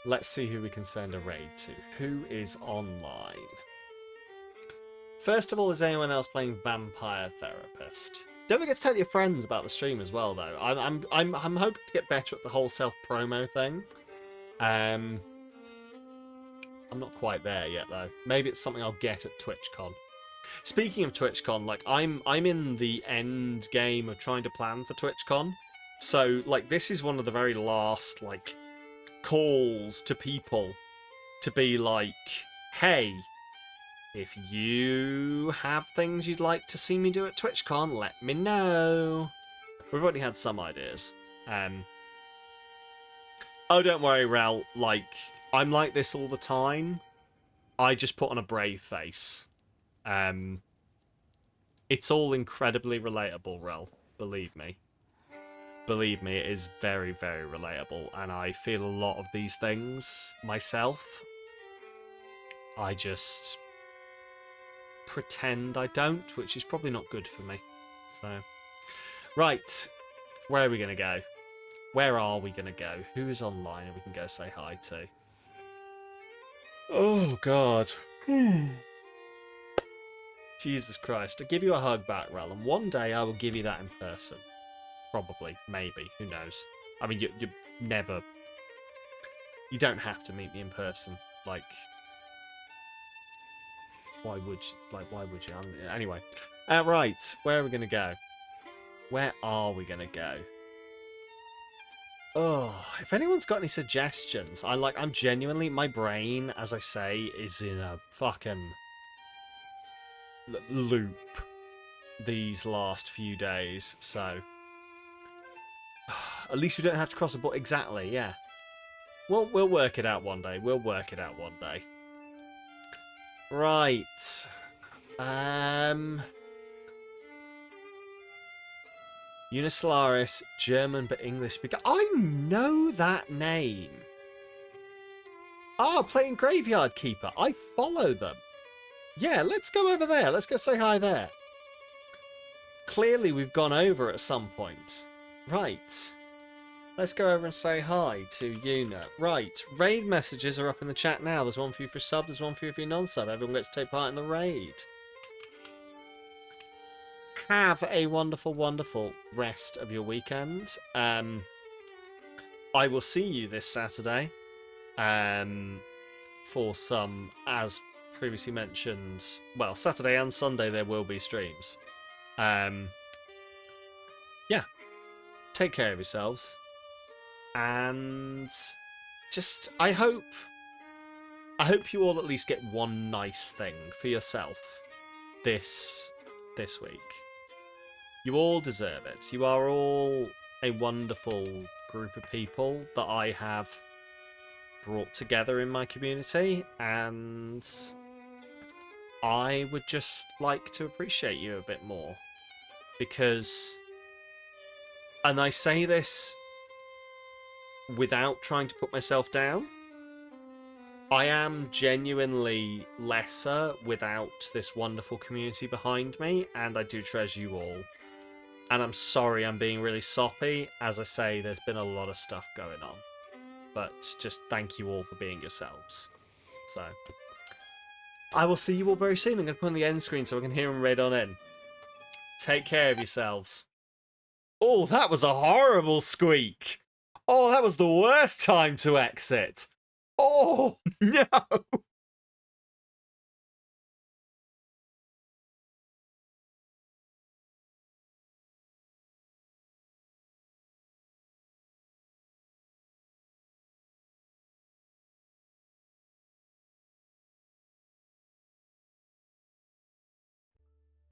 Let's see who we can send a raid to. Who is online? First of all, is anyone else playing Vampire Therapist? Don't forget to tell your friends about the stream as well, though. I'm hoping to get better at the whole self-promo thing. I'm not quite there yet, though. Maybe it's something I'll get at TwitchCon. Speaking of TwitchCon, like I'm in the end game of trying to plan for TwitchCon. So, like, this is one of the very last, like, calls to people to be like, hey, if you have things you'd like to see me do at TwitchCon, let me know. We've already had some ideas. Oh, don't worry, Rel. Like, I'm like this all the time. I just put on a brave face. It's all incredibly relatable, Rel. Believe me. Believe me, it is very, very relatable, and I feel a lot of these things myself. I just pretend I don't, which is probably not good for me. So, right, where are we going to go? Where are we going to go? Who's online and we can go say hi to? Oh, God. Jesus Christ. I'll give you a hug back, Rel, and one day I will give you that in person. Probably, maybe, who knows? I mean, you never... You don't have to meet me in person. Like, why would you? Like, why would you? Anyway, right, where are we going to go? Where are we going to go? Oh, if anyone's got any suggestions, I'm genuinely, my brain, as I say, is in a fucking loop these last few days, so... At least we don't have to cross a board. Exactly, yeah. We'll work it out one day. We'll work it out one day. Right. Unisolaris, German but English speaker. I know that name. Ah, playing Graveyard Keeper. I follow them. Yeah, let's go over there. Let's go say hi there. Clearly we've gone over at some point. Right. Let's go over and say hi to Una. Right. Raid messages are up in the chat now. There's one for you for sub. There's one for you for your non-sub. Everyone gets to take part in the raid. Have a wonderful, wonderful rest of your weekend. I will see you this Saturday. For some, as previously mentioned, well, Saturday and Sunday there will be streams. Yeah. Take care of yourselves. And just, I hope you all at least get one nice thing for yourself this week. You all deserve it. You are all a wonderful group of people that I have brought together in my community, and I would just like to appreciate you a bit more. Because, and I say this without trying to put myself down, I am genuinely lesser without this wonderful community behind me, and I do treasure you all. And I'm sorry I'm being really soppy. As I say, there's been a lot of stuff going on. But just thank you all for being yourselves. So, I will see you all very soon. I'm going to put on the end screen so I can hear them read on in. Take care of yourselves. Oh, that was a horrible squeak. Oh, that was the worst time to exit. Oh, no.